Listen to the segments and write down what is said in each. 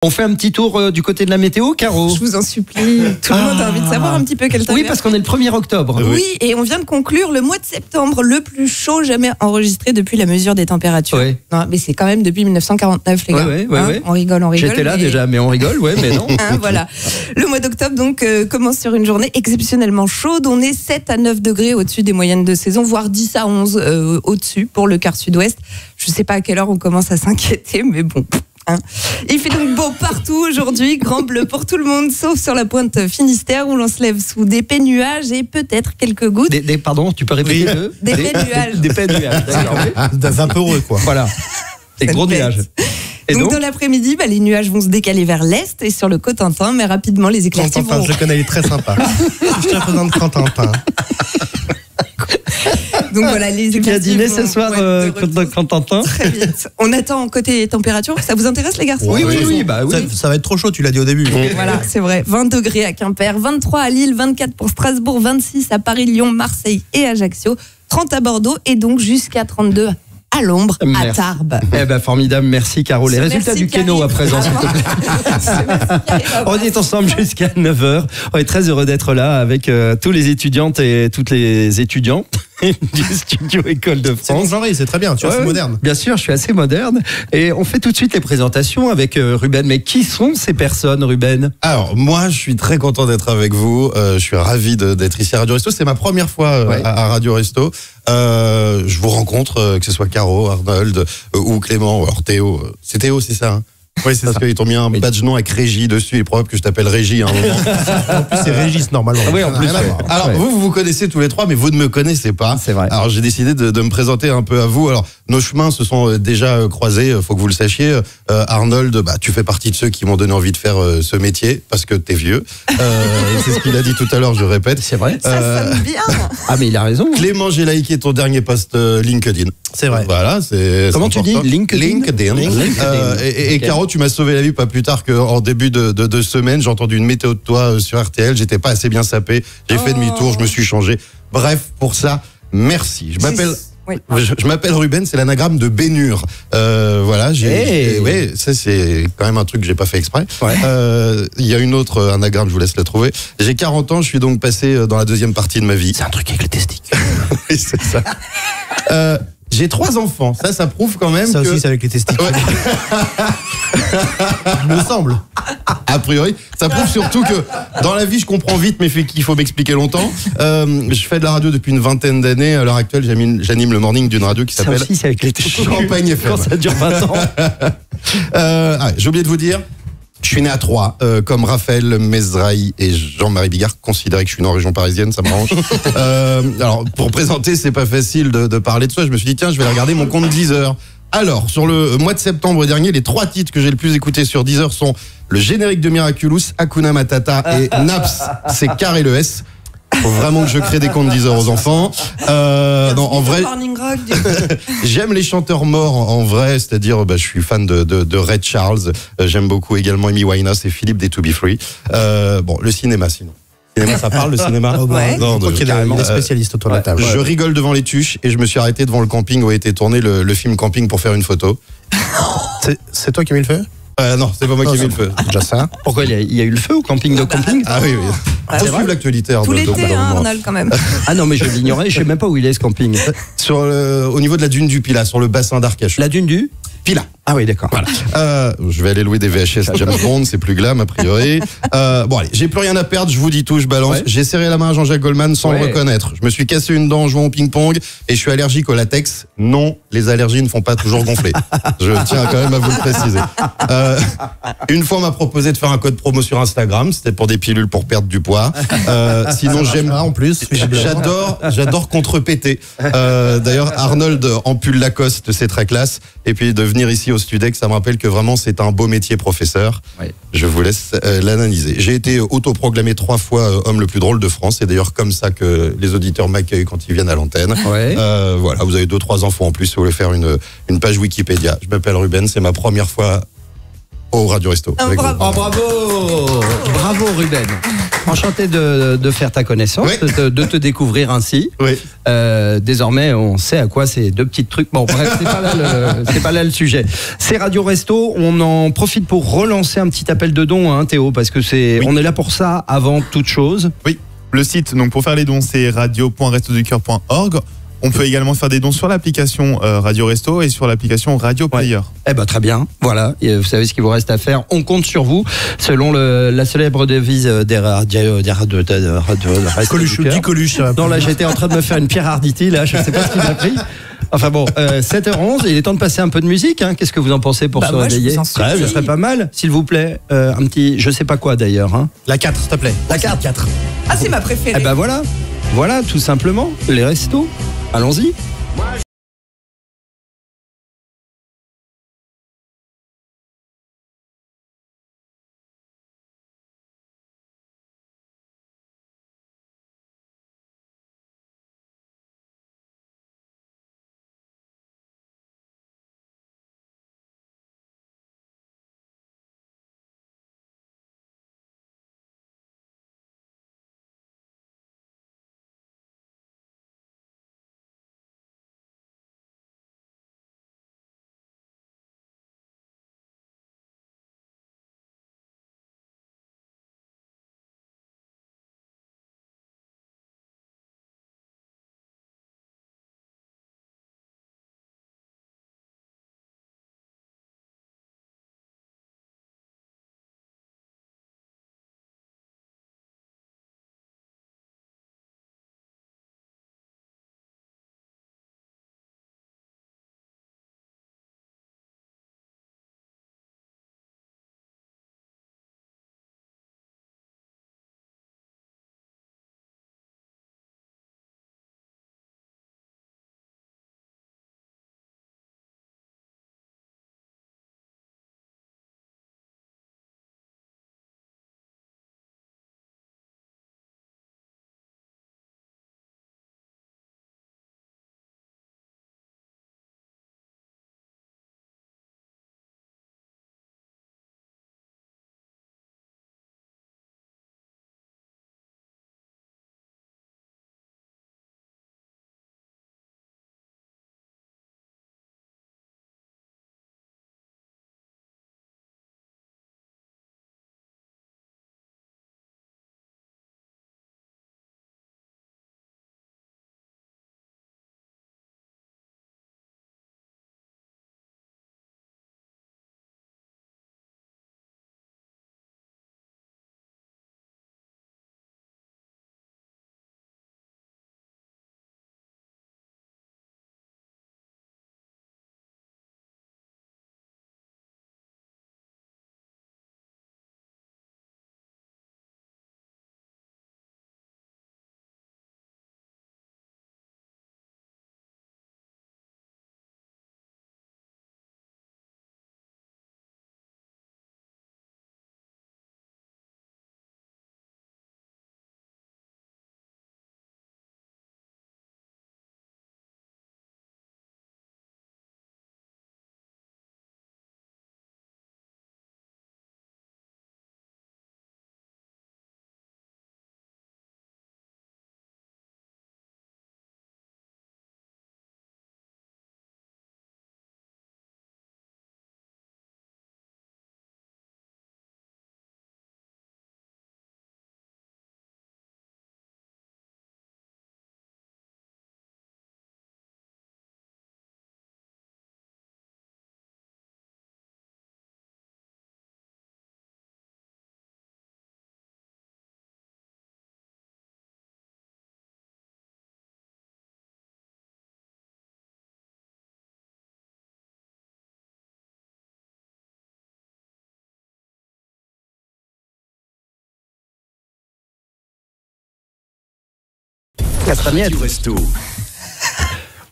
On fait un petit tour du côté de la météo, Caro? Je vous en supplie. Tout le monde a envie de savoir un petit peu quel temps. Oui, parce qu'on est le 1er octobre. Oui, et on vient de conclure le mois de septembre, le plus chaud jamais enregistré depuis la mesure des températures. Oui. Non, mais c'est quand même depuis 1949, les gars. Ouais. On rigole. J'étais là déjà, mais on rigole, mais non. Voilà. Le mois d'octobre, donc, commence sur une journée exceptionnellement chaude. On est 7 à 9 degrés au-dessus des moyennes de saison, voire 10 à 11 au-dessus pour le quart sud-ouest. Je ne sais pas à quelle heure on commence à s'inquiéter, mais bon... Il fait donc beau partout aujourd'hui, grand bleu pour tout le monde, sauf sur la pointe Finistère où l'on se lève sous d'épais nuages et peut-être quelques gouttes. Pardon, tu peux répéter D'épais nuages. D'épais nuages, d'accord. Vaporeux, quoi. Voilà. Des gros nuages. Et donc dans l'après-midi, les nuages vont se décaler vers l'est et sur le Cotentin, mais rapidement les éclaircies vont... Je le connais, il est très sympa. Je te représente Cotentin. Donc voilà, les tu as dîné ce soir, Cotentin. Très vite. On attend côté température. Ça vous intéresse, les garçons? Oui. Ça va être trop chaud, tu l'as dit au début. Voilà, c'est vrai. 20 degrés à Quimper, 23 à Lille, 24 pour Strasbourg, 26 à Paris, Lyon, Marseille et Ajaccio, 30 à Bordeaux et donc jusqu'à 32 à l'ombre, à Tarbes. Eh ben formidable, merci Caro. Les résultats du Keno à présent, s'il te plaît. On est ensemble jusqu'à 9h. On est très heureux d'être là avec tous les étudiantes et toutes les étudiants du studio École de France. C'est bon genre, c'est très bien, tu es assez moderne. Bien sûr, je suis assez moderne. Et on fait tout de suite les présentations avec Ruben. Mais qui sont ces personnes, Ruben? Alors, moi, je suis très content d'être avec vous. Je suis ravi d'être ici à Radio Resto. C'est ma première fois à Radio Resto. Je vous rencontre, que ce soit Caro, Arnold ou Clément, ou alors Théo. C'est Théo, c'est ça, hein? Oui, c'est parce qu'ils t'ont mis un badge nom avec Régie dessus. Il est probable que je t'appelle Régie à un moment. En plus, c'est Régis, normalement. Oui, en plus. Alors, vous connaissez tous les trois, mais vous ne me connaissez pas. C'est vrai. Alors, j'ai décidé de me présenter un peu à vous. Alors, nos chemins se sont déjà croisés, faut que vous le sachiez. Arnold, tu fais partie de ceux qui m'ont donné envie de faire ce métier, parce que t'es vieux. C'est ce qu'il a dit tout à l'heure, je répète. C'est vrai. Ça sonne bien. Ah, mais il a raison. Clément, j'ai liké ton dernier post LinkedIn. C'est vrai. Voilà, Comment tu dis? LinkedIn. Et Caro, tu m'as sauvé la vie pas plus tard qu'en début de semaine. J'ai entendu une météo de toi sur RTL. J'étais pas assez bien sapé. J'ai fait demi-tour, je me suis changé. Bref, pour ça, merci. Je m'appelle Ruben, c'est l'anagramme de Bénur. Voilà, ça c'est quand même un truc que j'ai pas fait exprès. Il y a une autre anagramme, je vous laisse la trouver. J'ai 40 ans, je suis donc passé dans la deuxième partie de ma vie. C'est un truc avec les testicules. Oui, c'est ça. J'ai 3 enfants. Ça prouve quand même ça aussi, c'est avec les testicules. Ouais. Il me semble. A priori, ça prouve surtout que dans la vie, je comprends vite, mais qu'il faut m'expliquer longtemps. Je fais de la radio depuis une vingtaine d'années. À l'heure actuelle, j'anime le morning d'une radio qui s'appelle Ça aussi, c'est avec les testicules. Champagne FM. Quand ça dure 20 ans. J'ai oublié de vous dire. Je suis né à Troyes, comme Raphaël Mesrahi et Jean-Marie Bigard, considéré que je suis né en région parisienne, ça m'arrange. Alors, pour présenter, c'est pas facile de parler de ça. Je me suis dit, tiens, je vais aller regarder mon compte Deezer. Alors, sur le mois de septembre dernier, les 3 titres que j'ai le plus écoutés sur Deezer sont le générique de Miraculous, Hakuna Matata et Naps, c'est Carré le S. Faut vraiment que je crée des comptes Deezer aux enfants. Non, en vrai, j'aime les chanteurs morts en vrai, c'est-à-dire je suis fan de Ray Charles. J'aime beaucoup également Amy Winehouse et Philippe des To Be Free. Le cinéma sinon. Ça parle, le cinéma? Non, il y a des spécialistes autour de la table. Je rigole devant les tuches et je me suis arrêté devant le camping où a été tourné le film Camping pour faire une photo. C'est toi qui as mis le feu? Non, c'est pas moi qui ai mis le feu. Déjà ça. Pourquoi il y a eu le feu au camping de camping? Ah oui. Faut suivre l'actualité. Tout l'été, Arnold, quand même. Ah non, mais je l'ignorais, je sais même pas où il est ce camping. Au niveau de la dune du Pilat, sur le bassin d'Arcachon. La dune du Pilat. Ah oui, d'accord. Voilà. Je vais aller louer des VHS James Bond, c'est plus glam a priori. Allez, j'ai plus rien à perdre, je vous dis tout, je balance. Ouais. J'ai serré la main à Jean-Jacques Goldman sans le reconnaître. Je me suis cassé une dent en jouant au ping-pong et je suis allergique au latex. Non, les allergies ne font pas toujours gonfler. Je tiens quand même à vous le préciser. Une fois, on m'a proposé de faire un code promo sur Instagram, c'était pour des pilules pour perdre du poids. Sinon, j'aime en plus. J'adore contrepéter. D'ailleurs, Arnold en pull Lacoste, c'est très classe. Et puis de venir ici au Studex, ça me rappelle que vraiment c'est un beau métier, professeur. Je vous laisse l'analyser. J'ai été autoproclamé 3 fois homme le plus drôle de France. C'est d'ailleurs comme ça que les auditeurs m'accueillent quand ils viennent à l'antenne. Voilà, vous avez 2-3 enfants en plus. Si vous voulez faire une page Wikipédia. Je m'appelle Ruben, c'est ma première fois au Radio Resto. Oh, bravo. Oh, bravo. Bravo Ruben. Enchanté de faire ta connaissance, Oui. de te découvrir ainsi. Oui. Désormais, on sait à quoi ces deux petits trucs. Bon, bref, c'est pas là le sujet. C'est Radio Resto. On en profite pour relancer un petit appel de dons, hein, Théo, parce que on est là pour ça avant toute chose. Oui, le site, donc pour faire les dons, c'est radio.restoducoeur.org. On peut également faire des dons sur l'application Radio Resto et sur l'application Radio Player. Ouais. Eh ben très bien, voilà. Et vous savez ce qu'il vous reste à faire. On compte sur vous, selon la célèbre devise des radios Coluche, petit Coluche. Non, là j'étais en train de me faire une Pierre Arditi, là je sais pas ce qu'il m'a pris. Enfin bon, 7h11, il est temps de passer un peu de musique. Hein. Qu'est-ce que vous en pensez pour se réveiller? Ouais, ce serait pas mal, s'il vous plaît. Un petit, je sais pas quoi d'ailleurs. Hein. La 4, s'il te plaît. La 4. Ah, c'est ma préférée. Eh ben voilà, voilà tout simplement, les restos. Allons-y.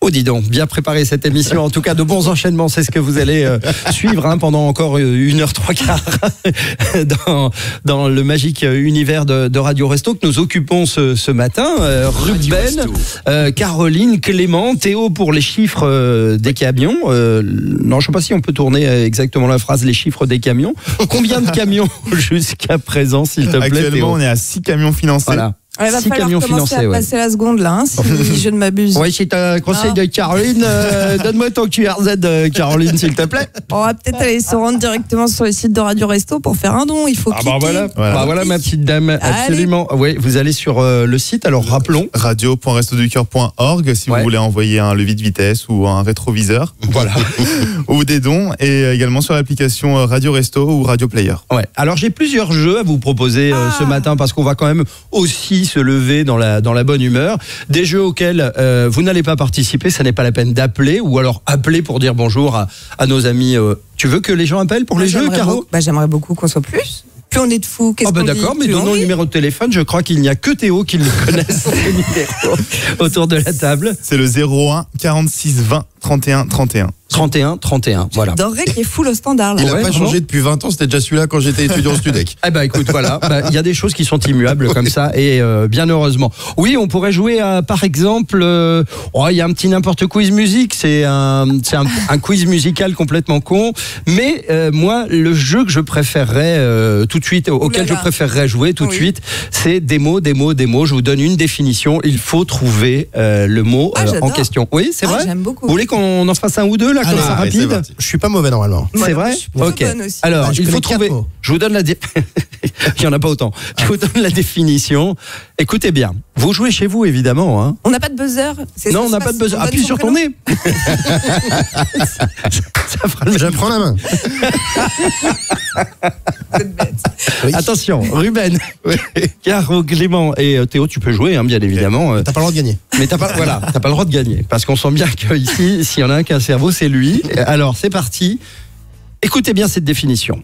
Oh, dis donc, bien préparé cette émission. En tout cas, de bons enchaînements, c'est ce que vous allez suivre pendant encore 1h03 dans le magique univers de Radio Resto que nous occupons ce matin. Ruben, Caroline, Clément, Théo pour les chiffres des camions. Non, je ne sais pas si on peut tourner exactement la phrase, les chiffres des camions. Combien de camions jusqu'à présent, s'il te plaît, Actuellement, Théo? on est à 6 camions financés. Voilà. Il va falloir commencer à passer la seconde là, si je ne m'abuse. Oui, c'est un conseil de Caroline. Donne-moi ton QRZ, Caroline, s'il te plaît. On va peut-être aller se rendre directement sur le site de Radio Resto pour faire un don. Il faut cliquer. Voilà, ma petite dame, absolument. Oui, vous allez sur le site, alors rappelons. radio.restoducoeur.org si vous voulez envoyer un levier de vitesse ou un rétroviseur. Voilà. Ou des dons, et également sur l'application Radio Resto ou Radio Player. Ouais. Alors j'ai plusieurs jeux à vous proposer ce matin, parce qu'on va quand même aussi se lever dans la bonne humeur. Des jeux auxquels vous n'allez pas participer, ça n'est pas la peine d'appeler, ou alors appeler pour dire bonjour à nos amis. Tu veux que les gens appellent pour les jeux, Caro? J'aimerais beaucoup qu'on soit plus. Plus on est de fous, qu'est-ce qu'on dit? D'accord, mais donnons le numéro de téléphone. Je crois qu'il n'y a que Théo qui le connaisse, ce numéro, autour de la table. C'est le 01 46 20 31 31. 31, voilà. J'adorerais qu'il est full au standard. Là. Il n'a pas changé depuis 20 ans, c'était déjà celui-là quand j'étais étudiant au Studec. Eh ben écoute, voilà, il y a des choses qui sont immuables comme ça, et bien heureusement. Oui, on pourrait jouer à, par exemple, il y a un petit n'importe quiz musique, c'est un quiz musical complètement con, mais moi, le jeu que je préférerais tout de suite, auquel je préférerais jouer tout de suite, c'est des mots. Je vous donne une définition, il faut trouver le mot en question. Oui, c'est vrai. J'aime beaucoup. Vous voulez qu'on en fasse un ou deux là, comme ça, rapide? Je suis pas mauvais normalement. C'est vrai? Ok. Alors, il faut trouver. Je vous donne il y en a pas autant. Je vous donne la définition. Écoutez bien. Vous jouez chez vous, évidemment. Hein. On n'a pas de buzzer. Non, on n'a pas de buzzer. Appuie sur ton nez. Ça fera le. Je prends la main. C'est bête. Oui. Attention, Ruben, Caro, Clément et Théo, tu peux jouer, hein, bien évidemment. T'as pas le droit de gagner. Mais t'as pas le droit de gagner, parce qu'on sent bien qu'ici, s'il y en a un qui a un cerveau, c'est lui. Alors, c'est parti. Écoutez bien cette définition.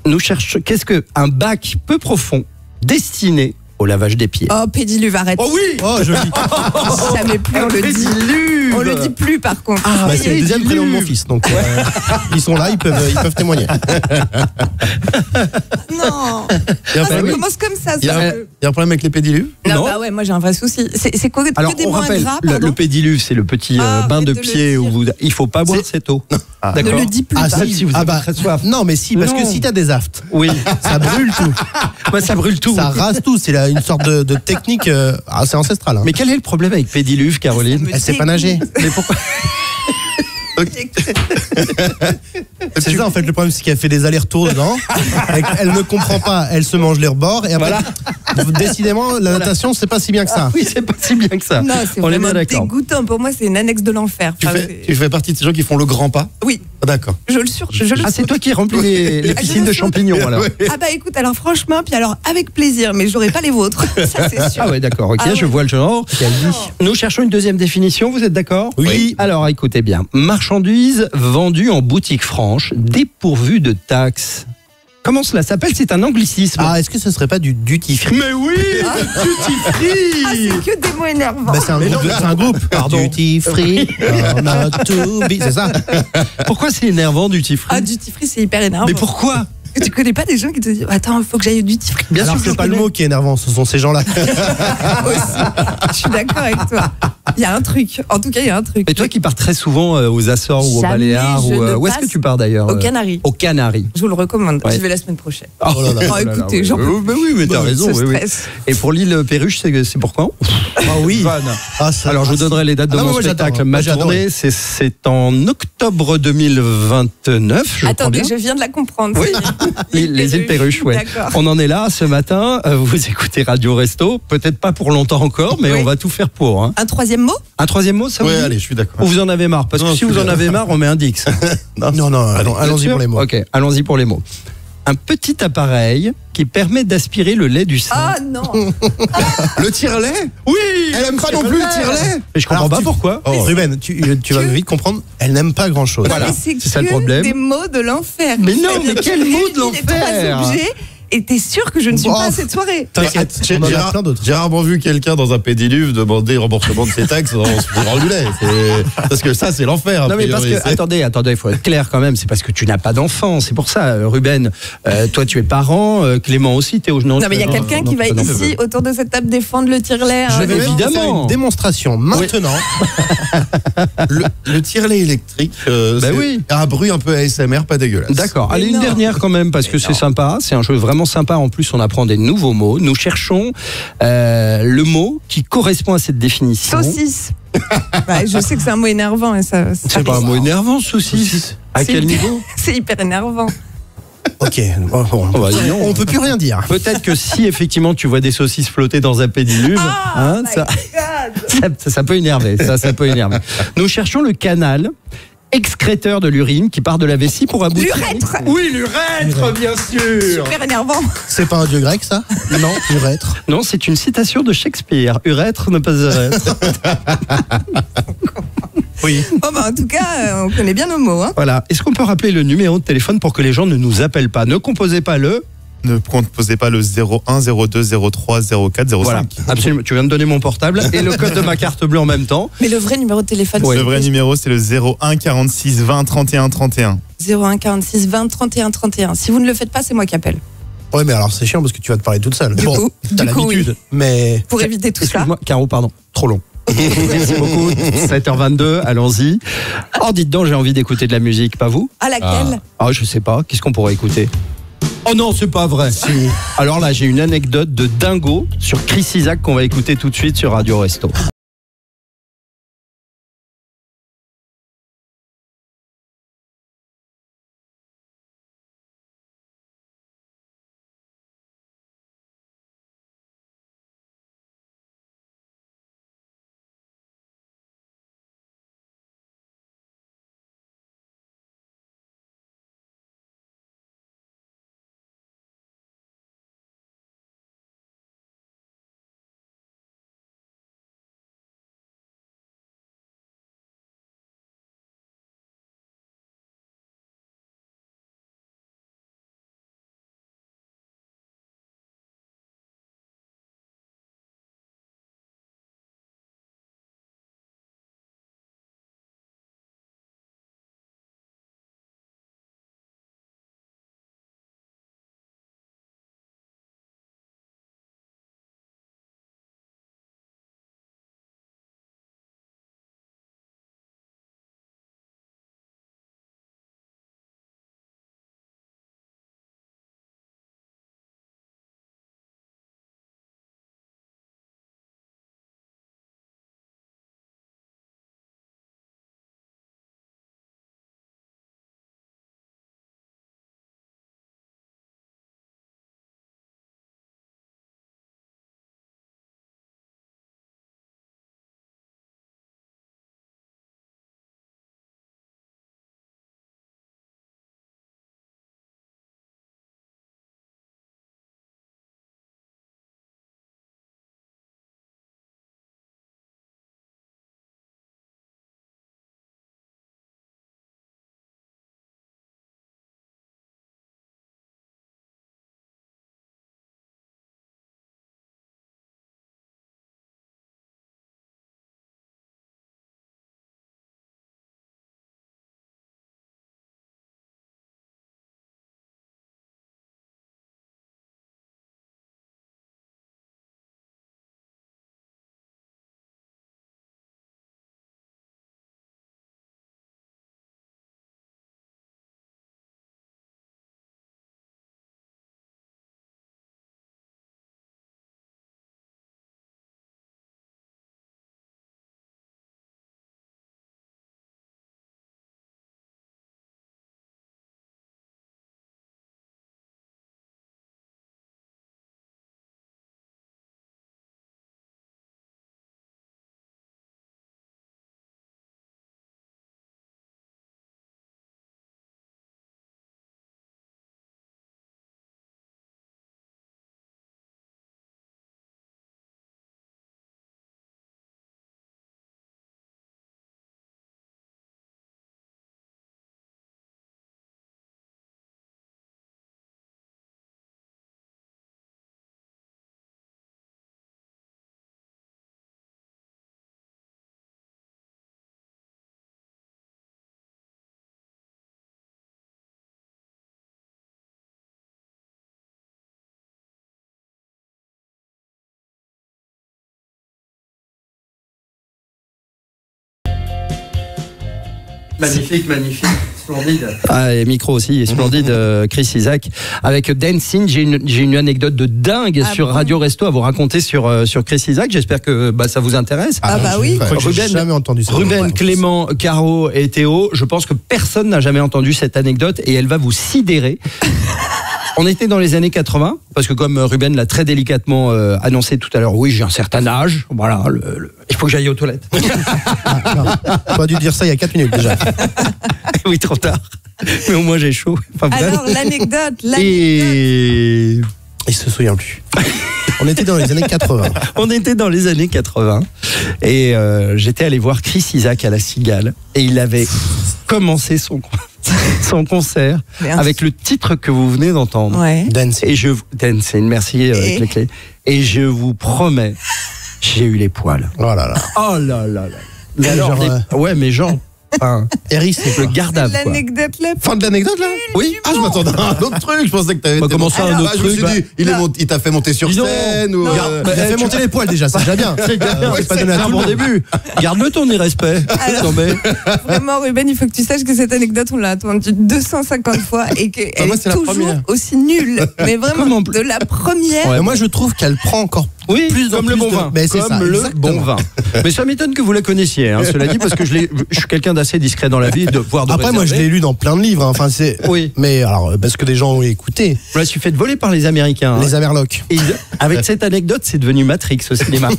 Nous cherchons, qu'est-ce qu'un bac peu profond destiné au lavage des pieds? Oh, pédiluve, arrête. Oh oui. Oh, joli. Jamais plus on le dit. Pédiluve. On le dit plus par contre. C'est le deuxième prénom de mon fils, donc ils sont là, ils peuvent témoigner. Non. Ça commence comme ça. Il y a un problème avec les pédiluves? Non. Bah ouais, moi j'ai un vrai souci. C'est quoi Alors, des on mots rappelle, ingrats, le pédiluve, c'est le petit bain de pied où il faut pas boire cette eau. D'accord. Ne le dis plus. Si vous avez très soif. Non, mais si, parce que si t'as des aftes, Oui. ça brûle tout. Ça brûle tout. Ça rase tout. C'est une sorte de technique assez ancestrale. Hein. Mais quel est le problème avec pédiluve, Caroline? Elle sait pas nager. Mais pourquoi? C'est ça en fait le problème, c'est qu'elle fait des allers-retours dedans. Elle ne comprend pas, elle se mange les rebords et après, décidément, la natation c'est pas si bien que ça. Oui, c'est pas si bien que ça. Non, c'est vraiment dégoûtant. Pour moi, c'est une annexe de l'enfer. Tu fais partie de ces gens qui font le grand pas? Oui. D'accord. C'est toi qui remplis les piscines de champignons alors. Ah bah écoute, alors franchement, puis alors avec plaisir, mais j'aurai pas les vôtres. Ça c'est sûr. Ah ouais, d'accord, ok, je vois le genre. Nous cherchons une deuxième définition, vous êtes d'accord? Oui. Alors écoutez bien. Marchandises vendues en boutique franche, dépourvues de taxes. Comment cela s'appelle? C'est un anglicisme. Ah, est-ce que ce serait pas du duty free? Mais oui, duty free. C'est que des mots énervants. Bah, c'est un groupe. Pardon. Duty free. Not to be. C'est ça. Pourquoi c'est énervant, duty free? Ah, duty free, c'est hyper énervant. Mais pourquoi? Tu connais pas des gens qui te disent attends, il faut que j'aille au duty free. Bien sûr, c'est pas le mot qui est énervant, ce sont ces gens-là. Aussi. Je suis d'accord avec toi. Il y a un truc. En tout cas, il y a un truc. Et toi qui pars très souvent aux Açores ou aux Baléares, où est-ce que tu pars d'ailleurs? Aux Canaries. Aux Canaries. Je vous le recommande. Ouais. J'y vais la semaine prochaine. Oh là là. Oh, écoutez, j'en peux Mais oui, mais t'as raison. ce Oui, oui. stress. Et pour l'île Perruche, c'est pour quand? Ah oui. Alors je vous donnerai les dates de mon spectacle. Ma tournée, c'est en octobre 2029. Attendez, je viens de la comprendre. Oui. Les îles Perruches, ouais. On en est là ce matin. Vous écoutez Radio Resto. Peut-être pas pour longtemps encore, mais on va tout faire pour. Hein. Un troisième mot? Un troisième mot, ça vous Oui, dit? allez, je suis d'accord. Ou vous en avez marre? Parce que si vous en avez marre, on met un Dix. Non, allons-y pour les mots. Ok, allons-y pour les mots. Un petit appareil qui permet d'aspirer le lait du sein. Ah non. Le tire-lait? Oui. Elle aime pas non plus le tire-lait? Mais je comprends pas pourquoi. Oh, Ruben, tu vas vite comprendre, elle n'aime pas grand-chose. Voilà, c'est ça le problème. Des mots de l'enfer. Mais non, mais quel mot de Les trois l'enfer? objets Et t'es sûr que je ne suis pas à cette soirée? T'inquiète, on en a plein d'autres. J'ai rarement vu quelqu'un dans un pédiluve demander remboursement de ses taxes dans le lait. Parce que ça, c'est l'enfer. Non mais parce que attendez, il faut être clair quand même. C'est parce que tu n'as pas d'enfant. C'est pour ça, Ruben. Toi, tu es parent. Clément aussi. Théo, non mais il y a quelqu'un qui va ici autour de cette table défendre le tire-lait. Je vais évidemment faire une démonstration maintenant. Le tire-lait électrique, c'est un bruit un peu ASMR, pas dégueulasse. D'accord. Allez, une dernière quand même parce que c'est sympa. C'est un jeu vraiment sympa. En plus, on apprend des nouveaux mots. Nous cherchons le mot qui correspond à cette définition. Saucisse. Je sais que c'est un mot énervant. Et ça c'est pas un mot énervant, saucisse. À quel niveau? C'est hyper énervant. Ok, on peut plus rien dire. Peut-être que si effectivement tu vois des saucisses flotter dans un pédiluve, ça peut énerver. Ça peut énerver. Nous cherchons le canal excréteur de l'urine qui part de la vessie pour aboutir. L'urètre. Oui, l'urètre, bien sûr. Super énervant. C'est pas un dieu grec, ça? Non, urètre. Non, c'est une citation de Shakespeare. Urètre ne pas urètre. Oui. En tout cas, on connaît bien nos mots. Hein. Voilà. Est-ce qu'on peut rappeler le numéro de téléphone pour que les gens ne nous appellent pas? Ne composez pas le... Ne composez pas le 01 02 03 04 05. Voilà, absolument. Tu viens de donner mon portable et le code de ma carte bleue en même temps. Mais le vrai numéro de téléphone, le vrai numéro, c'est le 01 46 20 31 31. 01 46 20 31 31. Si vous ne le faites pas, c'est moi qui appelle. Ouais, mais alors c'est chiant parce que tu vas te parler toute seule. Du coup, t'as l'habitude. Oui. Mais pour éviter tout ça. Excuse-moi, Caro, pardon. Trop long. Merci beaucoup. 7h22, allons-y. Oh, dites donc, j'ai envie d'écouter de la musique, pas vous? À laquelle? Je sais pas. Qu'est-ce qu'on pourrait écouter? Oh non, c'est pas vrai. Alors là, j'ai une anecdote de dingo sur Chris Isaak qu'on va écouter tout de suite sur Radio Resto. Magnifique, magnifique. Splendide. Ah, et micro aussi, splendide, Chris Isaak. Avec Dancing, j'ai une anecdote de dingue sur Radio Resto à vous raconter sur Chris Isaak. J'espère que ça vous intéresse. Ah bah oui. J'ai jamais entendu ça. Ruben, Clément, Caro et Théo, je pense que personne n'a jamais entendu cette anecdote et elle va vous sidérer. On était dans les années 80, parce que comme Ruben l'a très délicatement annoncé tout à l'heure, oui, j'ai un certain âge, voilà, il faut que j'aille aux toilettes. Tu as dû dire ça il y a 4 minutes déjà. Oui, trop tard. Mais au moins j'ai chaud. Enfin, alors, l'anecdote. Et... Il se souvient plus. On était dans les années 80. On était dans les années 80 et j'étais allé voir Chris Isaak à la Cigale et il avait commencé son concert avec le titre que vous venez d'entendre. Ouais. Dancing, merci les clés. Et je vous promets, j'ai eu les poils. Oh là là. Oh là là là. Mais alors, ouais, mais genre. Enfin, Eric, c'est le gardable. L'anecdote là. Fin de l'anecdote là? Oui. Ah, je m'attendais à un autre truc. Je pensais que t'avais. Comment ça, un autre je me suis truc dit, il t'a fait monter sur scène ou. Il a fait monter les poils déjà, c'est déjà bien. C'est pas donné à tout le début. Garde-le ton irrespect. Alors, vraiment, Ruben, il faut que tu saches que cette anecdote, on l'a entendue 250 fois et qu'elle est toujours aussi nulle. Mais vraiment, de la première. Ouais, moi, je trouve qu'elle prend encore plus comme le bon vin. Mais c'est ça, comme le bon vin. Mais ça m'étonne que vous la connaissiez, cela dit, parce que je suis quelqu'un d'assez discret dans la vie, de voir de Après, réserver. moi, je l'ai lu dans plein de livres. Enfin, c'est. Oui. Mais alors, parce que des gens ont écouté. Je me suis fait voler par les Américains. Les Amerlocs. Et avec cette anecdote, c'est devenu Matrix au cinéma.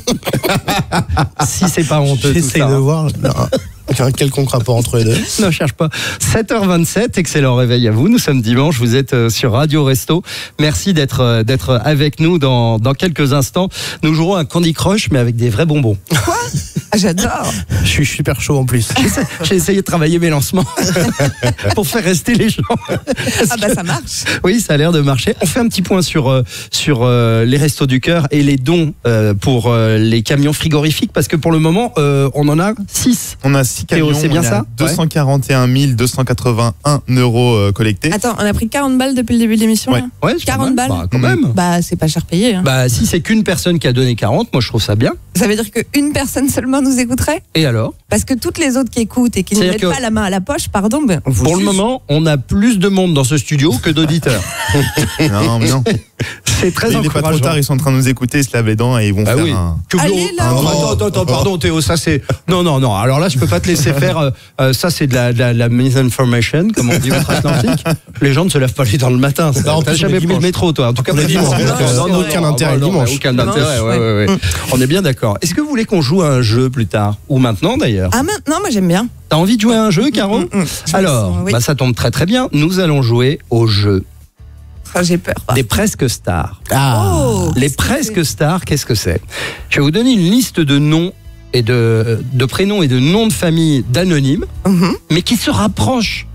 Si c'est pas honteux. J'essaye de voir. Un quelconque rapport entre les deux. Non, cherche pas. 7h27, excellent réveil à vous. Nous sommes dimanche, vous êtes sur Radio Resto. Merci d'être avec nous dans quelques instants. Nous jouerons un Candy Crush, mais avec des vrais bonbons. Quoi? J'adore. Je suis super chaud en plus. J'ai essayé de travailler mes lancements pour faire rester les gens. Ça marche. Oui, ça a l'air de marcher. On fait un petit point sur les Restos du Cœur et les dons pour les camions frigorifiques, parce que pour le moment, on en a 6. On a 6 camions, c'est bien ça 241 281 € collectés. Attends, on a pris 40 balles depuis le début de l'émission. Ouais. Là 40 balles. Bah, quand même. Bah, c'est pas cher payé. Bah, si c'est qu'une personne qui a donné 40, moi je trouve ça bien. Ça veut dire qu'une personne seulement nous écouterait? Et alors? Parce que toutes les autres qui écoutent et qui ne mettent pas la main à la poche, pardon, pour le moment, on a plus de monde dans ce studio que d'auditeurs. Non, mais non. C'est très il n'est pas trop tard, ils sont en train de nous écouter, ils se lavent les dents et ils vont faire un... Allez, là. Attends, pardon Théo, ça c'est... Non, alors là je peux pas te laisser faire, ça c'est de la misinformation, comme on dit outre-Atlantique. Les gens ne se lavent pas les dents le matin, t'as jamais pris le métro toi, en tout cas pas dimanche. Aucun intérêt dimanche. Aucun intérêt, ouais. On est bien d'accord. Est-ce que vous voulez qu'on joue à un jeu plus tard? Ou maintenant d'ailleurs? Ah maintenant, moi j'aime bien. T'as envie de jouer à un jeu, Caro? Alors, oui. ça tombe très très bien, nous allons jouer au jeu. J'ai peur. Des presque stars. Les presque stars, qu'est-ce que c'est? Je vais vous donner une liste de noms et de prénoms et de noms de famille d'anonymes, mais qui se rapprochent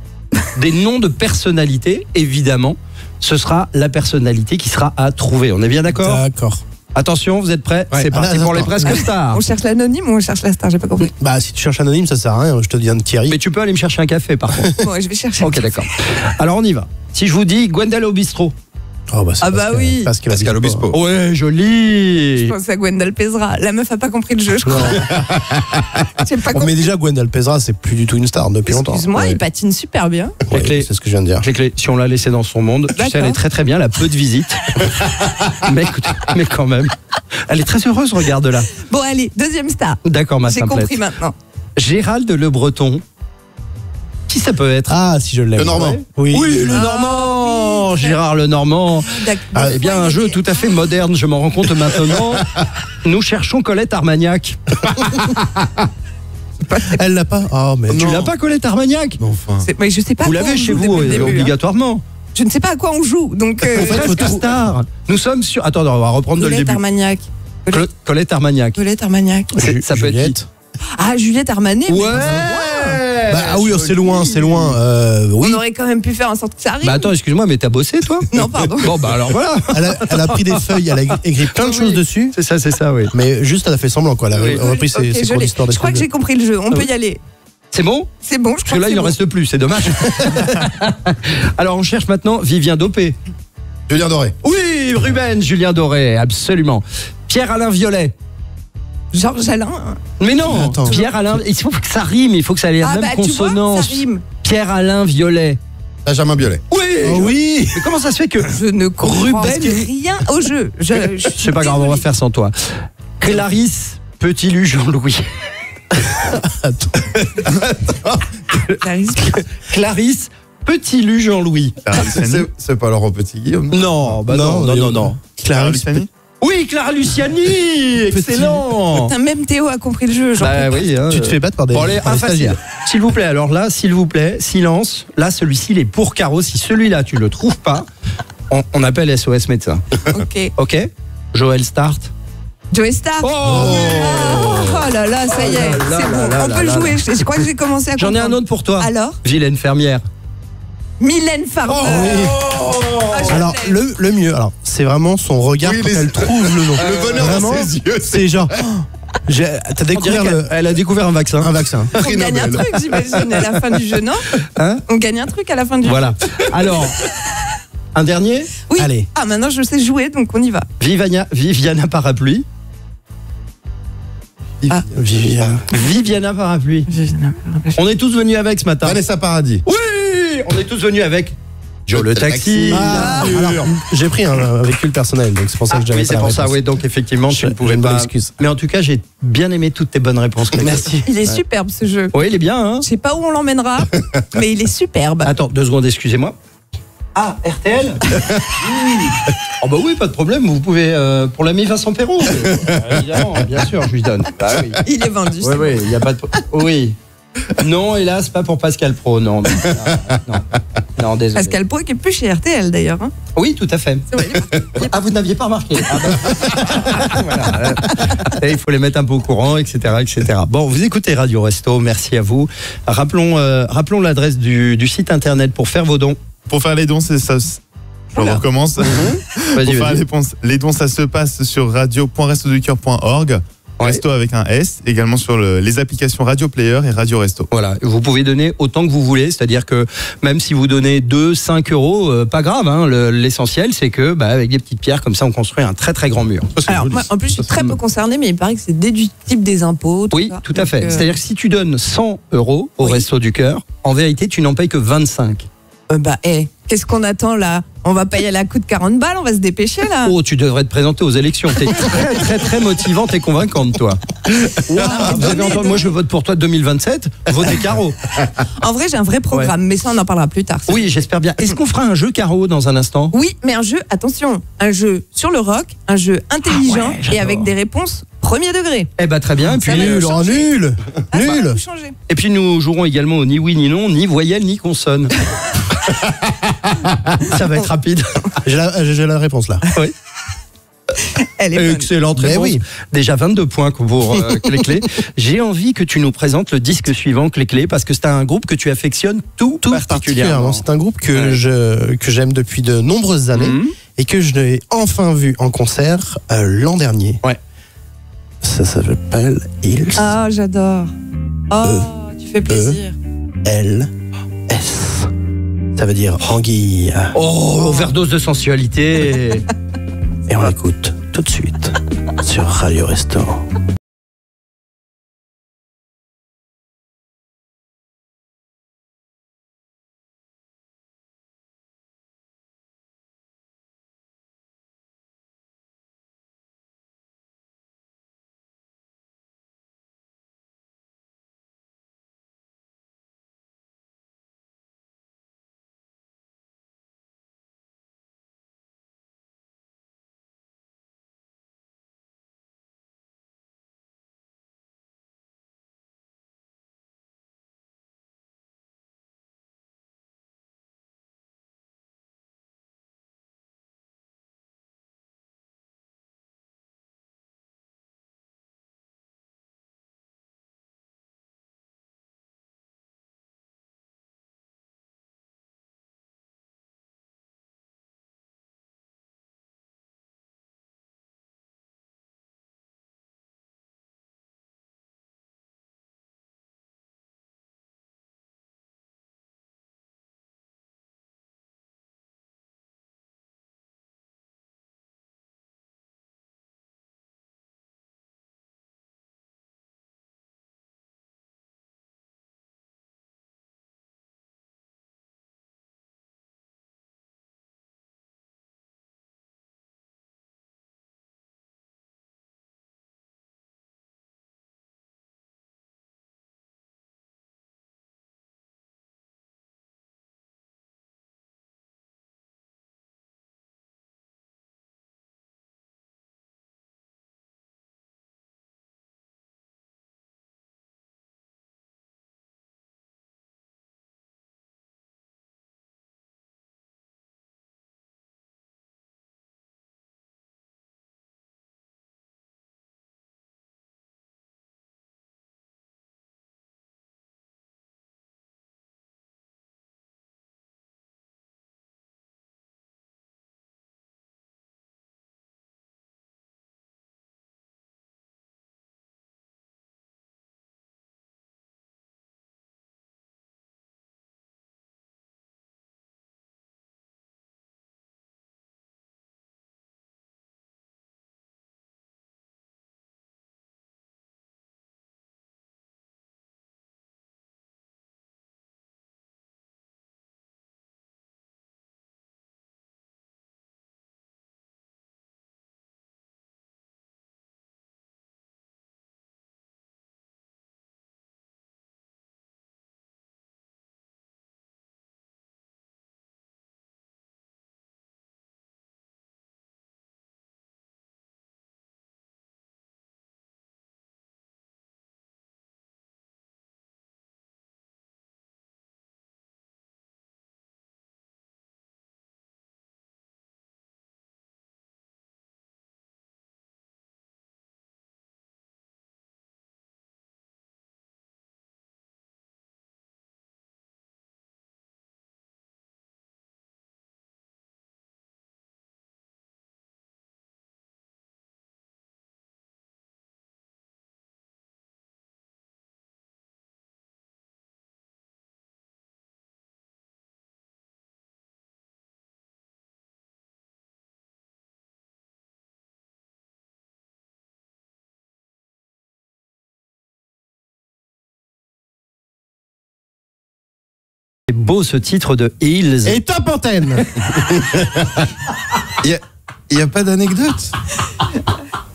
des noms de personnalités, évidemment. Ce sera la personnalité qui sera à trouver. On est bien d'accord? D'accord. Attention, vous êtes prêts? C'est parti pour les presque stars. On cherche l'anonyme ou on cherche la star? J'ai pas compris. Bah, si tu cherches anonyme, ça sert à rien. Je te dis un Thierry. Mais tu peux aller me chercher un café, par contre. Bon, je vais chercher. Ok, d'accord. Alors, on y va. Si je vous dis Gwendal au bistrot. Oh, bah, oui. Pascal Obispo. Ouais, joli. Je pense à Gwendal Pesra. La meuf a pas compris le jeu, je crois. J'ai pas compris. Mais déjà, Gwendal Pesra, c'est plus du tout une star depuis longtemps. Excuse-moi, il patine super bien. Ouais, c'est ce que je viens de dire. Si on l'a laissé dans son monde, tu sais, elle est très très bien, elle a peu de visites. mais écoute, mais quand même. Elle est très heureuse, regarde-la. Bon, allez, deuxième star. D'accord, ma J'ai simplette. compris maintenant. Gérald Le Breton. Qui ça peut être? Ah, si je l'aime. Le Normand. Oui, le Normand. Gérard Le Normand. Eh bien, un jeu tout à fait moderne, je m'en rends compte maintenant. Nous cherchons Colette Armagnac. Elle l'a pas? Oh, mais Tu l'as pas, Colette Armagnac? Enfin. Mais je sais pas. Vous l'avez chez vous, obligatoirement. Je ne sais pas à quoi on joue, donc. Presque star. Nous sommes sur... Attends, on va reprendre de le début. Armagnac. Colette Armagnac. Colette Armagnac. Ça peut être qui? Ah, Juliette Armanet. Ouais. Bah oui, c'est loin. Oui. On aurait quand même pu faire en sorte que ça arrive. Bah attends, excuse-moi, mais t'as bossé, toi? Non, pardon. Bon, bah alors voilà. Elle a pris des feuilles, elle a écrit plein de choses dessus. C'est ça, oui. Mais juste, elle a fait semblant, quoi. Elle a repris ses cours d'histoire. Je crois que j'ai compris le jeu. On peut y aller. C'est bon? C'est bon, je Parce crois que là, il en reste plus, c'est dommage. Alors, on cherche maintenant Vivien Dopé. Julien Doré. Oui, Ruben, Julien Doré, absolument. Pierre-Alain Violet. Georges Alain. Mais non, Attends. Pierre Alain, il faut que ça rime, il faut que ça ait la même tu vois, consonance. ça rime. Pierre Alain Violet. Benjamin Biolay. Oui. Oh oui. Mais comment ça se fait que Je ne comprends Ruben- rien au jeu. c'est pas grave, on va faire sans toi. Clarisse Petit-Lu Jean-Louis. Clarisse Petit-Lu Jean-Louis. C'est pas Laurent Petit Guillaume. Non, bah non. Clara Luciani. Oui, Clara Luciani, excellent. Même Théo a compris le jeu. Bah oui, hein. Tu te fais battre par des, Bon, allez, par un des facile. stagiaires. S'il vous plaît, alors là, s'il vous plaît, silence. Là, celui-ci, il est pour Caro. Si celui-là, tu le trouves pas, on appelle SOS médecin. Ok. Ok. Joël start. Joey Star. Oh là là, ça y est, Oh là c'est là bon. là On là peut là jouer. là. Je crois que j'ai commencé à J'en ai un comprendre. autre pour toi. Alors, Vilaine fermière. Mylène Farmer. Alors le mieux, alors c'est vraiment son regard Oui, quand les- elle trouve le nom. Le bonheur Vraiment, dans ses yeux. c'est genre, t'as découvert Elle a découvert un vaccin. un vaccin. On Prix gagne un Nobel. truc, j'imagine, à la fin du jeu, non Hein On gagne un truc à la fin du Voilà. Alors, un dernier. jeu. Oui. Allez. Ah, maintenant je sais jouer, donc on y va. Viviana Parapluie. Viviana Parapluie. On est tous venus avec ce matin. Vanessa Paradis. Oui, on est tous venus avec. Joe le taxi. Ah, bien sûr. alors, j'ai pris un véhicule personnel, donc c'est pour ça Ah, que j'avais oui, pas c'est la pour ça, réponse. oui. Donc effectivement, tu J'ai ne pouvais une bonne pas. excuse. Mais en tout cas, j'ai bien aimé toutes tes bonnes réponses. Clément. Merci. Il est superbe ce jeu. Oui, il est bien. Hein. Je sais pas où on l'emmènera, mais il est superbe. Attends, 2 secondes, excusez-moi. Ah, RTL. Oh bah oui, pas de problème. Vous pouvez pour l'ami Vincent Perrault. Évidemment, bien sûr, je lui donne. Bah oui. Il est vendu. Oui, oui, il y a pas de. Oui. Non, hélas, pas pour Pascal Pro, non. Non, désolé. Pascal Pau qui est plus chez RTL d'ailleurs. Hein. Oui, tout à fait. C'est vrai. Ah, vous n'aviez pas remarqué. Ah, bah. Voilà. Et il faut les mettre un peu au courant, etc., etc. Bon, vous écoutez Radio Resto, merci à vous. Rappelons l'adresse du site internet pour faire vos dons. Pour faire les dons, c'est ça. Je recommence. Pour Vas-y, faire vas-y. les dons, ça se passe sur radio.restoducoeur.org. Ouais. Resto avec un S, également sur les applications Radio Player et Radio Resto. Voilà, vous pouvez donner autant que vous voulez, c'est-à-dire que même si vous donnez 2, 5 euros, pas grave, hein, l'essentiel c'est que avec des petites pierres comme ça on construit un très très grand mur. Alors, moi, en plus, je suis très peu concernée, mais il paraît que c'est déductible des impôts. Oui, ça. tout à fait. Donc, C'est-à-dire que si tu donnes 100 euros au Oui. Resto du Cœur, en vérité tu n'en payes que 25. Qu'est-ce qu'on attend là? On va pas y aller à coup de 40 balles, on va se dépêcher là. Oh, tu devrais te présenter aux élections. T'es très très très motivante et convaincante, toi. Wow, vous avez entendu, moi je vote pour toi 2027. Votez Caro. En vrai, j'ai un vrai programme, mais ça, on en parlera plus tard. Oui, j'espère bien. Est-ce qu'on fera un jeu Caro dans un instant? Oui, mais un jeu, attention, un jeu sur le rock, un jeu intelligent et j'adore. avec des réponses premier degré. Eh ben très bien. Et puis, Ça va Nul, oh, changer. nul. Ah, ça va Nul. tout changer. et puis nous jouerons également au ni oui ni non, ni voyelle ni consonne. Ça va être rapide. J'ai la réponse là. Oui. Elle est bonne. Excellente Mais réponse. oui. Déjà 22 points pour Clé-Clé. J'ai envie que tu nous présentes le disque suivant, Clé-Clé, parce que c'est un groupe que tu affectionnes tout particulièrement. C'est un groupe que Ouais. que j'aime depuis de nombreuses années Mhm. et que je l'ai enfin vu en concert l'an dernier. Ouais. Ça s'appelle Hills Ah, j'adore. Oh, tu fais plaisir. LS. Ça veut dire anguille. Oh, overdose de sensualité. Et on écoute tout de suite sur Radio Resto. beau ce titre de Hills. Et top antenne. Il y a pas d'anecdote.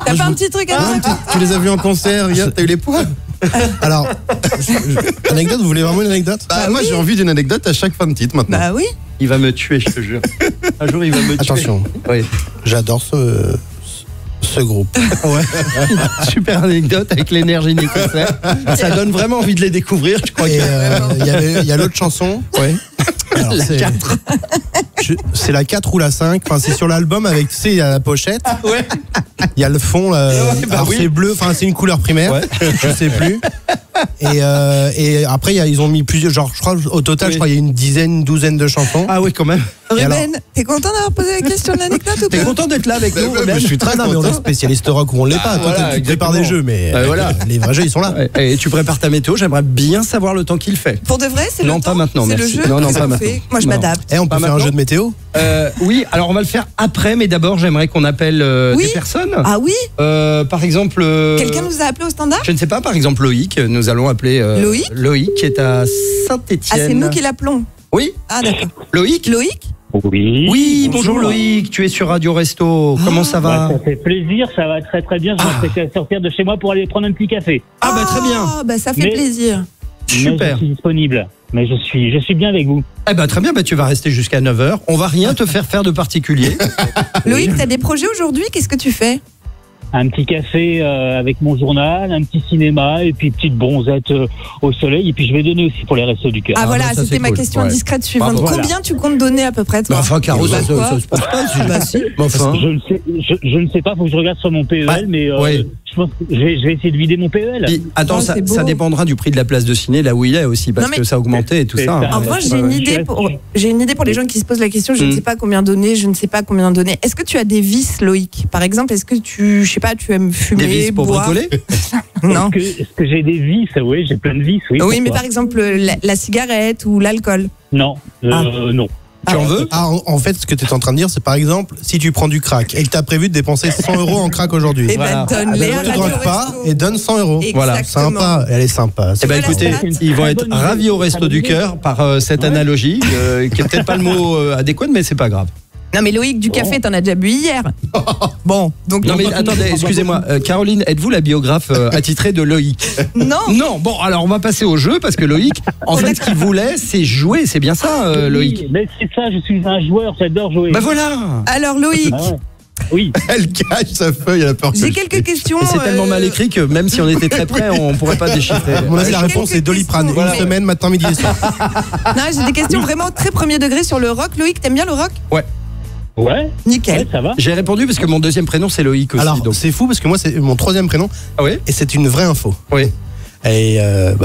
T'as pas un petit truc à Hein, dire? tu les as vus en concert, regarde, t'as eu les poids. Alors, anecdote, vous voulez vraiment une anecdote? Moi j'ai envie d'une anecdote à chaque fin de titre maintenant. Bah oui. Il va me tuer, je te jure. Un jour, il va me tuer. Attention, Oui. j'adore ce groupe. Ouais. Super anecdote avec l'énergie nécessaire. Ça donne vraiment envie de les découvrir, je crois. Et il y a l'autre chanson. Ouais. Alors, La c'est 4. c'est la 4 ou la 5. Enfin, c'est sur l'album avec, tu sais, il y a la pochette. Ouais. Il y a le fond. bah Alors, oui. c'est bleu. Enfin, c'est une couleur primaire. Ouais. Je sais plus. Et après, ils ont mis plusieurs. Genre, je crois, au total, Oui. je crois, il y a une douzaine de chansons. Ah oui, quand même. Ruben, t'es content d'avoir posé la question de l'anecdote ou T'es pas? content d'être là avec nous, Ruben? Je suis très Non, mais on est content. spécialiste rock ou on l'est pas. Toi, voilà, tu prépares des exactement. jeux, mais Voilà. les vrais jeux, ils sont là. Ouais. Et tu prépares ta météo, j'aimerais bien savoir le temps qu'il fait. Pour de vrai, c'est Non, le pas temps? maintenant, C'est le merci. jeu? Non, Qu'est-ce pas qu'on maintenant. fait? Moi, je Non. m'adapte. On Pas peut faire un maintenant jeu de météo. Oui, alors on va le faire après, mais d'abord j'aimerais qu'on appelle Oui. des personnes. Ah oui? Par exemple. Quelqu'un nous a appelé au standard? Je ne sais pas, par exemple Loïc. Nous allons appeler Loïc qui est à Ah, Saint-Étienne. c'est nous qui l'appelons. Oui, Ah, d'accord. Loïc. Loïc? Oui. Oui, bonjour Loïc. Tu es sur Radio Resto. Comment ça va? Ça fait plaisir, ça va très très bien. Je vais sortir de chez moi pour aller prendre un petit café. Ah bah très bien. Ah, bah ça fait Mais- plaisir. Mais Super. je suis disponible. Mais je suis bien avec vous. Eh ben très bien, tu vas rester jusqu'à 9h. On va rien te faire de particulier. Loïc, t'as des projets aujourd'hui? Qu'est-ce que tu fais? Un petit café avec mon journal, un petit cinéma et puis petite bronzette au soleil. Et puis je vais donner aussi pour les restos du cœur. Ah, voilà, bah, ça, c'était c'est ma cool. question Ouais. discrète suivante. Bravo. Combien tu comptes donner à peu près, toi? Bah, enfin, Caro, Bah, ça quoi se passe pas. Bah si. Mais enfin. Je ne sais pas, faut que je regarde sur mon PEL, Bah, mais ouais. je pense que je vais essayer de vider mon PEL. Puis, attends, Oh, ça c'est beau. dépendra du prix de la place de ciné là où il est aussi, parce Non, mais- que ça a augmenté et tout C'est ça. ça. En revanche, j'ai une idée pour les gens qui se posent la question. Je ne sais pas combien donner, je ne sais pas combien donner. Est-ce que tu as des vices, Loïc? Par exemple, est-ce que tu aimes fumer, Des vis pour boire? bricoler? Non. Est-ce que j'ai des vices? Oui, j'ai plein de vices. Oui, Oui, mais pourquoi par exemple, la cigarette ou l'alcool. Non, non. Tu en veux? Ah, en fait, ce que tu es en train de dire, c'est par exemple, si tu prends du crack et que tu as prévu de dépenser 100 € en crack aujourd'hui, Eh Voilà. ben, donne-les à ne te Radio drogue pas Resto. et donne 100 €. Voilà. Exactement. Sympa, elle est sympa. Eh ben Voilà, écoutez, stats. ils vont être Très bonne idée. ravis au Resto Très du bonne Cœur par cette Ouais. analogie, qui est peut-être pas le mot adéquat, mais c'est pas grave. Non, mais Loïc, du café, t'en as déjà bu hier. Bon, donc. Non mais attendez, excusez-moi, Caroline, êtes-vous la biographe attitrée de Loïc? Non. Non, bon, alors on va passer au jeu parce que Loïc, en fait, ce qu'il voulait, c'est jouer, c'est bien ça, Loïc? Oui, mais c'est ça, je suis un joueur, j'adore jouer. Bah voilà. Alors, Loïc, Ah ouais. Oui. Elle cache sa feuille, elle a peur que j'ai je quelques fais. questions. Et c'est tellement mal écrit que même si on était très près, on pourrait pas déchiffrer. À mon avis, la J'ai réponse quelques est Doliprane. questions. Une Voilà. semaine, matin, midi et soir. Non, j'ai des questions vraiment très premier degré sur le rock. Loïc, t'aimes bien le rock? Ouais, Nickel. ça va. J'ai répondu parce que mon deuxième prénom c'est Loïc aussi. Alors, donc. c'est fou parce que moi, c'est mon troisième prénom Ah oui? et c'est une vraie info. Oui. Et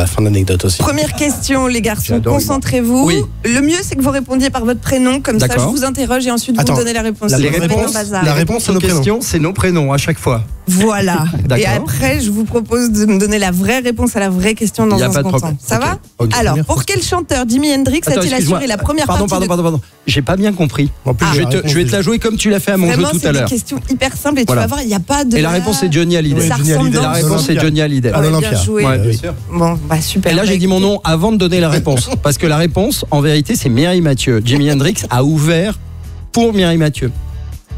fin d'anecdote aussi. Première question, les garçons, J'adore, concentrez-vous. Oui. Le mieux, c'est que vous répondiez par votre prénom, comme ça je D'accord. vous interroge et ensuite Attends, vous me donnez la réponse. la C'est réponse- complètement bazar. la réponse, c'est nos prénoms. question, c'est nos prénoms à chaque fois. Voilà. D'accord. Et après, je vous propose de me donner la vraie réponse à la vraie question dans Y a un pas de second problème. temps. Ça Ok. va? Ok. Alors, Première pour quel chanteur Jimi Hendrix Attends, a-t-il excuse-moi. assuré la première Pardon, partie pardon. J'ai pas bien compris. En plus, j'ai la je vais réponse te la jouer comme tu l'as fait à mon Vraiment, jeu tout c'est à des l'heure. questions hyper simples et Voilà. tu vas voir, il n'y a pas de. Et la réponse c'est Johnny Hallyday. Ça Johnny ressemble Hallyday. dans- La réponse c'est Johnny Hallyday. À Ouais, l'Olympia. bien joué. Ouais, bien oui. sûr. Bon, bah super. Et là, j'ai Bah, dit mon écoutez, nom avant de donner la réponse. Parce que la réponse, en vérité, c'est Mireille Mathieu. Jimi Hendrix a ouvert pour Mireille Mathieu.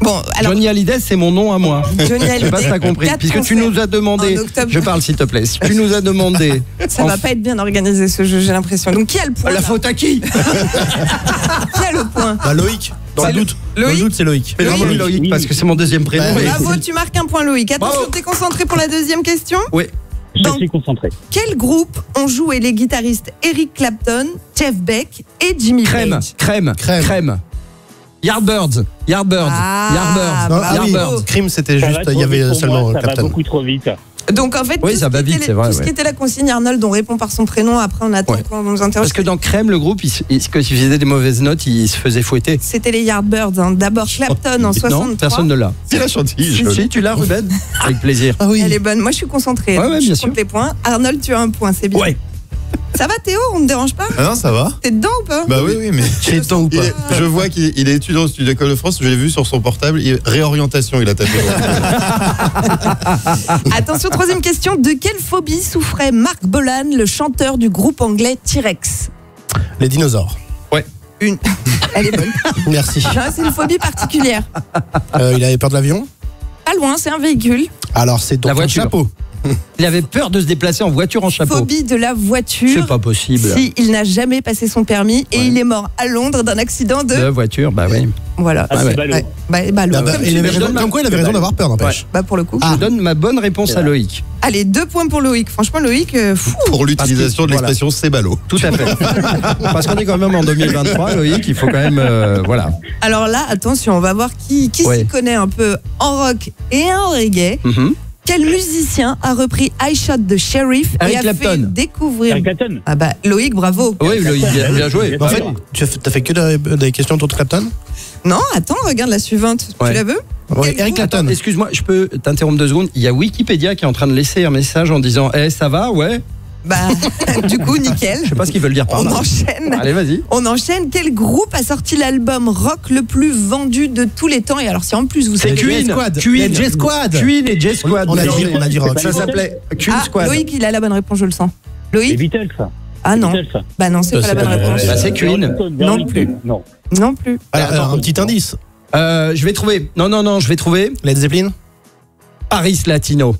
Bon, alors. Johnny Hallyday, c'est mon nom à moi. Johnny Je sais pas si t'as Hallyday, compris. 4 Puisque tu concerts nous as demandé. en octobre. Je parle, s'il te plaît. Tu nous as demandé. Ça va pas être bien organisé ce jeu, j'ai l'impression. Donc qui a le point La là faute à qui? Qui a le point? Bah, Loïc. Dans le doute. Dans le Loïc doute, c'est Loïc. Mais vraiment Loïc, parce que c'est mon deuxième prénom. Bah, Et- Bravo, tu marques un point Loïc. Attention, Bravo. t'es concentré pour la deuxième question. Oui. Je Donc- suis concentré. Quel groupe ont joué les guitaristes Eric Clapton, Jeff Beck et Jimmy Page? Crème. Yardbirds. Ah, Yardbirds. Non, ah oui, bravo. Crime, c'était Ça juste, va trop il y avait vite pour seulement moi, ça va Clapton. beaucoup trop vite. Donc en fait, Oui, tout ça ce va qui vite, était- c'est vrai, tout ce ouais. qui était la consigne, Arnold, on répond par son prénom. Après, on attend Ouais. qu'on nous interroge. Parce que dans Crème, le groupe, quand il faisait des mauvaises notes, il se faisait fouetter. C'était les Yardbirds. Hein. D'abord Clapton en 63. Non, personne ne l'a. C'est la chantilly. Si, je- si, tu l'as, Ruben? Avec plaisir. Ah oui. Elle est bonne. Moi, je suis concentrée. Ouais, donc ouais, je bien compte sûr. les points. Arnold, tu as un point, c'est bien. Ouais. Ça va, Théo? On ne dérange pas? Ah non, ça va. T'es dedans ou pas? Bah oui, mais. C'est temps ou pas Je vois qu'il est étudiant au Studio d'École de France, je l'ai vu sur son portable, réorientation, il a tapé. Attention, troisième question. De quelle phobie souffrait Mark Bolan, le chanteur du groupe anglais T-Rex? Les dinosaures. Elle est bonne. Merci. Non, c'est une phobie particulière. Il avait peur de l'avion? Pas loin, c'est un véhicule. Alors, c'est donc La un voiture. chapeau. Il avait peur de se déplacer en voiture en chapeau. Phobie de la voiture. C'est pas possible. Si il n'a jamais passé son permis et Ouais. il est mort à Londres d'un accident de. De voiture, bah oui. Voilà. Ah, c'est ballot. Ouais. Bah, Ah bah, comme il tu avait veux. raison- comme quoi, il avait raison d'avoir peur, n'empêche. Bah, pour le coup. Je donne ma bonne réponse à Loïc. Allez, 2 points pour Loïc. Franchement, Loïc, fou. Pour l'utilisation de Voilà. l'expression c'est ballot. Tout à fait. Parce qu'on est quand même en 2023, Loïc, il faut quand même. Voilà. Alors là, attention, on va voir qui Ouais. s'y connaît un peu en rock et en reggae. Mhm. Quel musicien a repris I Shot the Sheriff Eric et a Clapton. fait découvrir. Eric Clapton. Ah bah, Loïc, bravo. Oui, Loïc, bien joué. En fait, t'as fait que des questions autour de Clapton? Non, attends, regarde la suivante. Ouais. Tu la veux? Ouais, Quel Eric groupe Clapton. Excuse-moi, je peux t'interrompre 2 secondes. Il y a Wikipédia qui est en train de laisser un message en disant ça va, ouais. Bah, du coup, nickel. Je sais pas ce qu'ils veulent dire par On là. enchaîne. Allez, vas-y. On enchaîne. Quel groupe a sorti l'album rock le plus vendu de tous les temps? Et alors, si en plus vous C'est savez. Queen. J-Squad. Queen. Les J-Squad. Queen et J-Squad. On a dit rock. Ça s'appelait Queen Ah, Squad. Loïc, il a la bonne réponse, je le sens. Les Loïc? Beatles, ça. Ah non. Beatles, ça. Bah non, c'est pas la bonne réponse. Bah, c'est Queen. Non plus. Non. Non plus. Alors, un petit indice. Je vais trouver. Non, je vais trouver Led Zeppelin. Paris Latino.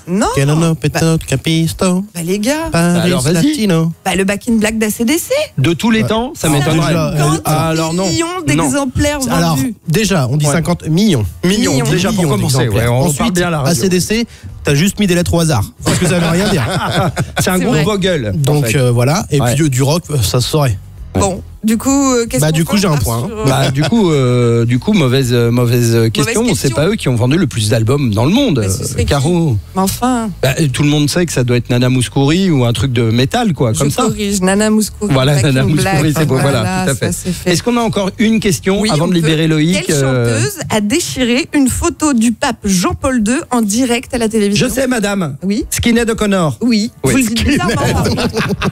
Non. Canano, Peto, Capisto. Bah les gars. Paris alors, vas-y. Latino. Bah le Back in Black d'ACDC. De tous les temps, ça m'étonnerait. déjà, 50 alors non. millions Non. d'exemplaires Alors, vendus. déjà, on dit Ouais. 50 millions. Millions, déjà pour Millions commencer. d'exemplaires. Ouais, on Ensuite, parle bien à la radio. ACDC, t'as juste mis des lettres au hasard. Parce que ça veut rien dire. C'est un C'est groupe vrai. Vogel. Donc en fait. voilà. Et Ouais. puis du rock, ça se saurait. Bon, du coup, qu'est-ce Bah, qu'on du coup, fait? j'ai un On part point, sur, Bah, du coup, mauvaise question. C'est question. pas eux qui ont vendu le plus d'albums dans le monde. Mais ce serait qui Caro. Mais enfin, Bah, tout le monde sait que ça doit être Nana Mouskouri ou un truc de métal, quoi, comme je ça. corrige. Nana Mouskouri. Voilà, Back in Nana Black. Mouskouri, c'est beau, voilà, tout à ça, fait. c'est fait. Est-ce qu'on a encore une question Oui, avant on de libérer peut. Loïc Quelle chanteuse a déchiré une photo du pape Jean-Paul II en direct à la télévision? Je sais, madame. Oui. Skinhead O'Connor. Oui. Oui. Vous le dites bizarrement. par contre.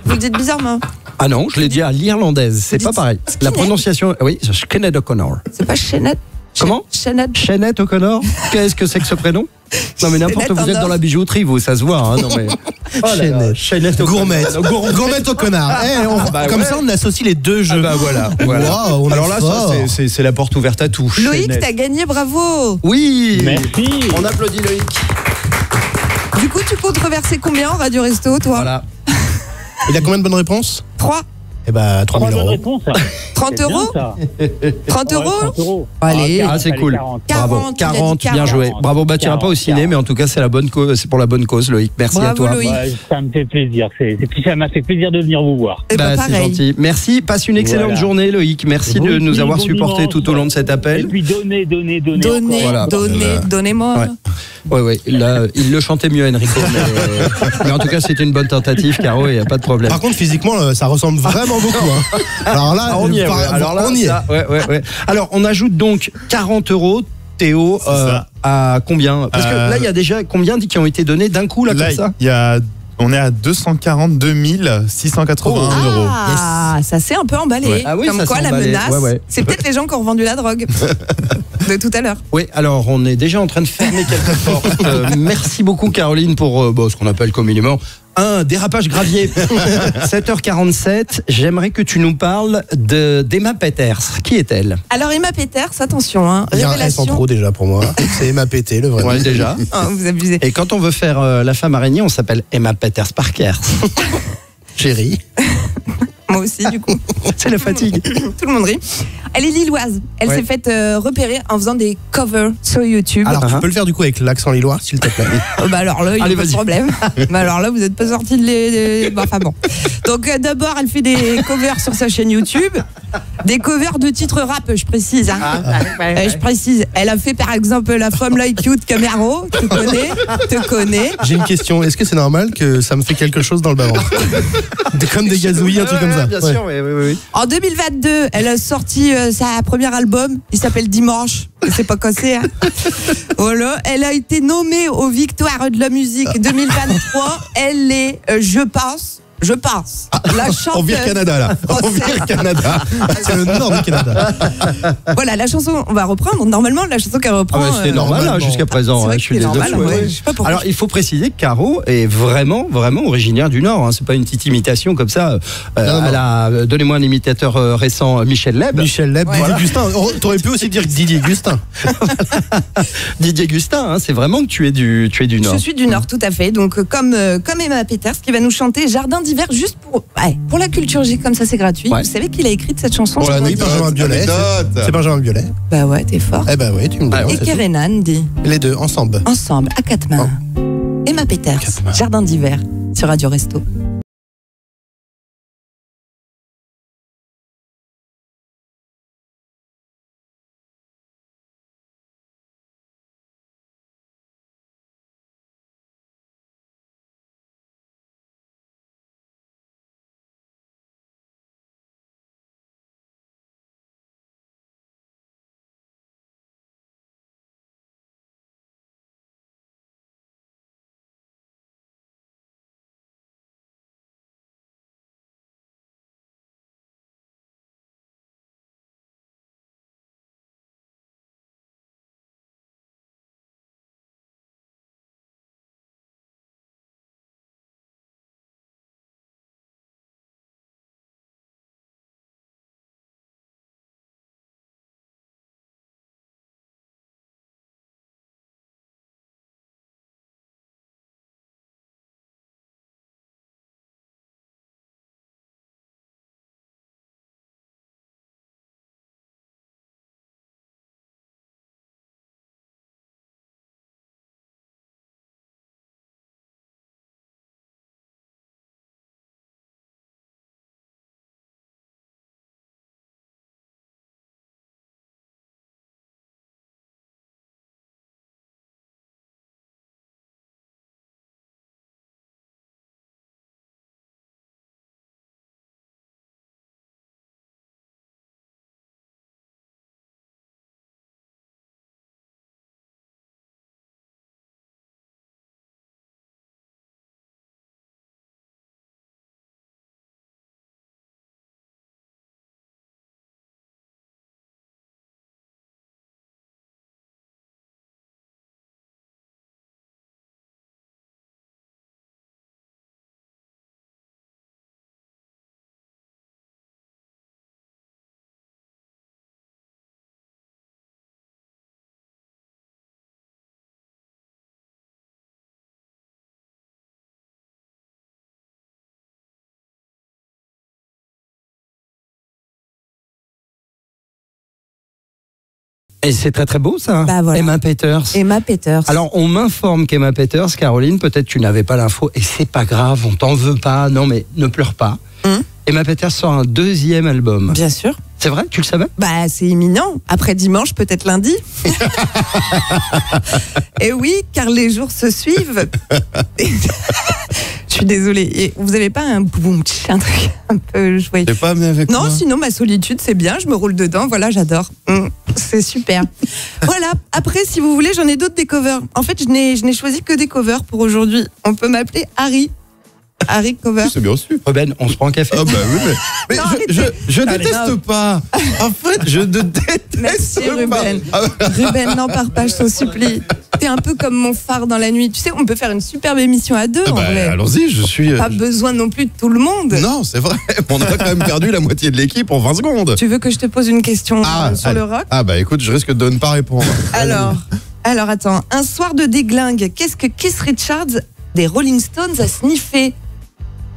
Vous le dites bizarrement. Ah non, je l'ai dit à l'irlandaise. C'est Vous pas dites pareil. La Skinhead. prononciation, oui, c'est Skinhead O'Connor. C'est pas Shanette. Comment Shanette. Shanette O'Connor. Qu'est-ce que c'est que ce prénom? Non mais n'importe, Shanette vous êtes en dans or. la bijouterie, vous, ça se voit. Hein, non mais. Oh là là, Shanette. Shanette O'Connor. Gourmet. Gourmet au connard. Comme ça, on associe les deux jeux. Ah bah voilà. Waouh, on Alors est là, fort. c'est la porte ouverte à tout. Loïc, Shanette. t'as gagné, bravo. Oui. Merci. On applaudit Loïc. Du coup, tu comptes reverser combien en Radio Resto, toi? Voilà. Il a combien de bonnes réponses? 3. Eh bah, 3 Trois 000 bonnes euros. réponses. ça. 30 C'est bien, euros? ça. 30 Ouais, euros? 30 euros. Allez. Ah, c'est allez, cool. 40. Bravo. 40, il a dit 40, bien 40. joué. Bravo, bah tu n'iras pas au 40, ciné, mais en tout cas, c'est la bonne cause, c'est pour la bonne cause, Loïc. Merci Bravo, à toi. Loïc. Ouais, ça me fait plaisir. Ça m'a fait plaisir de venir vous voir. Eh ben, Bah, c'est pareil. gentil. Merci. Passe une excellente Voilà. journée, Loïc. Merci Vous de nous aussi, avoir bon supportés dimanche. tout au long de cet Et appel. puis donnez. Donnez, encore. Voilà. donnez-moi. Ouais. Ouais, là, il le chantait mieux, Enrico. Mais en tout cas, c'était une bonne tentative, Caro, il n'y a pas de problème. Par contre, physiquement, ça ressemble vraiment beaucoup. Hein. Alors là, Ah, on y est. par- Ouais. Alors là, on y est. ça, ouais. Alors, on ajoute donc 40 euros. Théo, C'est ça. à combien? Parce que là, il y a déjà combien qui ont été donnés d'un coup, là, Là, comme ça? on est à 242 681 euros. Ah, ça s'est un peu emballé. Ouais. Ah oui, Comme ça quoi, s'est la emballé. menace, Ouais. c'est peut-être les gens qui ont revendu la drogue de tout à l'heure. Oui, alors on est déjà en train de fermer quelques portes. Merci beaucoup Caroline pour ce qu'on appelle communément un dérapage gravier. 7h47, j'aimerais que tu nous parles d'Emma Peters. Qui est-elle? Alors, Emma Peters, attention, hein, Il y a un S en révélation. trop déjà pour moi. C'est Emma Pété, le vrai. Ouais, déjà. Oh, vous abusez. Et quand on veut faire la femme araignée, on s'appelle Emma Peters Parker. Chérie. Moi aussi, du coup. C'est la fatigue. Tout le monde rit. Elle est lilloise. Elle Ouais. s'est faite repérer en faisant des covers sur YouTube. Alors, tu peux le faire du coup avec l'accent lillois, s'il te plaît. Bah alors là, il n'y a Allez, pas de vas-y. problème. Bah alors là, vous n'êtes pas sorti de les. Bah, enfin bon. Donc d'abord, elle fait des covers sur sa chaîne YouTube. Des covers de titres rap, je précise. Hein. Je précise. Elle a fait par exemple La Femme Like You de Camero. Te connais. J'ai une question. Est-ce que c'est normal que ça me fait quelque chose dans le bas-ventre? Comme des gazouillis, un truc comme ça. Bien Ouais. sûr, oui. En 2022, elle a sorti sa première album. Il s'appelle Dimanche. Je sais pas quoi c'est. Hein. Voilà. Elle a été nommée aux Victoires de la musique 2023. Elle est, je pense, Je pense. La On vire chanteuse. Canada là. On vire Canada. C'est le nord du Canada. Voilà, la chanson, on va reprendre. Normalement, la chanson qu'elle reprend. C'était normal normalement. jusqu'à présent. C'est vrai Je que suis c'est désolé. normal, Ouais. ouais. Je sais pas pourquoi. Alors, il faut préciser que Caro est vraiment originaire du Nord. Hein. C'est pas une petite imitation comme ça. Donnez-moi un imitateur récent, Michel Leb. Michel Leb, Ouais. Didier Gustin. Oh, t'aurais pu aussi dire Didier Gustin. Didier Gustin, hein, c'est vraiment que tu es du Nord. Je suis du Nord, tout à fait. Donc, comme Emma Peters, qui va nous chanter Jardin d'hiver, juste pour la culture G, comme ça, c'est gratuit. Ouais. Vous savez qu'il a écrit cette chanson Pour la Jardin nuit, d'hiver Benjamin Biolay. anecdote. C'est Benjamin Biolay. Bah ouais, t'es fort. Eh ben oui, tu me dis. Et Kerenan dit Les deux, ensemble. ensemble, à quatre mains. Emma Peters, Quatre mains. Jardin d'hiver, sur Radio Resto. Et c'est très très beau ça. Bah, voilà. Emma Peters. Emma Peters. Alors on m'informe qu'Emma Peters, Caroline, peut-être tu n'avais pas l'info et c'est pas grave, on t'en veut pas. Non mais ne pleure pas. Emma Peters sort un deuxième album. Bien sûr. C'est vrai, tu le savais? Bah, c'est imminent. Après dimanche, peut-être lundi. Et oui, car les jours se suivent. Je suis désolée. Et vous avez pas un boum, un truc un peu joyeux? T'es pas amené avec Non, moi sinon ma solitude, c'est bien. Je me roule dedans. Voilà, j'adore. C'est super. Voilà. Après, si vous voulez, j'en ai d'autres des covers. En fait, je n'ai choisi que des covers pour aujourd'hui. On peut m'appeler Harry. Harry Cover. C'est bien sûr. Ruben, on se prend un café. Ah bah oui, mais Non, je déteste non. pas. En fait, je ne déteste Merci pas. Ruben. Ah bah, Ruben, n'en pars pas, je t'en supplie. T'es un peu comme mon phare dans la nuit. Tu sais, on peut faire une superbe émission à deux, en vrai. allons-y, je suis. Pas besoin non plus de tout le monde. Non, c'est vrai. On a quand même perdu la moitié de l'équipe en 20 secondes. Tu veux que je te pose une question sur allez. le rock? Ah bah écoute, je risque de ne pas répondre. Alors attends. Un soir de déglingue, qu'est-ce que Keith Richards des Rolling Stones a sniffé?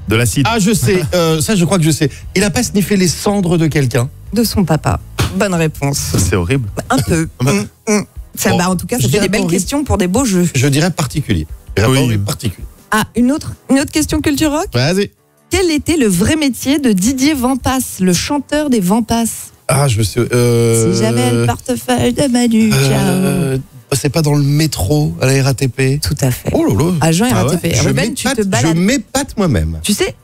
De l'acide. Ah, je sais. Ça, je crois que je sais. Il a pas sniffé les cendres de quelqu'un. De son papa. Bonne réponse. C'est horrible. Un peu. Ça, Bon, en tout cas, ça je fait dirais des belles pas questions pour des beaux jeux. Je dirais particulier. Oui. Particulier. Ah, une autre question culture rock. Vas-y. Quel était le vrai métier de Didier Vampas, le chanteur des Vampas? Ah, je sais. Si j'avais le portefeuille de Manu Chao. C'est pas dans le métro à la RATP. Tout à fait. Oh là là. Agent Ah RATP. ouais. Ruben, tu te Je balades. m'épate moi-même. Tu sais,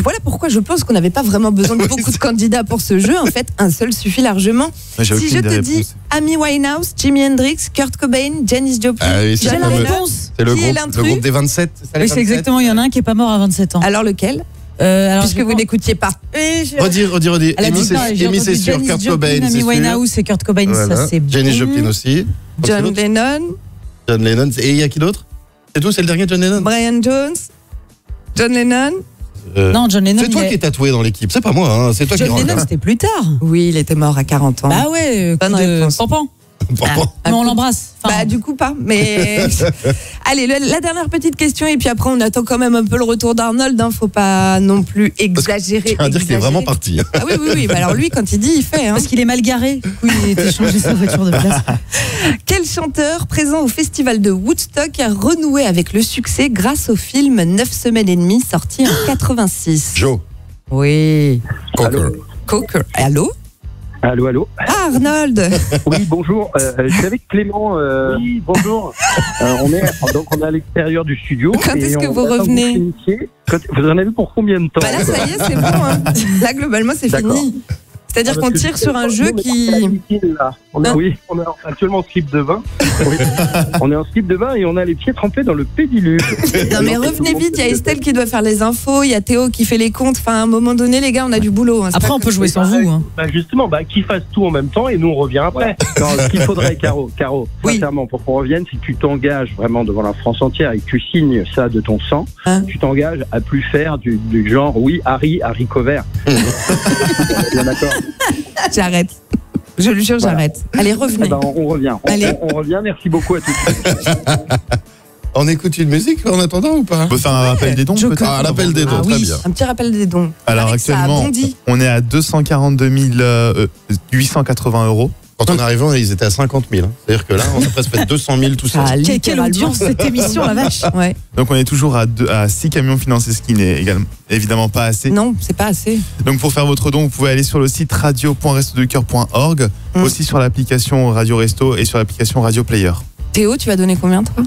voilà pourquoi je pense qu'on n'avait pas vraiment besoin de Oui, beaucoup de c'est- candidats pour ce jeu. En fait, un seul suffit largement. J'ai Si aucune je des te dis réponses. Amy Winehouse, Jimi Hendrix, Kurt Cobain, Janis Joplin, Ah oui, c'est John le fameux- Lennon, C'est le qui est groupe l'intrus des 27. C'est ça, les Oui, c'est 27? exactement, il y en a un qui est pas mort à 27 ans. Alors lequel? Puisque vous n'écoutiez pas. Redis. Elle a dit Amy, c'est sûr. Kurt Cobain, c'est sûr. Amy Winehouse et Kurt Cobain, ça c'est bon. Janis Joplin aussi. John Lennon. John Lennon. Et il y a qui d'autre? C'est tout, c'est le dernier John Lennon? Brian Jones. John Lennon. Non, John Lennon. C'est toi qui es tatoué dans l'équipe, c'est pas moi, hein. C'est toi John qui Lennon, c'était plus tard. Oui, il était mort à 40 ans. Bah ouais, bonne réponse. Pampan. Mais on l'embrasse. Bah du coup pas, mais allez, la dernière petite question et puis après on attend quand même un peu le retour d'Arnold, hein, faut pas non plus exagérer. Tu vas dire qu'il est vraiment parti. Ah oui, bah alors lui quand il dit il fait. Hein. Parce qu'il est mal garé, oui, il a été changé sa voiture de place. Quel chanteur présent au festival de Woodstock a renoué avec le succès grâce au film 9 semaines et demie sorti en 86? Joe. Oui. Cocker. Allô? Allô. Ah, Arnold. Oui, bonjour. Je suis avec Clément. Oui, bonjour. On est à l'extérieur du studio. Quand est-ce que vous revenez? Vous en avez pour combien de temps? Bah là, ça y est, c'est bon. Hein. Là, globalement, c'est fini. C'est-à-dire qu'on tire sur un jeu qui... Oui, on est actuellement en slip de bain. Oui. On est en slip de bain et on a les pieds trempés dans le pédiluve. Non mais revenez vite, il y a Estelle qui doit faire les infos, il y a Théo qui fait les comptes. Enfin, à un moment donné, les gars, on a du boulot. Hein. Après, on peut jouer sans vous. Hein. Bah justement, qu'ils fassent tout en même temps et nous, on revient après. Non, ce qu'il faudrait, Caro, sincèrement, pour qu'on revienne, c'est que tu t'engages vraiment devant la France entière et que tu signes ça de ton sang. Hein? Tu t'engages à plus faire du genre, oui, Harry Cover. Bien d'accord. J'arrête. Je le jure, j'arrête. Allez, revenez. On revient. On revient. Merci beaucoup à tous. On écoute une musique en attendant ou pas? On peut faire un rappel des dons peut-être? Un rappel des dons, très bien. Un petit rappel des dons. Alors actuellement, on est à 242 880 €. Quand on est arrivé, ils étaient à 50 000. Hein. C'est-à-dire que là, on a presque fait 200 000 tout ça. Quelle audience cette émission, la vache. Ouais. Donc on est toujours à 6 camions financés, ce qui n'est évidemment pas assez. Non, c'est pas assez. Donc pour faire votre don, vous pouvez aller sur le site radio.restoducoeur.org, aussi sur l'application Radio Resto et sur l'application Radio Player. Théo, tu vas donner combien toi?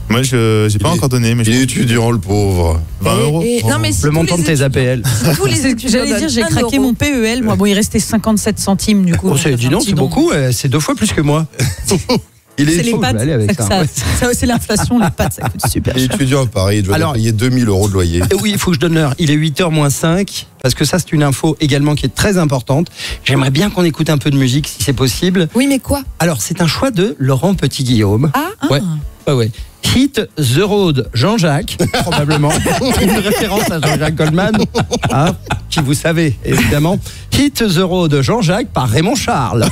Moi, je n'ai pas encore donné. Mais il est étudiant, le pauvre. 20 €. Non, mais si le montant de tes APL. J'allais dire, j'ai craqué mon PEL. Moi, bon, il restait 57 centimes du coup. Dis donc, c'est beaucoup. C'est 2 fois plus que moi. C'est les pâtes. C'est l'inflation, les pâtes, ça coûte super cher. Il est étudiant à Paris, il doit payer 2 000 € de loyer. Oui, il faut que je donne l'heure. Il est 8h moins 5, parce que ça, c'est une info également qui est très importante. J'aimerais bien qu'on écoute un peu de musique, si c'est possible. Oui, mais quoi? Alors, c'est un choix de Laurent Petit-Guillaume. Ah. Ouais. Hit The Road, Jean-Jacques, probablement. Une référence à Jean-Jacques Goldman, hein, qui vous savez, évidemment. Hit The Road, Jean-Jacques par Raymond Charles.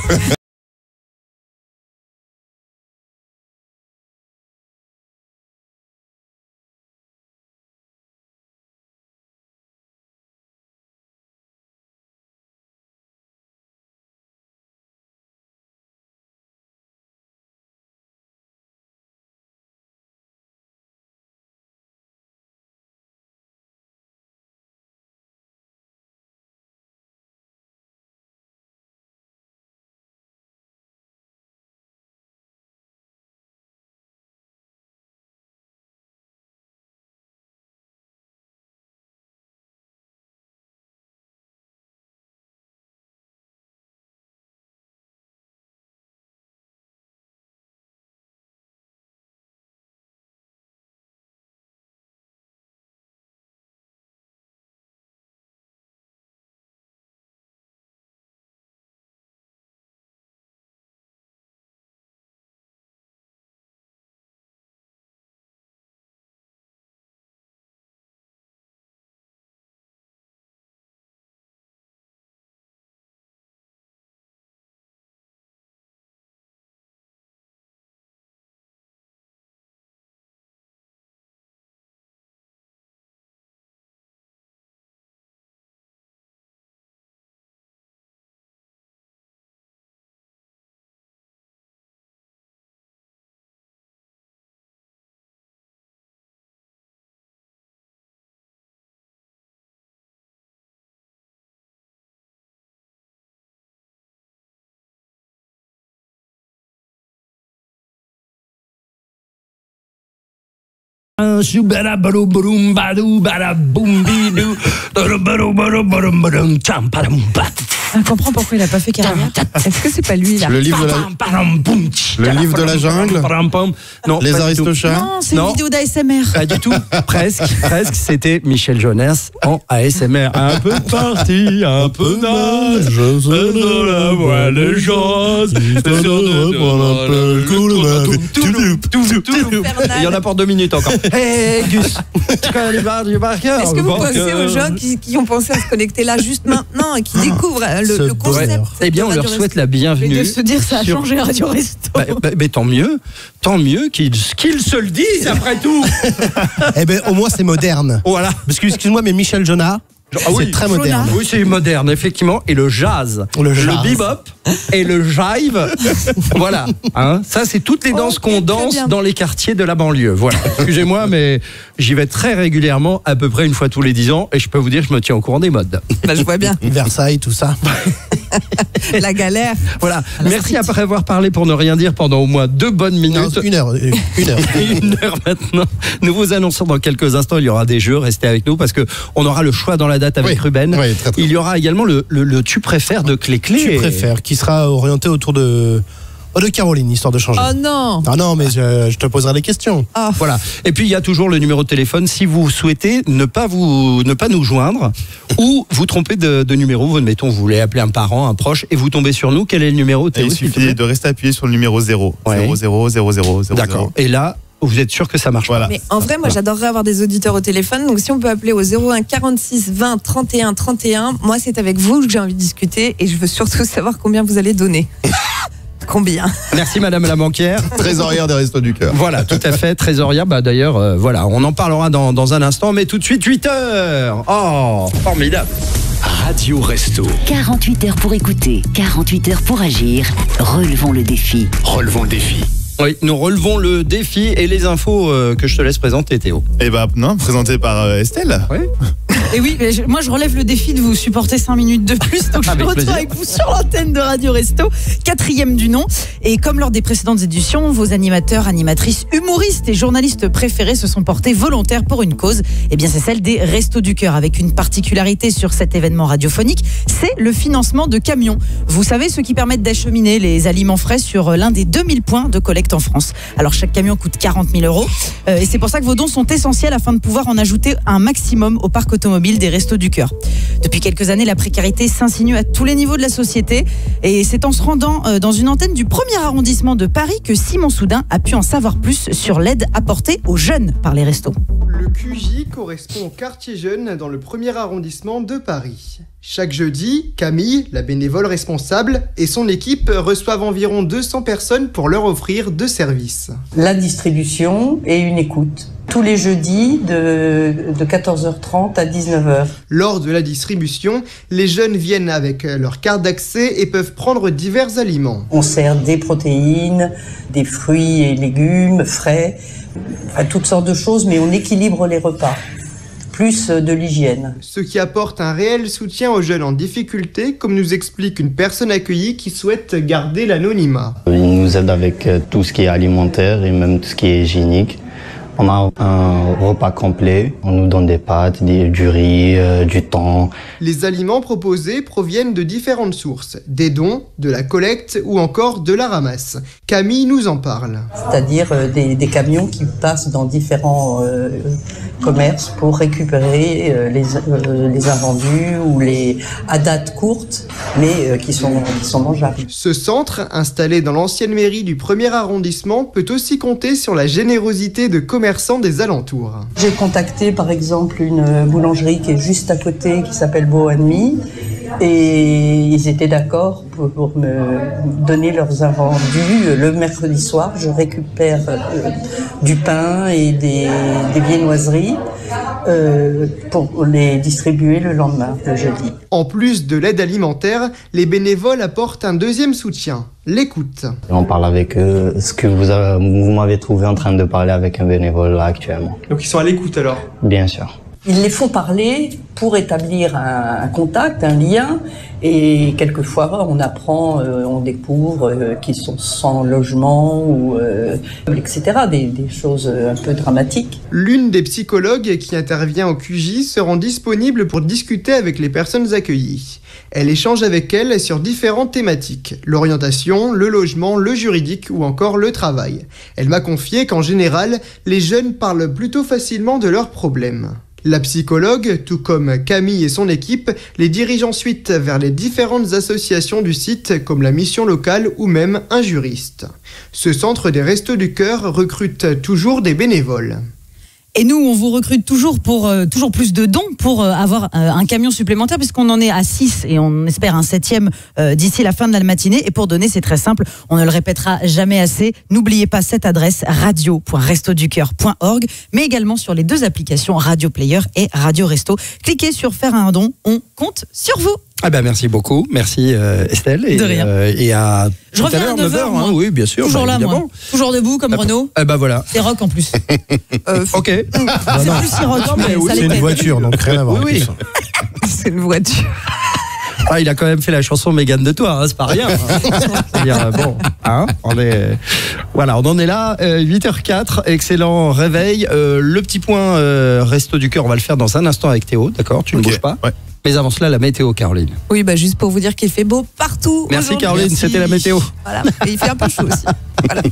On comprend pourquoi il n'a pas fait carrière. Est-ce que c'est pas lui là? Le livre de la jungle. Non, Les Aristochats. Non, c'est une vidéo d'ASMR. Pas du tout. Presque. C'était Michel Jonas en ASMR. Un peu de parti, un peu d'âge. Je suis dans la voile chose. Il y en a pour 2 minutes encore. Hey Gus, tu connais les barres du Barker? Est-ce que vous pensez aux gens qui ont pensé à se connecter là juste maintenant et qui découvrent le concept? Eh bien, on leur souhaite la bienvenue. De se dire ça a changé Radio Resto. Mais tant mieux qu'ils se le disent après tout. Eh ben, au moins c'est moderne. Voilà. Parce que excuse-moi, mais Michel Jonas. C'est très moderne. Oui, c'est moderne, effectivement. Et le jazz, le bebop et le jive. Voilà. Hein, ça, c'est toutes les danses qu'on danse dans les quartiers de la banlieue. Voilà. Excusez-moi, mais j'y vais très régulièrement, à peu près une fois tous les 10 ans. Et je peux vous dire que je me tiens au courant des modes. Bah, je vois bien. Versailles, tout ça. La galère. Voilà. Merci après avoir parlé pour ne rien dire pendant au moins 2 bonnes minutes. Non, 1 heure. 1 heure maintenant. Nous vous annonçons dans quelques instants, il y aura des jeux. Restez avec nous parce qu'on aura le choix dans la date avec Ruben. Oui, très, très. Il y aura également le tu préfères de Clé-Clé. Tu préfères, qui sera orienté autour de Caroline, histoire de changer. Oh non. Ah non, mais je te poserai des questions. Oh. Voilà. Et puis il y a toujours le numéro de téléphone si vous souhaitez ne pas nous joindre ou vous tromper de numéro. Mettons, vous voulez appeler un parent, un proche et vous tombez sur nous. Quel est le numéro, Théo? Il suffit de rester appuyé sur le numéro 0. Ouais. 00 00 00. D'accord. Et là, vous êtes sûr que ça marche? Voilà. Mais en vrai, moi, j'adorerais avoir des auditeurs au téléphone. Donc, si on peut appeler au 01 46 20 31 31, moi, c'est avec vous que j'ai envie de discuter et je veux surtout savoir combien vous allez donner. Combien? Merci Madame la banquière. Trésorière des Restos du Cœur. Voilà, tout à fait, trésorière. Bah d'ailleurs, voilà, on en parlera dans un instant, mais tout de suite 8h. Oh, formidable. Radio Resto. 48 heures pour écouter, 48 heures pour agir. Relevons le défi. Relevons le défi. Oui, nous relevons le défi et les infos que je te laisse présenter, Théo. Eh ben non, présenté par Estelle. Oui. Et oui, moi je relève le défi de vous supporter 5 minutes de plus. Donc je me retrouve avec vous sur l'antenne de Radio Resto, 4e du nom. Et comme lors des précédentes éditions, vos animateurs, animatrices, humoristes et journalistes préférés se sont portés volontaires pour une cause. Eh bien c'est celle des Restos du Cœur, avec une particularité sur cet événement radiophonique, c'est le financement de camions. Vous savez, ceux qui permettent d'acheminer les aliments frais sur l'un des 2000 points de collecte en France. Alors chaque camion coûte 40 000 €. Et c'est pour ça que vos dons sont essentiels afin de pouvoir en ajouter un maximum au parc automobile des Restos du Cœur. Depuis quelques années, la précarité s'insinue à tous les niveaux de la société et c'est en se rendant dans une antenne du 1er arrondissement de Paris que Simon Soudin a pu en savoir plus sur l'aide apportée aux jeunes par les restos. Le QJ correspond au quartier jeune dans le 1er arrondissement de Paris. Chaque jeudi, Camille, la bénévole responsable, et son équipe reçoivent environ 200 personnes pour leur offrir 2 services. La distribution et une écoute. Tous les jeudis de 14h30 à 19h. Lors de la distribution, les jeunes viennent avec leur carte d'accès et peuvent prendre divers aliments. On sert des protéines, des fruits et légumes frais, enfin, toutes sortes de choses, mais on équilibre les repas. Plus de l'hygiène. Ce qui apporte un réel soutien aux jeunes en difficulté, comme nous explique une personne accueillie qui souhaite garder l'anonymat. Ils nous aident avec tout ce qui est alimentaire et même tout ce qui est hygiénique. On a un repas complet, on nous donne des pâtes, du riz, du thon. Les aliments proposés proviennent de différentes sources, des dons, de la collecte ou encore de la ramasse. Camille nous en parle. C'est-à-dire des camions qui passent dans différents commerces pour récupérer les invendus ou les à date courte, mais qui sont mangeables. Ce centre, installé dans l'ancienne mairie du 1er arrondissement, peut aussi compter sur la générosité de commerçants des alentours. J'ai contacté par exemple une boulangerie qui est juste à côté, qui s'appelle Beau Admis, et ils étaient d'accord pour me donner leurs invendus. Le mercredi soir, je récupère du pain et des viennoiseries pour les distribuer le lendemain, le jeudi. En plus de l'aide alimentaire, les bénévoles apportent un deuxième soutien, l'écoute. On parle avec eux, ce que vous m'avez trouvé en train de parler avec un bénévole là actuellement. Donc ils sont à l'écoute alors? Bien sûr. Ils les font parler pour établir un contact, un lien, et quelquefois on apprend, on découvre qu'ils sont sans logement, ou etc. Des choses un peu dramatiques. L'une des psychologues qui intervient au QJ se rend disponible pour discuter avec les personnes accueillies. Elle échange avec elles sur différentes thématiques, l'orientation, le logement, le juridique ou encore le travail. Elle m'a confié qu'en général, les jeunes parlent plutôt facilement de leurs problèmes. La psychologue, tout comme Camille et son équipe, les dirige ensuite vers les différentes associations du site comme la mission locale ou même un juriste. Ce centre des Restos du Cœur recrute toujours des bénévoles. Et nous, on vous recrute toujours pour toujours plus de dons pour avoir un camion supplémentaire, puisqu'on en est à 6 et on espère un 7e d'ici la fin de la matinée. Et pour donner, c'est très simple, on ne le répétera jamais assez. N'oubliez pas cette adresse, radio.restoducœur.org, mais également sur les 2 applications Radio Player et Radio Resto. Cliquez sur faire un don, on compte sur vous. Ah ben merci beaucoup, merci Estelle. De rien. Et à je tout reviens à l'heure, à 9h, hein, oui, bien sûr. Toujours là, moi. Toujours debout, comme Renaud. Eh ben voilà. C'est rock en plus. Ok. C'est plus si rock, mais oui, ça c'est une voiture, donc rien à voir. Oui. C'est une voiture. Ah, il a quand même fait la chanson Mégane de toi, hein, c'est pas rien. Hein. C'est-à-dire, bon, hein, voilà, on en est là, 8h04, excellent réveil. Le petit point Resto du Cœur, on va le faire dans un instant avec Théo, d'accord? Tu ne bouges pas. Ouais. Mais avant cela, la météo, Caroline. Oui, bah juste pour vous dire qu'il fait beau partout. Merci Caroline, c'était la météo. Voilà, et il fait un peu chaud aussi. Voilà.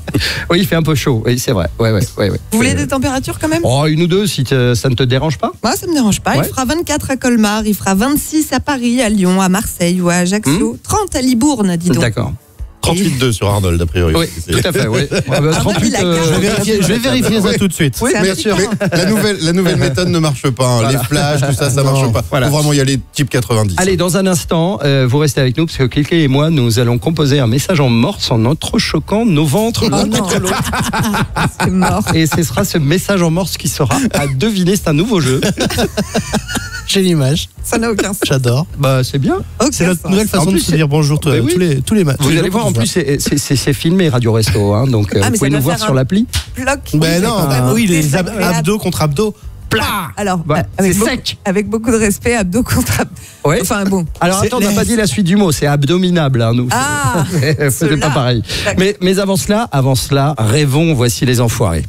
Oui, il fait un peu chaud, oui, c'est vrai. Ouais. Vous voulez des températures quand même? Oh, 1 ou 2, si ça ne te dérange pas? Moi, ça me dérange pas. Ouais. Il fera 24 à Colmar, il fera 26 à Paris, à Lyon, à Marseille ou à Ajaccio, 30 à Libourne, dis donc. D'accord. 38,2 sur Arnold, a priori. Oui, tout à fait, oui. 38, je vais vérifier ça tout de suite. Oui, bien sûr. La nouvelle méthode ne marche pas. Hein. Voilà. Les flashs, tout ça, ça marche pas. Voilà. Faut vraiment y aller type 90. Allez, dans un instant, vous restez avec nous parce que Cliquet et moi, nous allons composer un message en morse en entrechoquant nos ventres l'un contre l'autre. C'est mort. Et ce sera ce message en morse qui sera à deviner. C'est un nouveau jeu. J'ai l'image. Ça n'a aucun sens. J'adore. Bah, c'est bien. C'est notre nouvelle façon de se dire bonjour tous les matins. Vous allez voir, en plus, c'est filmé Radio Resto. Hein, donc, vous pouvez nous voir sur l'appli. Bloc. Ben non, oui, les abdos contre abdos. Plat. Alors, Bah, avec, c'est beaucoup, sec. avec beaucoup de respect, abdos contre abdos. Oui. Enfin bon. Alors attends, on n'a pas dit la suite du mot, c'est abdominable. Hein, nous. Ah, c'est pas pareil. Mais avant cela, rêvons, voici les enfoirés.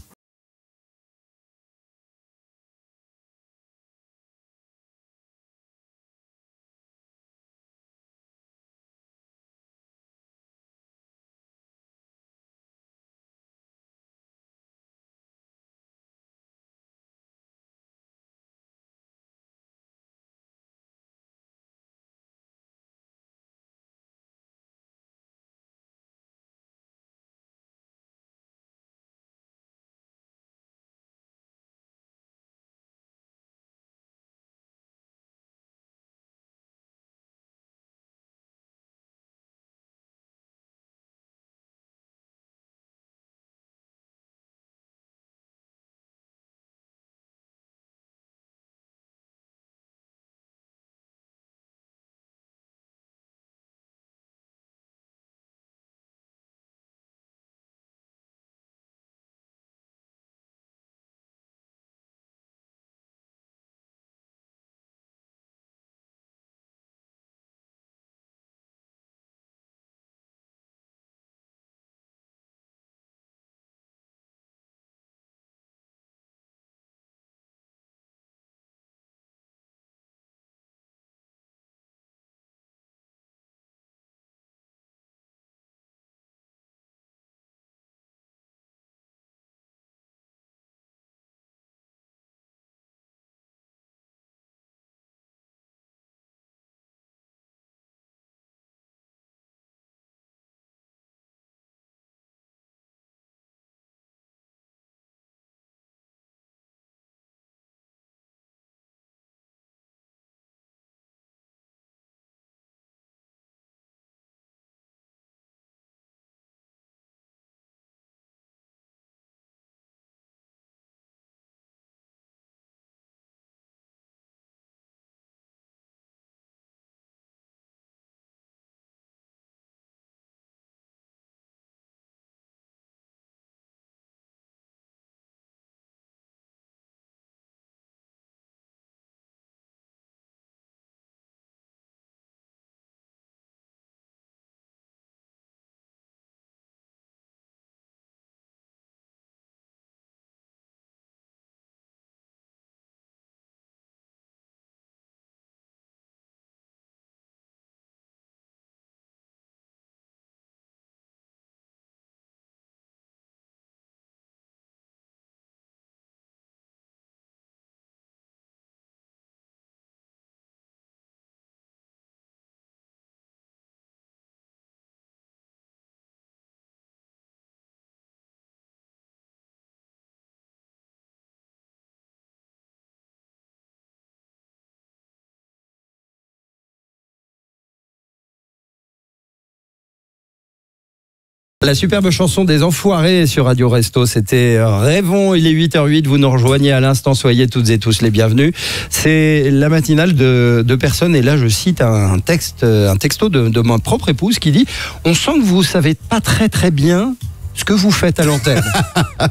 La superbe chanson des Enfoirés sur Radio Resto, c'était Rêvons, il est 8h08, vous nous rejoignez à l'instant, soyez toutes et tous les bienvenus. C'est la matinale de personnes, et là je cite un texto de ma propre épouse qui dit « On sent que vous savez pas très très bien ce que vous faites à l'antenne. »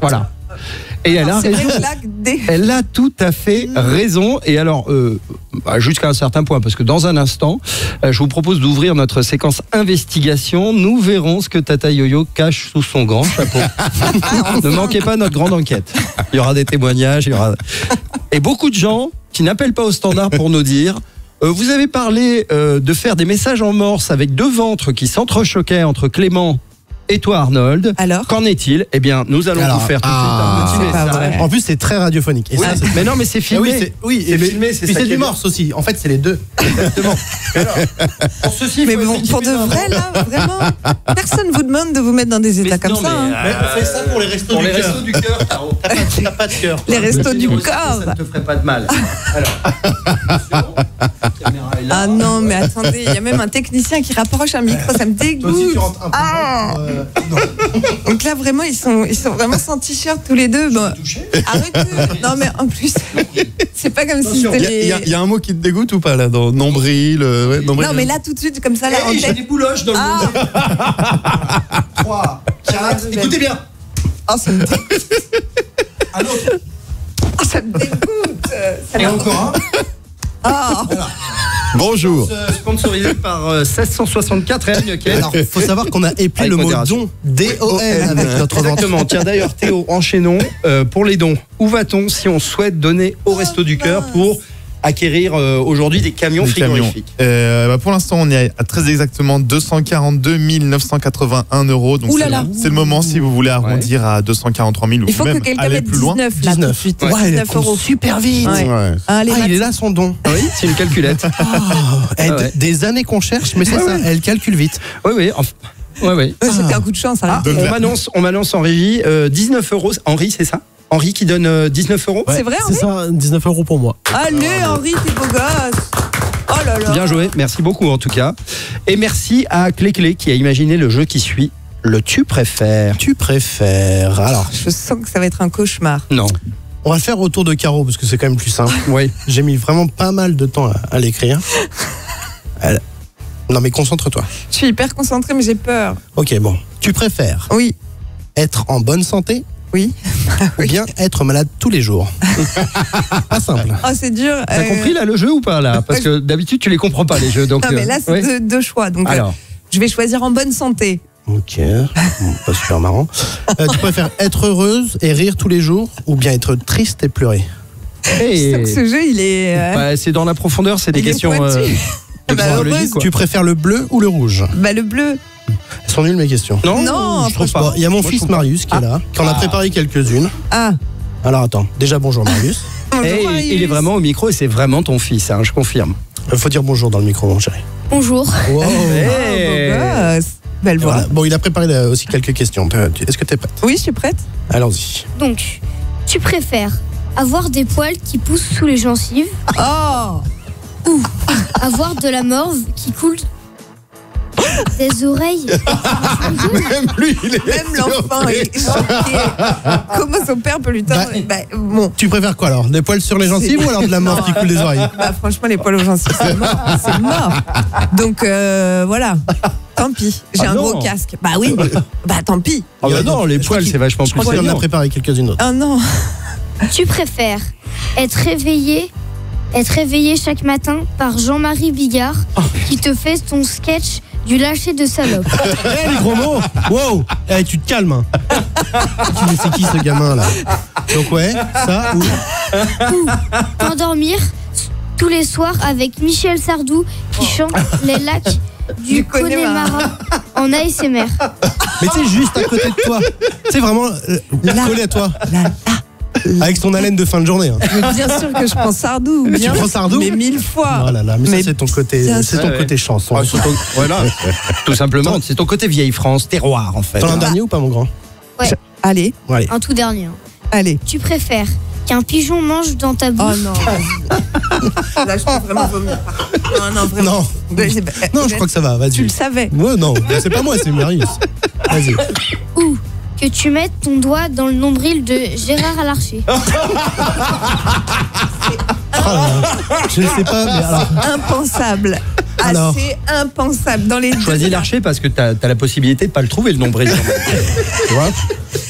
Voilà. Et elle a raison. Elle a tout à fait raison. Et alors, jusqu'à un certain point, parce que dans un instant, je vous propose d'ouvrir notre séquence investigation. Nous verrons ce que Tata Yo-Yo cache sous son grand chapeau. Ne manquez pas notre grande enquête. Il y aura des témoignages, et beaucoup de gens qui n'appellent pas au standard pour nous dire vous avez parlé de faire des messages en morse avec 2 ventres qui s'entrechoquaient entre Clément et toi, Arnold. Alors, qu'en est-il? Eh bien, nous allons vous faire tout de suite un petit message. En plus, c'est très radiophonique. Et oui, ça, mais non, mais c'est filmé. C'est filmé, c'est ça. C'est du morse aussi. En fait, c'est les deux. Exactement. Alors, pour ceci, mais bon, pour de vrai, là, vraiment, personne vous demande de vous mettre dans des états comme ça. Mais on fait ça pour les restos du cœur. Pour les restos du cœur, Caro. T'as pas de cœur. Les restos du corps. Ça ne te ferait pas de mal. Alors. Ah non, mais attendez, il y a même un technicien qui rapproche un micro, ça me dégoûte. Donc là, vraiment, ils sont vraiment sans t-shirt tous les deux. Bon, arrêtez. Non, mais en plus, c'est pas comme si c'était Il y a un mot qui te dégoûte ou pas là, dans nombril, nombril. Non, mais là, tout de suite, comme ça, là, en j'ai tête. des bouloches dans le nombril. 3, 4, écoutez bien. Oh, ça me dégoûte. Un autre. Oh, ça me dégoûte. Et encore un. Oh. Voilà. Bonjour. Sponsorisé par 1664 et Agnoquet. Alors, il faut savoir qu'on a épelé le mot don, D-O-N, avec notre ventre. Exactement. Tiens, d'ailleurs, Théo, enchaînons. Pour les dons, où va-t-on si on souhaite donner au Resto du Cœur pour acquérir aujourd'hui des camions frigorifiques? Pour l'instant, on est à très exactement 242 981 €. Donc c'est le moment si vous voulez arrondir à 243 000 ou il faut même que quelqu'un aller mette plus loin. 19 là, 19. Tout de suite. Ouais, 19 € super vite. Ouais. Il est là son don. Oui, c'est une calculette. Des années qu'on cherche, mais c'est ça, elle calcule vite. Oui. Oui. C'était un coup de chance. On m'annonce en régie 19 €. Henri, c'est ça? Henri qui donne 19 €. C'est vrai, Henri? C'est ça, 19 € pour moi. Allez, Henri, t'es beau gosse. Oh là là. Bien joué, merci beaucoup en tout cas. Et merci à Clé qui a imaginé le jeu qui suit, le Tu préfères. Tu préfères. Alors, je sens que ça va être un cauchemar. Non. On va le faire autour de Caro parce que c'est quand même plus simple. Oui. J'ai mis vraiment pas mal de temps à l'écrire. Non mais concentre-toi. Je suis hyper concentrée mais j'ai peur. Ok, bon. Tu préfères Oui. Être en bonne santé? Oui. Ou bien être malade tous les jours? Pas simple. Oh, c'est dur. T'as compris là le jeu ou pas là? Parce que d'habitude tu les comprends pas les jeux. Donc, non mais là c'est deux choix. Donc alors, je vais choisir en bonne santé. Ok, pas super marrant. Tu préfères être heureuse et rire tous les jours ou bien être triste et pleurer? Je sens que ce jeu il est... c'est dans la profondeur, c'est des questions... heureuse. Tu préfères le bleu ou le rouge? Le bleu. Elles sont nulles mes questions. Non, je trouve pas. Il y a mon fils Marius qui est là, qui en a préparé quelques-unes. Alors attends, déjà bonjour Marius. Bonjour, Marius. Il est vraiment au micro et c'est vraiment ton fils, je confirme. Il faut dire bonjour dans le micro mon chéri. Bonjour. Wow. Beau gosse. Belle voix. Voilà. Bon, il a préparé aussi quelques questions. Est-ce que tu es prête? Oui, je suis prête. Allons-y. Donc, tu préfères avoir des poils qui poussent sous les gencives ou avoir de la morve qui coule des oreilles? Même lui, Même l'enfant est choqué. Comment son père peut lui tendre bon. Tu préfères quoi alors? Des poils sur les gencives ou alors de la morve qui coule des oreilles? Franchement, les poils aux gencives, c'est mort. C'est mort. Donc voilà. Tant pis, j'ai un gros casque. Bah oui, tant pis. Non, les poils, c'est vachement plus. Je crois qu'il en a préparé quelques-unes autres. Ah non. Tu préfères être réveillé chaque matin par Jean-Marie Bigard qui te fait ton sketch du lâcher de salope. Les gros mots. Wow. Tu te calmes. Tu dis c'est qui ce gamin là? Donc ça ou t'endormir tous les soirs avec Michel Sardou qui chante les lacs du Connemara en ASMR. Mais tu sais, juste à côté de toi. C'est vraiment collé à toi. Avec son haleine de fin de journée. Mais bien sûr que je prends Sardou. Tu prends Sardou? Mais 1000 fois. Oh là là, mais ça c'est ton côté chanson. Voilà, tout simplement. C'est ton côté vieille France, terroir en fait. T'en as un dernier ou pas mon grand? Ouais. Allez. Un tout dernier. Allez. Tu préfères qu'un pigeon mange dans ta bouche? Oh non. Là, je peux vraiment vomir. Non, vraiment. Non, je crois que ça va, vas-y. Tu le savais. Ouais, non, c'est pas moi, c'est Marius. Vas-y. Ou que tu mettes ton doigt dans le nombril de Gérard Larcher? Je ne sais pas, mais alors. Impensable. Alors. C'est impensable. Dans les Choisis l'archer parce que t'as la possibilité de pas le trouver, le nombril. Tu vois?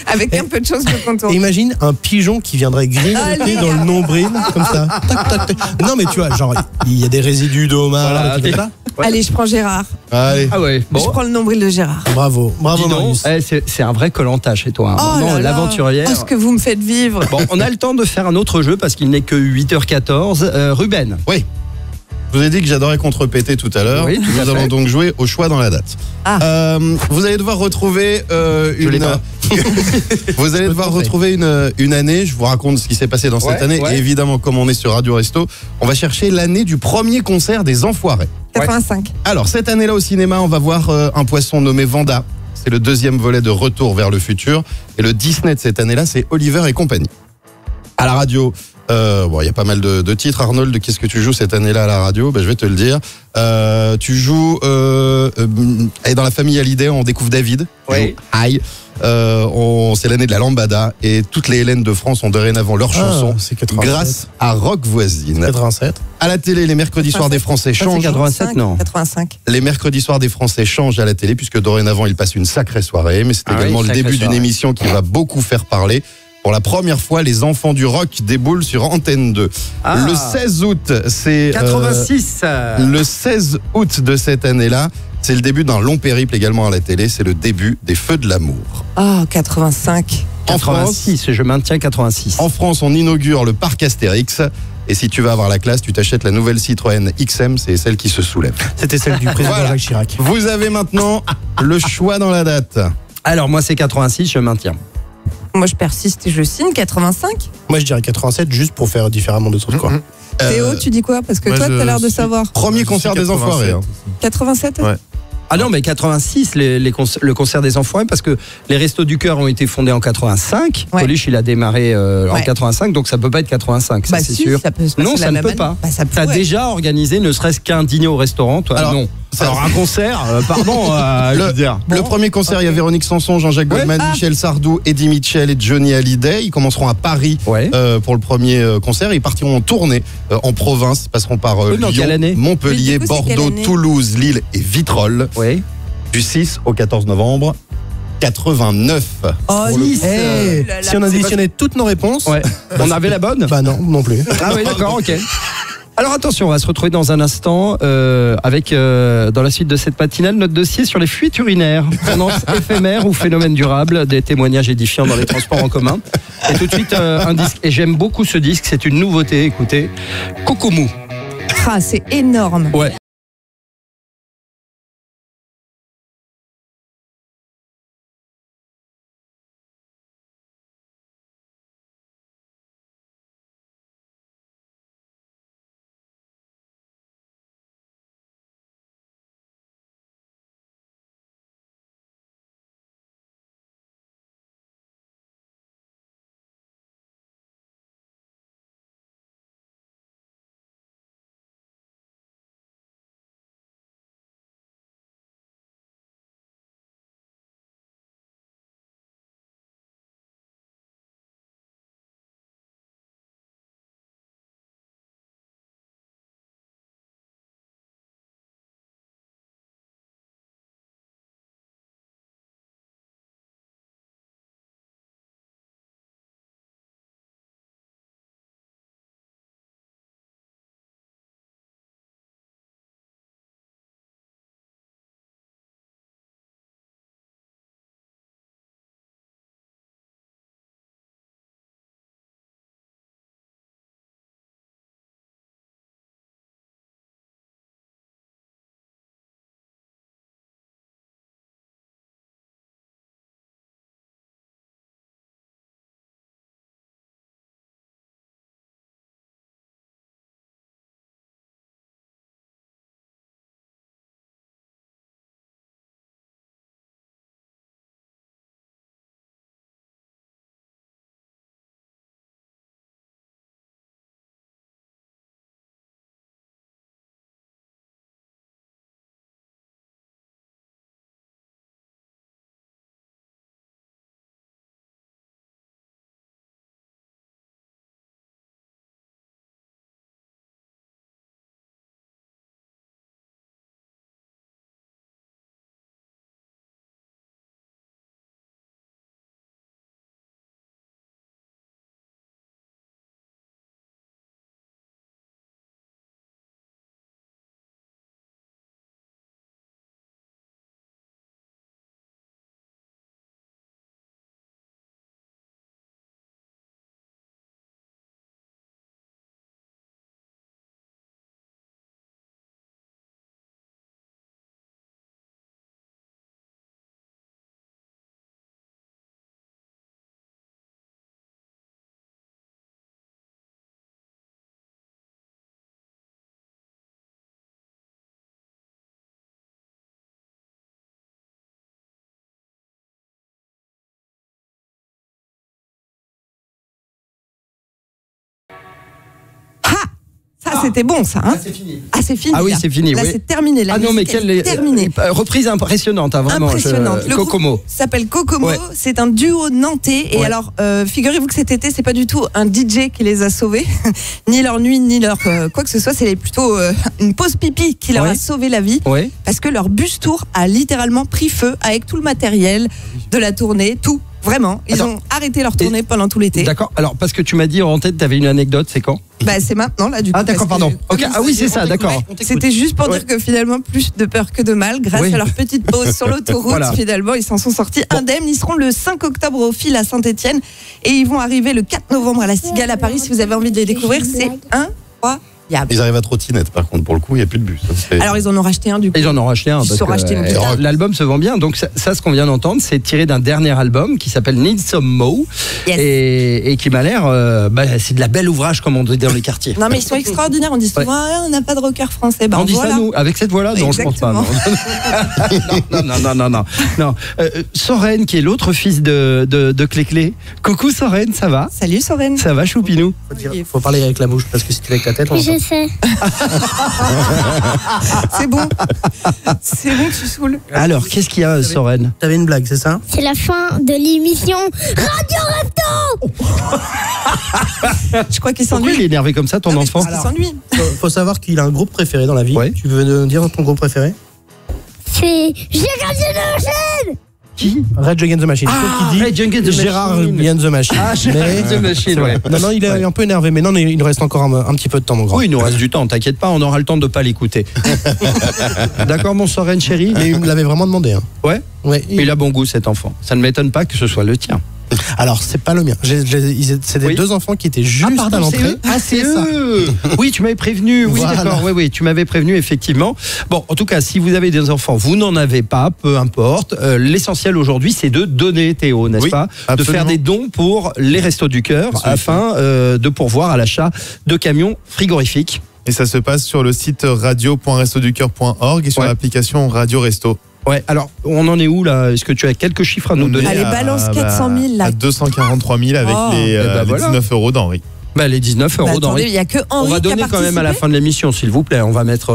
Avec un peu de chance, je contourne. Imagine un pigeon qui viendrait grignoter dans le nombril, comme ça. Tac, tac, tac. Non, mais tu vois, genre, il y a des résidus de homard. Voilà, des trucs comme ça. Allez, je prends Gérard. Allez. Ah ouais, bon. Je prends le nombril de Gérard. Bravo, bravo, Dis donc, Marius. c'est un vrai Koh-Lanta chez toi. Hein. Oh Non, là là. l'aventurière. Oh, ce que vous me faites vivre. Bon, on a le temps de faire un autre jeu parce qu'il n'est que 8h14. Ruben. Oui. Je vous ai dit que j'adorais contrepéter tout à l'heure. Oui, tout à Nous fait. allons donc jouer au choix dans la date. Vous allez devoir retrouver l'ai pas. vous allez devoir retrouver une année. Je vous raconte ce qui s'est passé dans cette année. ouais. Et évidemment, comme on est sur Radio Resto, on va chercher l'année du premier concert des Enfoirés. 85. Alors, cette année-là au cinéma, on va voir un poisson nommé Vanda. C'est le deuxième volet de Retour vers le futur. Et le Disney de cette année-là, c'est Oliver et compagnie. À la radio, il y a pas mal de titres. Arnold, qu'est-ce que tu joues cette année-là à la radio? Je vais te le dire. Tu joues et dans la famille Hallyday, on découvre David. Oui. Aïe. C'est l'année de la lambada et toutes les Hélènes de France ont dorénavant leurs chansons c'est 87. grâce à Rock Voisine. 87. À la télé, les mercredis soirs des Français Ça, c'est changent. 87, non. 85. Les mercredis soirs des Français changent à la télé puisque dorénavant ils passent une sacrée soirée, mais c'est Ah également oui, le sacrée début d'une soirée. émission qui va beaucoup faire parler. Pour la première fois, les enfants du rock déboulent sur Antenne 2. Ah. Le 16 août, c'est 86. le 16 août de cette année-là, c'est le début d'un long périple également à la télé, c'est le début des Feux de l'amour. Oh, 85. En France, 86, je maintiens 86. en France, on inaugure le parc Astérix. Et si tu veux avoir la classe, tu t'achètes la nouvelle Citroën XM, c'est celle qui se soulève. C'était celle du président Voilà. Jacques Chirac. Vous avez maintenant le choix dans la date. Alors, moi, c'est 86, je maintiens. Moi, je persiste et je signe. 85. Moi, je dirais 87, juste pour faire différemment de trucs, quoi. Théo, tu dis quoi? Parce que moi, toi, je t'as l'air de suis- savoir. Premier concert des Enfoirés. hein. 87. Ouais. Ah non, mais 86, le concert des Enfoirés, parce que les Restos du Cœur ont été fondés en 85. Ouais. Coluche, il a démarré en Ouais. 85, donc ça peut pas être 85, ça Bah c'est si, sûr. ça peut se passer Non, la ça ne même peut année. pas. Bah, ça T'as pourrait. déjà organisé ne serait-ce qu'un dîner au restaurant, toi? Alors, non. ça- Alors un concert, pardon, je veux dire. Le premier concert, il y a Véronique Sanson, Jean-Jacques Ouais. Goldman, Michel Sardou, Eddie Mitchell et Johnny Hallyday. Ils commenceront à Paris Ouais. pour le premier concert. Ils partiront en tournée en province, passeront par Oui, dans quelle année? Lyon, Montpellier, Mais du coup, c'est quelle Bordeaux, année Toulouse, Lille et Vitrolles. Oui. Du 6 au 14 novembre 89. Oh, Nice. Eh, là là, si on additionnait toutes nos réponses, Ouais. On avait la bonne? bah non plus. Ah oui, d'accord, ok. Alors attention, on va se retrouver dans un instant avec, dans la suite de cette matinale, notre dossier sur les fuites urinaires, tendance éphémère ou phénomène durable, des témoignages édifiants dans les transports en commun. Et tout de suite, un disque, et j'aime beaucoup ce disque, c'est une nouveauté, écoutez, Kokomu. Ah, c'est énorme. Ouais. Ça, c'était bon, ça. Hein c'est fini. Ah, c'est fini. Ah oui, là. c'est fini. Là, oui. c'est terminé. La non, mais musique, quelle elle est terminée. reprise impressionnante, hein, vraiment. Impressionnante. Le Kokomo. groupe s'appelle Kokomo. Ouais. C'est un duo nantais. Et alors, figurez-vous que cet été, c'est pas du tout un DJ qui les a sauvés, ni leur nuit, ni leur quoi que ce soit. C'est plutôt une pause pipi qui leur a sauvé la vie. Ouais. Parce que leur bus tour a littéralement pris feu avec tout le matériel de la tournée, tout. Vraiment, ils ont arrêté leur tournée pendant tout l'été. D'accord. Alors, parce que tu m'as dit en tête, tu avais une anecdote, c'est quand? Bah, c'est maintenant, là, du coup. Ah, d'accord, pardon. Ok. Ah oui, c'est ça, d'accord. C'était juste pour dire que finalement, plus de peur que de mal, grâce à leur petite pause sur l'autoroute, Voilà. finalement, ils s'en sont sortis indemnes. Ils seront le 5 octobre au Fil à Saint-Etienne et ils vont arriver le 4 novembre à la Cigale à Paris. Si vous avez envie de les découvrir, c'est incroyable. Ils arrivent à trottinette, par contre, pour le coup, il n'y a plus de bus. Alors, ils en ont racheté un, du coup. Ils en ont racheté un. Ils se sont rachetés une guitare. L'album se vend bien. Donc, ça, ce qu'on vient d'entendre, c'est tiré d'un dernier album qui s'appelle Need Some Mo. Yes. Et qui m'a l'air. C'est de la belle ouvrage, comme on dit dans les quartiers. Non, mais ils sont extraordinaires. On dit souvent, on n'a pas de rocker français. Ben, on dit ça, nous, avec cette voix-là? Non, je pense pas. Non. Soren, qui est l'autre fils de Clé-Clé. Coucou Soren, ça va? Salut Soren. Ça va, Choupinou? Il faut parler avec la bouche, parce que si tu fais avec la tête, on Je sais. C'est bon. C'est bon, tu saoules. Alors, qu'est-ce qu'il y a, Soren? T'avais une blague, c'est ça? C'est la fin de l'émission Radio Resto. Je crois qu'il Pourquoi s'ennuie. il est énervé comme ça, ton enfant? Il s'ennuie. Faut savoir qu'il a un groupe préféré dans la vie. Tu veux nous dire ton groupe préféré? C'est Gérard Genochet. Qui? Rage Against the Machine. Qui dit Rage Against the Gérard Machine. Against the Machine. Ah, Gérard Against the Machine, ouais. Non, il est un peu énervé, mais non, il nous reste encore un petit peu de temps, mon grand. Oui, il nous reste du temps, t'inquiète pas, on aura le temps de pas l'écouter. D'accord, mon Soren chéri? Mais il me l'avait vraiment demandé. Hein. Ouais. Il a bon goût, cet enfant. Ça ne m'étonne pas que ce soit le tien. Alors, c'est pas le mien. C'est des deux enfants qui étaient juste à l'entrée. C'est eux. Oui, tu m'avais prévenu. Oui, Voilà. d'accord. Oui, tu m'avais prévenu, effectivement. Bon, en tout cas, si vous avez des enfants, vous n'en avez pas, peu importe. L'essentiel aujourd'hui, c'est de donner, Théo, n'est-ce pas? De absolument. faire des dons pour les Restos du Cœur afin de pourvoir à l'achat de camions frigorifiques. Et ça se passe sur le site radio.restoducoeur.org et sur l'application Radio Resto. Ouais, alors on en est où là? Est-ce que tu as quelques chiffres à nous donner? Allez, balance 400 000 là. À 243 000 avec les 19 euros d'Henri. Bah, les 19 euros attendez, il n'y a que Henri On va qui a donner quand même à la participé. fin de l'émission, s'il vous plaît. On va mettre,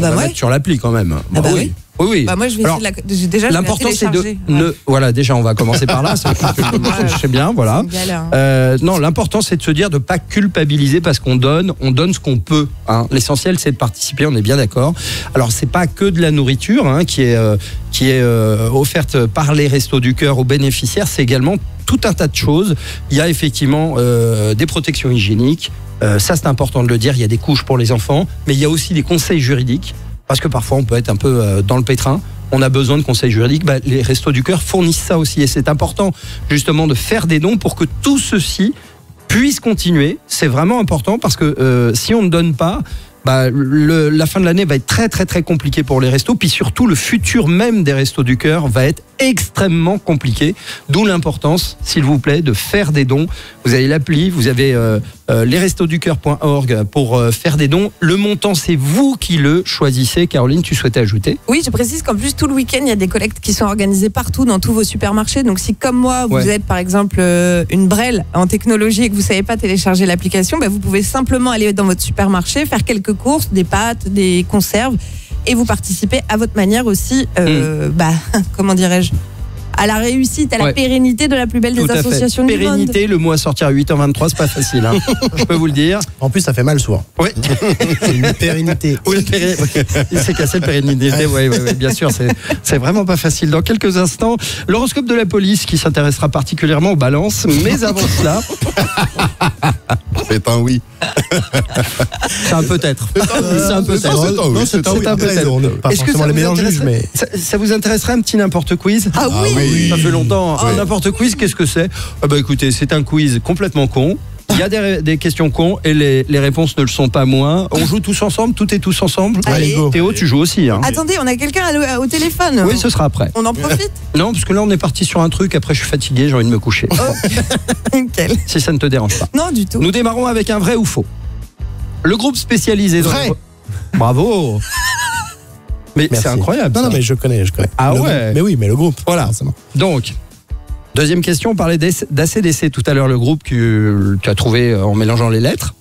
mettre sur l'appli quand même. Ah bah oui. Oui. Bah moi je vais Alors, essayer de la... Déjà, je vais la l'important c'est de télécharger. voilà, déjà on va commencer par là, je sais bien, voilà. C'est une galère. Non, l'important c'est de se dire de pas culpabiliser parce qu'on donne ce qu'on peut, hein. L'essentiel c'est de participer, on est bien d'accord. Alors c'est pas que de la nourriture, hein, qui est offerte par les Restos du Cœur aux bénéficiaires, c'est également tout un tas de choses. Il y a effectivement des protections hygiéniques, ça c'est important de le dire, il y a des couches pour les enfants, mais il y a aussi des conseils juridiques. Parce que parfois on peut être un peu dans le pétrin, on a besoin de conseils juridiques, les Restos du Cœur fournissent ça aussi et c'est important justement de faire des dons pour que tout ceci puisse continuer. C'est vraiment important parce que si on ne donne pas, la fin de l'année va être très très très compliquée pour les restos, puis surtout le futur même des Restos du Cœur va être extrêmement compliqué, d'où l'importance, s'il vous plaît, de faire des dons. Vous avez l'appli, vous avez lesrestosducoeur.org pour faire des dons. Le montant, c'est vous qui le choisissez. Caroline, tu souhaitais ajouter? Oui, je précise qu'en plus tout le week-end il y a des collectes qui sont organisées partout dans tous vos supermarchés. Donc si comme moi vous êtes par exemple une brêle en technologie et que vous savez pas télécharger l'application, vous pouvez simplement aller dans votre supermarché, faire quelques courses, des pâtes, des conserves et vous participez à votre manière aussi, comment dirais-je, à la réussite, à la pérennité de la plus belle des associations du monde. Pérennité, le mot à sortir à 8h23, c'est pas facile, hein. Je peux vous le dire. En plus, ça fait mal souvent. Oui. C'est une pérennité. Oui, il s'est cassé le pérennité. Oui, bien sûr, c'est vraiment pas facile. Dans quelques instants, l'horoscope de la police qui s'intéressera particulièrement aux balances. Mais avant cela, c'est un oui. C'est un peut-être. C'est un peut-être. Non, c'est un peut-être. On n'est pas forcément les meilleurs juges, mais ça vous intéresserait un petit n'importe quiz? Ah oui. Ça fait longtemps. N'importe quiz, qu'est-ce que c'est? Écoutez, c'est un quiz complètement con. Il y a des questions cons et les réponses ne le sont pas moins. On joue tous ensemble, tout est tous ensemble. Allez. Théo, tu joues aussi, hein. Attendez, on a quelqu'un au téléphone. Oui, ce sera après. On en profite? Non, parce que là, on est parti sur un truc. Après, je suis fatigué, j'ai envie de me coucher. Nickel. Si ça ne te dérange pas. Non, du tout. Nous démarrons avec un vrai ou faux. Le groupe spécialisé vrai. Bravo. Mais merci. C'est incroyable. Non, mais je connais. Ah le ouais. groupe. Mais oui, mais le groupe. Voilà. Donc, deuxième question, on parlait d'ACDC tout à l'heure, le groupe que tu as trouvé en mélangeant les lettres.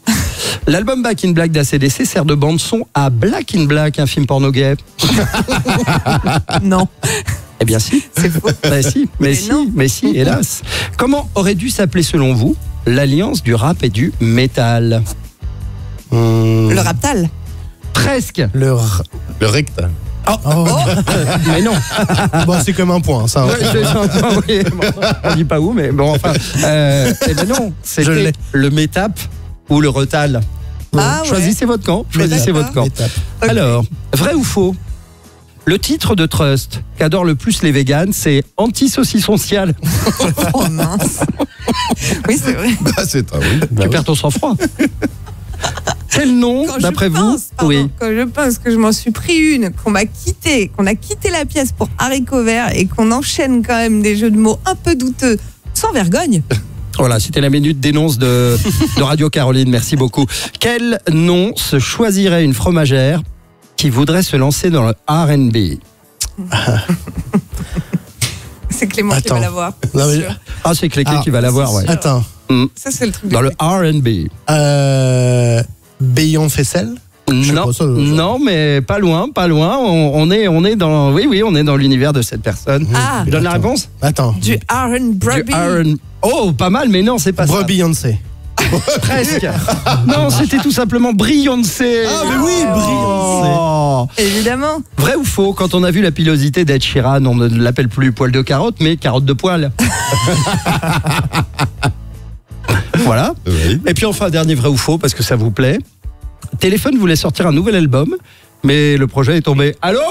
L'album Back in Black d'ACDC sert de bande-son à Black in Black, un film porno gay. Non. Eh bien si. C'est faux. Mais si, hélas. Comment aurait dû s'appeler selon vous l'alliance du rap et du métal? Le Raptal. Presque. Le rectal. Oh. Mais non. Bon, c'est comme un point, ça. Ouais, oui. Bon, on dit pas où, mais bon, enfin. Eh ben non, c'était le métap ou le retal. Ah, Choisissez votre camp. Choisissez votre camp. Métap. Alors, vrai ou faux? Le titre de Trust qu'adorent le plus les véganes, c'est anti-saucisson cial. Oh mince. Oui, c'est vrai. Bah, c'est un oui. Tu perds ton sang-froid. Quel nom, d'après vous? Oui. Quand je pense que je m'en suis pris une, qu'on a quitté la pièce pour haricots verts et qu'on enchaîne quand même des jeux de mots un peu douteux, sans vergogne. Voilà, c'était la minute dénonce de Radio Caroline. Merci beaucoup. Quel nom se choisirait une fromagère qui voudrait se lancer dans le R&B? C'est Clément qui va l'avoir. Ah, c'est Cléclé qui va l'avoir, ouais. Attends. Ça, c'est le truc dans le R&B. Bayon Fessel? Non, mais pas loin. On est dans, on est dans l'univers de cette personne. Ah. Tu donnes la réponse? Attends. Du R&B. Oh, pas mal, mais non, c'est pas ça. Beyoncé. Presque. Non, c'était tout simplement Beyoncé. Ah, mais oui, Beyoncé. Évidemment. Vrai ou faux, quand on a vu la pilosité d'Ed Sheeran, on ne l'appelle plus poil de carotte, mais carotte de poil. Voilà. Oui. Et puis enfin, dernier vrai ou faux, parce que ça vous plaît. Téléphone voulait sortir un nouvel album, mais le projet est tombé. Allô?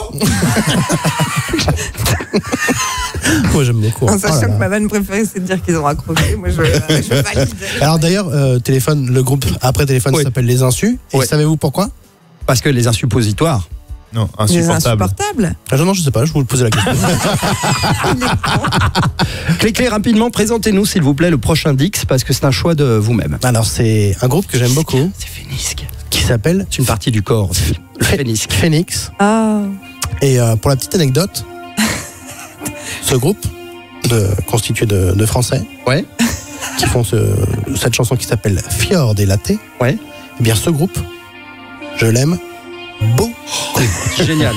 Moi, j'aime beaucoup. En sachant que ma vanne préférée, c'est de dire qu'ils ont raccroché. Moi, je valide. Alors d'ailleurs, Téléphone, le groupe après Téléphone s'appelle Les Insus. Et savez-vous pourquoi? Parce que les insuppositoires. Non, Les insupportable. insupportables. Non, je sais pas, je vous posais la question. Clé, rapidement, présentez-nous s'il vous plaît le prochain Dix, parce que c'est un choix de vous-même. Alors c'est un groupe que j'aime beaucoup. C'est Phénisque. Qui s'appelle... C'est une partie du corps aussi. Phénix. Ah. Et pour la petite anecdote, ce groupe constitué de Français, qui font cette chanson qui s'appelle Fjord et Latte, eh bien ce groupe, je l'aime beaucoup. Génial.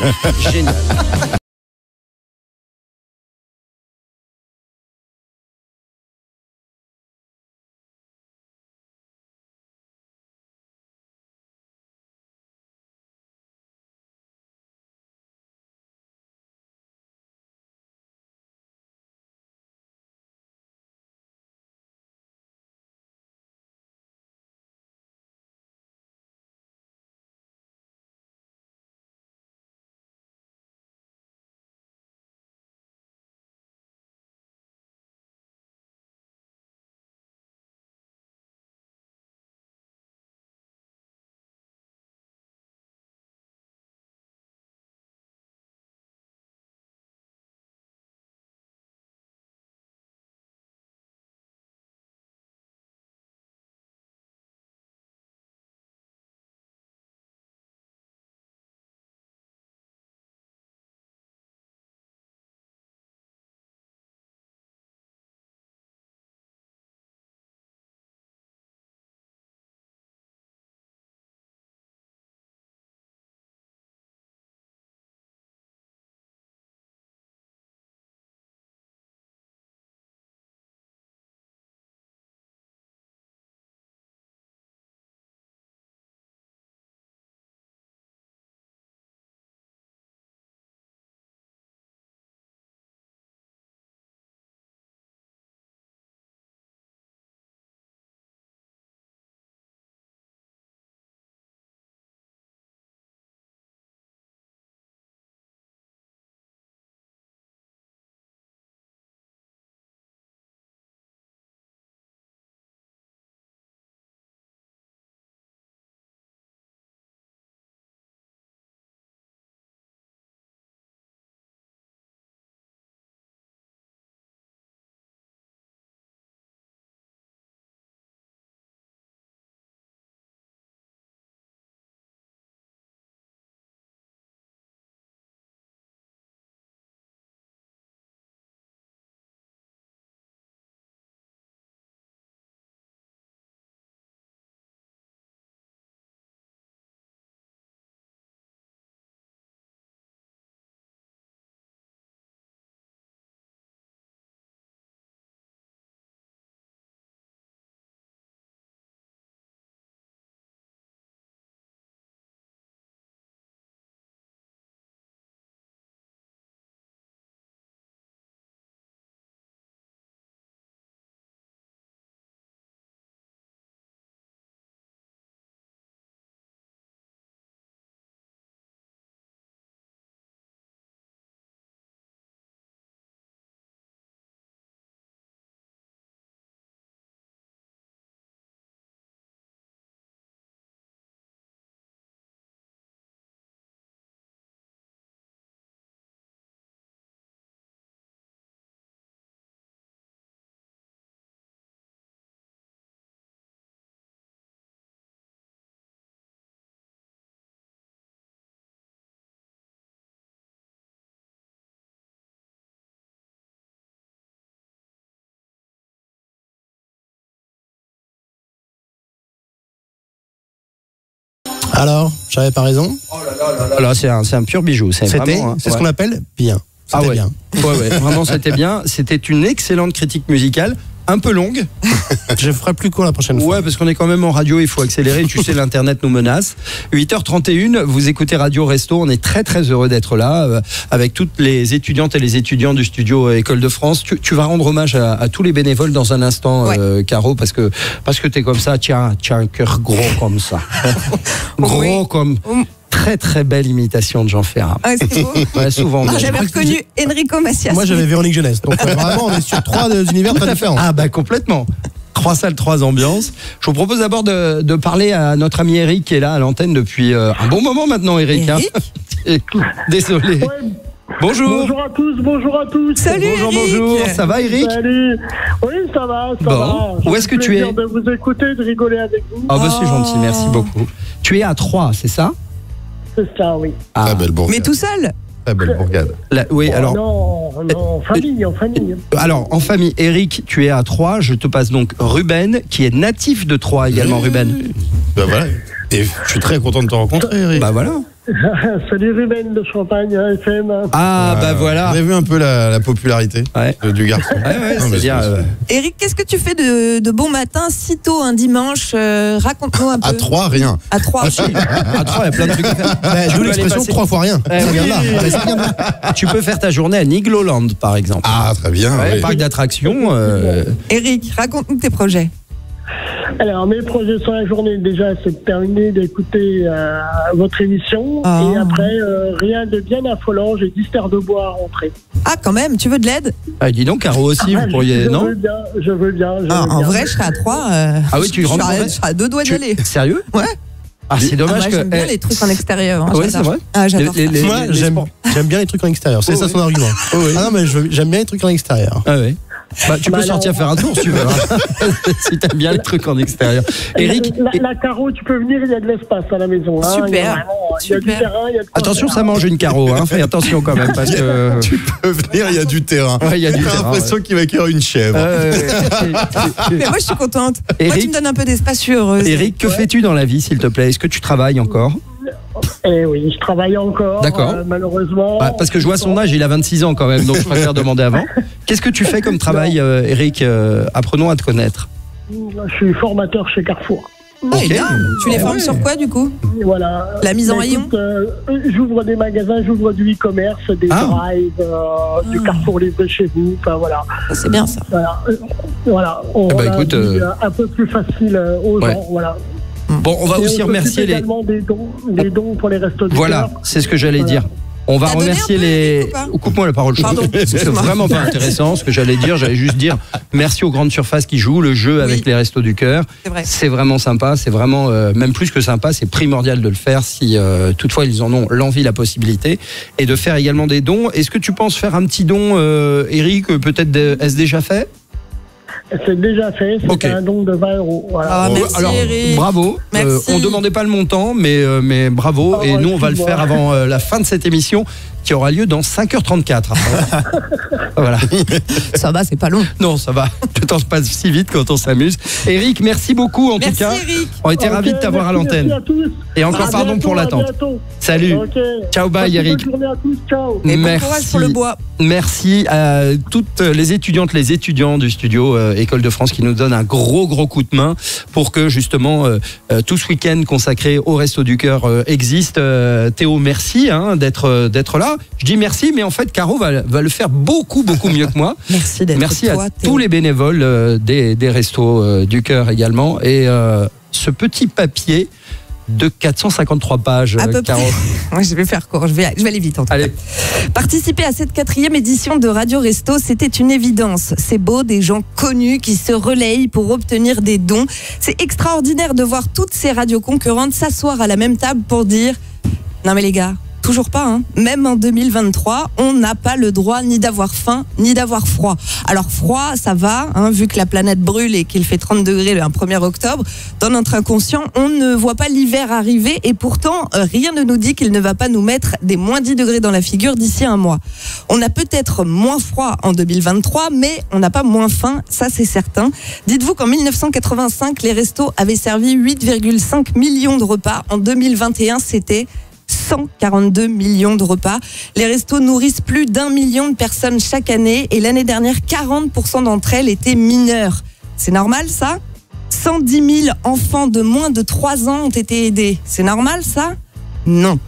Alors, j'avais pas raison. Oh là, c'est un pur bijou. C'est ce qu'on appelle bien. C'était bien. Ouais, vraiment, c'était bien. C'était une excellente critique musicale. Un peu longue. Je ferai plus court la prochaine fois. Ouais, parce qu'on est quand même en radio, il faut accélérer. Tu sais, l'Internet nous menace. 8h31, vous écoutez Radio Resto. On est très, très heureux d'être là avec toutes les étudiantes et les étudiants du studio École de France. Tu vas rendre hommage à tous les bénévoles dans un instant, Caro, parce que t'es comme ça. Tiens, un cœur gros comme ça. Gros comme... Très très belle imitation de Jean Ferrat. Ah, c'est beau. Ouais, souvent. J'avais reconnu Enrico Macias. Moi j'avais Véronique Jeunesse. Donc vraiment on est sur 3 univers très différents. Ah bah complètement. 3 salles, 3 ambiances. Je vous propose d'abord de parler à notre ami Eric qui est là à l'antenne depuis un bon moment maintenant, Eric. Désolé. Ouais. Bonjour. Bonjour à tous. Salut. Bonjour. Ça va, Eric? Salut. Oui, ça va. Où est-ce que tu es? De vous écouter, de rigoler avec vous. Ah bah c'est gentil, merci beaucoup. Tu es à Troyes, c'est ça? C'est ça, oui. Ah. Très belle bourgade. Mais tout seul? Très belle bourgade. Oui, alors. Non, en famille. Alors, en famille, Eric, tu es à Troyes. Je te passe donc Ruben, qui est natif de Troyes également, Ruben. Ben voilà. Et je suis très content de te rencontrer, Eric. Bah voilà. Salut Ruben de Champagne FM. Ah bah voilà. Vous avez vu un peu la popularité du garçon. Ouais, c'est bien. Eric, qu'est-ce que tu fais de bon matin si tôt un dimanche? Raconte-nous un peu. À 3, rien. À 3. À 3, il y a plein de trucs à faire. D'où l'expression 3 fois rien. Tu peux faire ta journée à Nigloland, par exemple. Ah, très bien. Ouais, parc d'attractions. Eric, raconte-nous tes projets. Alors, mes projets sur la journée, déjà, c'est de terminer d'écouter votre émission. Et après, rien de bien affolant, j'ai 10 terres de bois à rentrer. Ah, quand même, tu veux de l'aide? Ah, dis donc, Caro aussi, vous pourriez, non? Je veux bien. En vrai, je serai à 3. Ah oui, tu rentres en vrai? Je serai à 2 doigts d'aller. Sérieux? Ouais. Ah, c'est dommage que. J'aime bien les trucs en extérieur. Oui, c'est vrai. Ah, j'adore ça. Moi, j'aime bien les trucs en extérieur. C'est ça son argument. Ah non, mais j'aime bien les trucs en extérieur. Ah oui. Bah, tu peux sortir faire un tour si tu veux. Si t'aimes bien les trucs en extérieur. Eric. La Caro, tu peux venir, il y a de l'espace à la maison. Super. Il y a du terrain, il y a de quoi attention, ça mange une Caro. Fais attention quand même. Parce que... Tu peux venir, il y a du terrain. Ouais, il y a du terrain. J'ai l'impression qu'il va cuire une chèvre. Mais moi, je suis contente. Eric, moi, tu me donnes un peu d'espace, je suis heureuse. Eric, que fais-tu dans la vie, s'il te plaît? Est-ce que tu travailles encore? Eh oui, je travaille encore. D'accord. Malheureusement. Parce que je vois son âge, il a 26 ans quand même, donc je préfère demander avant. Qu'est-ce que tu fais comme travail, Eric? Apprenons à te connaître. Je suis formateur chez Carrefour. Okay. Tu les formes sur quoi du coup? Voilà. La mise en rayon? J'ouvre des magasins, j'ouvre du e-commerce, des drives, du Carrefour livré chez vous. Enfin voilà. C'est bien ça. Voilà. On rend la vie un peu plus facile aux gens. Voilà. Bon, on va aussi remercier les. Également des dons pour les restos du Voilà, cœur. C'est ce que j'allais dire. On va remercier les. Coupe-moi la parole. C'est vraiment pas intéressant ce que j'allais dire. J'allais juste dire merci aux grandes surfaces qui jouent le jeu avec les restos du cœur. C'est vraiment sympa. C'est vraiment même plus que sympa. C'est primordial de le faire si toutefois ils en ont l'envie, la possibilité, et de faire également des dons. Est-ce que tu penses faire un petit don, Eric? Peut-être est-ce déjà fait? C'est déjà fait, c'est un don de 20 €. Voilà. Ah, merci, alors, Eric. bravo. On ne demandait pas le montant, mais bravo. Et nous, on va le faire avant la fin de cette émission qui aura lieu dans 5h34. Voilà. Ça va, c'est pas long. Non, ça va. Le temps se passe si vite quand on s'amuse. Eric, merci beaucoup en tout cas. Eric. On était ravis de t'avoir à l'antenne. Et encore pardon pour l'attente. Salut. Ciao, bye Eric. Bonne journée à tous. Ciao. Et bon courage pour le bois. Merci à toutes les étudiantes, les étudiants du studio École de France qui nous donnent un gros coup de main pour que justement tout ce week-end consacré au Resto du Cœur existe. Théo, merci d'être là. Je dis merci, mais en fait Caro va le faire beaucoup mieux que moi. Merci d'être Merci toi, à Théo. tous les bénévoles des Restos du Cœur également. Et ce petit papier de 453 pages, à peu Caro. près. Ouais, je vais faire court, je vais aller vite en tout cas. Participer à cette 4e édition de Radio Resto, c'était une évidence. C'est beau, des gens connus qui se relayent pour obtenir des dons. C'est extraordinaire de voir toutes ces radios concurrentes s'asseoir à la même table pour dire « Non mais les gars, Toujours pas, hein. Même en 2023, on n'a pas le droit ni d'avoir faim, ni d'avoir froid. Alors froid, ça va, hein, vu que la planète brûle et qu'il fait 30 degrés le 1er octobre. Dans notre inconscient, on ne voit pas l'hiver arriver et pourtant, rien ne nous dit qu'il ne va pas nous mettre des moins 10 degrés dans la figure d'ici un mois. On a peut-être moins froid en 2023, mais on n'a pas moins faim, ça c'est certain. Dites-vous qu'en 1985, les restos avaient servi 8,5 millions de repas. En 2021, c'était 142 millions de repas. Les restos nourrissent plus d'1 million de personnes chaque année et l'année dernière, 40% d'entre elles étaient mineures. C'est normal ça ? 110 000 enfants de moins de 3 ans ont été aidés. C'est normal ça ? Non.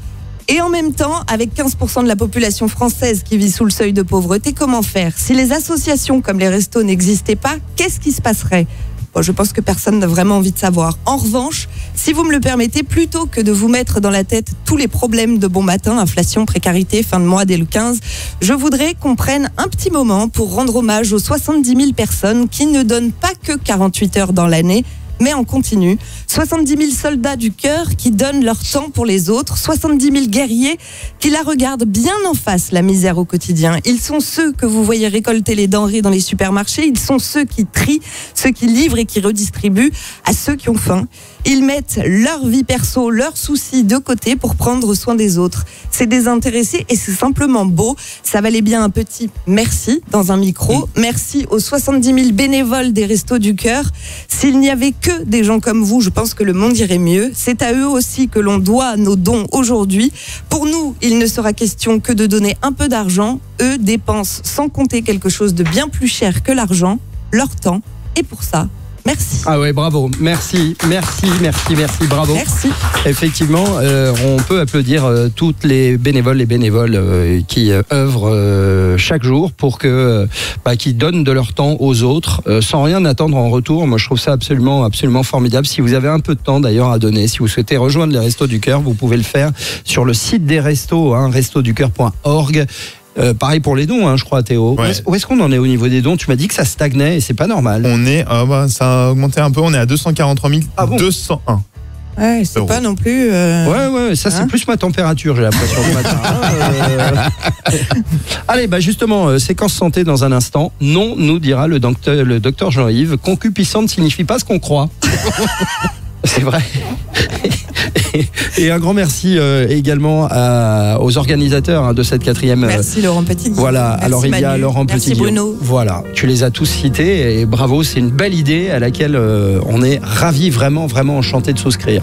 Et en même temps, avec 15% de la population française qui vit sous le seuil de pauvreté, comment faire ? Si les associations comme les restos n'existaient pas, qu'est-ce qui se passerait ? Bon, je pense que personne n'a vraiment envie de savoir. En revanche, si vous me le permettez, plutôt que de vous mettre dans la tête tous les problèmes de bon matin, inflation, précarité, fin de mois dès le 15, je voudrais qu'on prenne un petit moment pour rendre hommage aux 70 000 personnes qui ne donnent pas que 48 heures dans l'année, mais en continu. 70 000 soldats du cœur qui donnent leur temps pour les autres. 70 000 guerriers qui la regardent bien en face, la misère au quotidien. Ils sont ceux que vous voyez récolter les denrées dans les supermarchés. Ils sont ceux qui trient, ceux qui livrent et qui redistribuent à ceux qui ont faim. Ils mettent leur vie perso, leurs soucis de côté pour prendre soin des autres. C'est désintéressé et c'est simplement beau. Ça valait bien un petit merci dans un micro. Merci aux 70 000 bénévoles des Restos du Cœur. S'il n'y avait que des gens comme vous, je pense que le monde irait mieux. C'est à eux aussi que l'on doit nos dons aujourd'hui. Pour nous, il ne sera question que de donner un peu d'argent. Eux dépensent sans compter quelque chose de bien plus cher que l'argent, leur temps. Et pour ça, merci. Ah ouais, bravo. Merci, bravo. Merci. Effectivement, on peut applaudir toutes les bénévoles qui œuvrent chaque jour pour que, qui donnent de leur temps aux autres sans rien attendre en retour. Moi, je trouve ça absolument formidable. Si vous avez un peu de temps d'ailleurs à donner, si vous souhaitez rejoindre les Restos du Cœur, vous pouvez le faire sur le site des restos, restoducoeur.org. Pareil pour les dons, je crois, Théo. Ouais. Où est-ce qu'on en est au niveau des dons ? Tu m'as dit que ça stagnait et c'est pas normal. On est, ça a augmenté un peu, on est à 243 201. Ouais, c'est euros. pas non plus. Ouais, ça c'est plus ma température, j'ai l'impression ce matin. Allez, justement, séquence santé dans un instant. Non, nous dira le docteur Jean-Yves, concupiscente signifie pas ce qu'on croit. C'est vrai. Et un grand merci également aux organisateurs de cette 4e. Merci Laurent Petit. Voilà, merci alors il y a Manu. Laurent Petit. Merci Bruno. Voilà, tu les as tous cités et bravo, c'est une belle idée à laquelle on est ravis, vraiment enchantés de souscrire.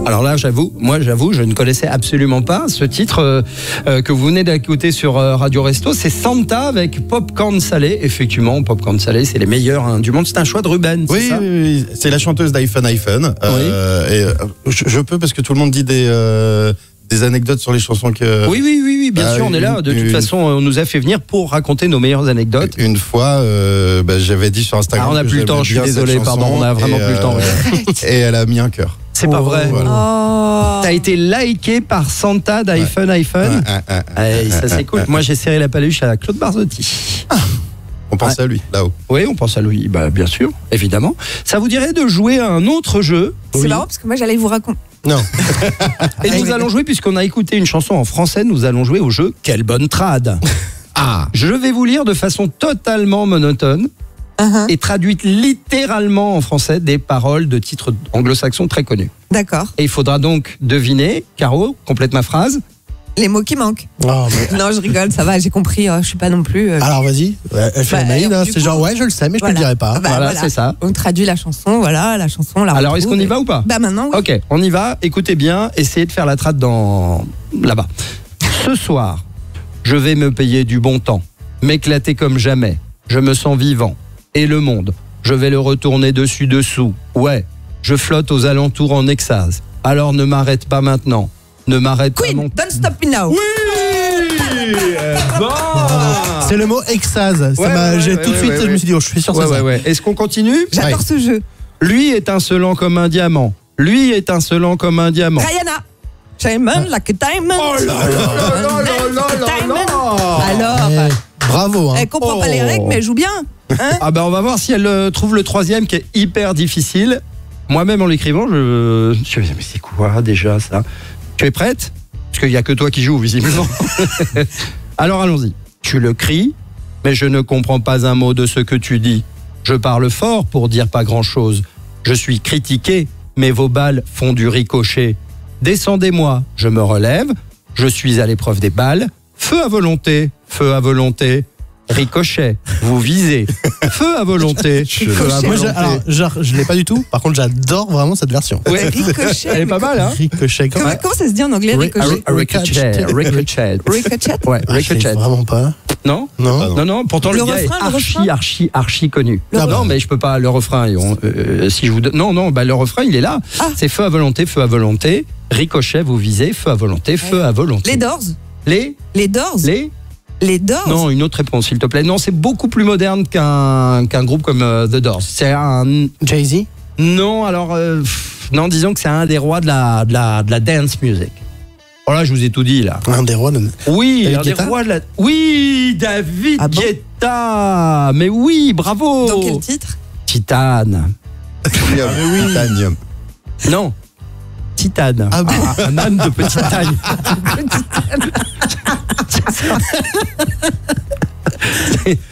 Alors là, j'avoue, je ne connaissais absolument pas ce titre que vous venez d'écouter sur Radio Resto. C'est Santa avec Popcorn Salé. Effectivement, Popcorn Salé, c'est les meilleurs du monde. C'est un choix de Ruben, oui, ça oui, c'est la chanteuse d'iPhone. Je peux parce que tout le monde dit des anecdotes sur les chansons que... Oui, bien sûr, on est là. De toute façon, on nous a fait venir pour raconter nos meilleures anecdotes. Une fois, j'avais dit sur Instagram... on n'a plus le temps, je suis désolé, pardon, on n'a vraiment plus le temps. Et elle a mis un cœur. C'est pas vrai. Voilà. T'as été liké par Santa d'iPhone. Ça c'est cool. Moi j'ai serré la paluche à Claude Barzotti. On pense à lui, là-haut. Oui, on pense à lui, bien sûr, évidemment. Ça vous dirait de jouer à un autre jeu? C'est marrant parce que moi j'allais vous raconter. Non. Et nous allons jouer, puisqu'on a écouté une chanson en français, nous allons jouer au jeu Quelle bonne trad. Je vais vous lire de façon totalement monotone et traduite littéralement en français des paroles de titres anglo-saxons très connus. D'accord. Et il faudra donc deviner, Caro, complète ma phrase. Les mots qui manquent. Oh, mais... Non, je rigole, ça va, j'ai compris, je suis pas non plus... Alors vas-y, elle fait la maline, c'est genre je le sais, mais je te le dirai pas. Voilà, c'est ça. On traduit la chanson, la chanson, la Alors est-ce qu'on y va ou pas? Maintenant, oui. Ok, on y va, écoutez bien, essayez de faire la trad là-bas. Ce soir, je vais me payer du bon temps, m'éclater comme jamais, je me sens vivant. Et le monde, je vais le retourner dessus-dessous. Ouais, je flotte aux alentours en extase. Alors ne m'arrête pas maintenant. Ne m'arrête pas. Queen, don't stop me now. Oui. Bon. C'est le mot extase. J'ai tout de suite, je me suis dit, je suis sûr que c'est ça. Est-ce qu'on continue? J'adore ce jeu. Lui étincelant comme un diamant. Lui étincelant comme un diamant. Rihanna. Diamond like a diamond. Oh là là. Alors. Bravo. Elle comprend pas les règles, mais elle joue bien. On va voir si elle trouve le troisième qui est hyper difficile. Moi-même en l'écrivant, je me dis, mais c'est quoi déjà ça? Tu es prête? Parce qu'il n'y a que toi qui joues, visiblement. Alors allons-y. Tu le cries, mais je ne comprends pas un mot de ce que tu dis. Je parle fort pour dire pas grand-chose. Je suis critiqué, mais vos balles font du ricochet. Descendez-moi, je me relève. Je suis à l'épreuve des balles. Feu à volonté, feu à volonté. Ricochet, vous visez. Feu à volonté. Je l'ai pas du tout. Par contre, j'adore vraiment cette version. Ouais. Ricochet. Elle est pas mal, hein? Ricochet. Comment ça se dit en anglais, ricochet? Ricochet. Ouais, ricochet. Vraiment pas. Non. Pourtant, le gars est archi connu. Non, mais je peux pas. Le refrain, si je vous donne. Non, le refrain, il est là. C'est feu à volonté. Ricochet, vous visez. Feu à volonté. Les Doors. Les Doors. Les Doors? Non, une autre réponse, s'il te plaît. Non, c'est beaucoup plus moderne qu'un groupe comme The Doors. C'est un... Jay-Z? Non, alors... non, disons que c'est un des rois de la dance music. Voilà, je vous ai tout dit, là. Un des rois de... Oui, un des rois de la... Oui, David Guetta. Mais oui, bravo. Dans quel titre? Titane. Titanium. Non. Titane. Un âne de petite taille.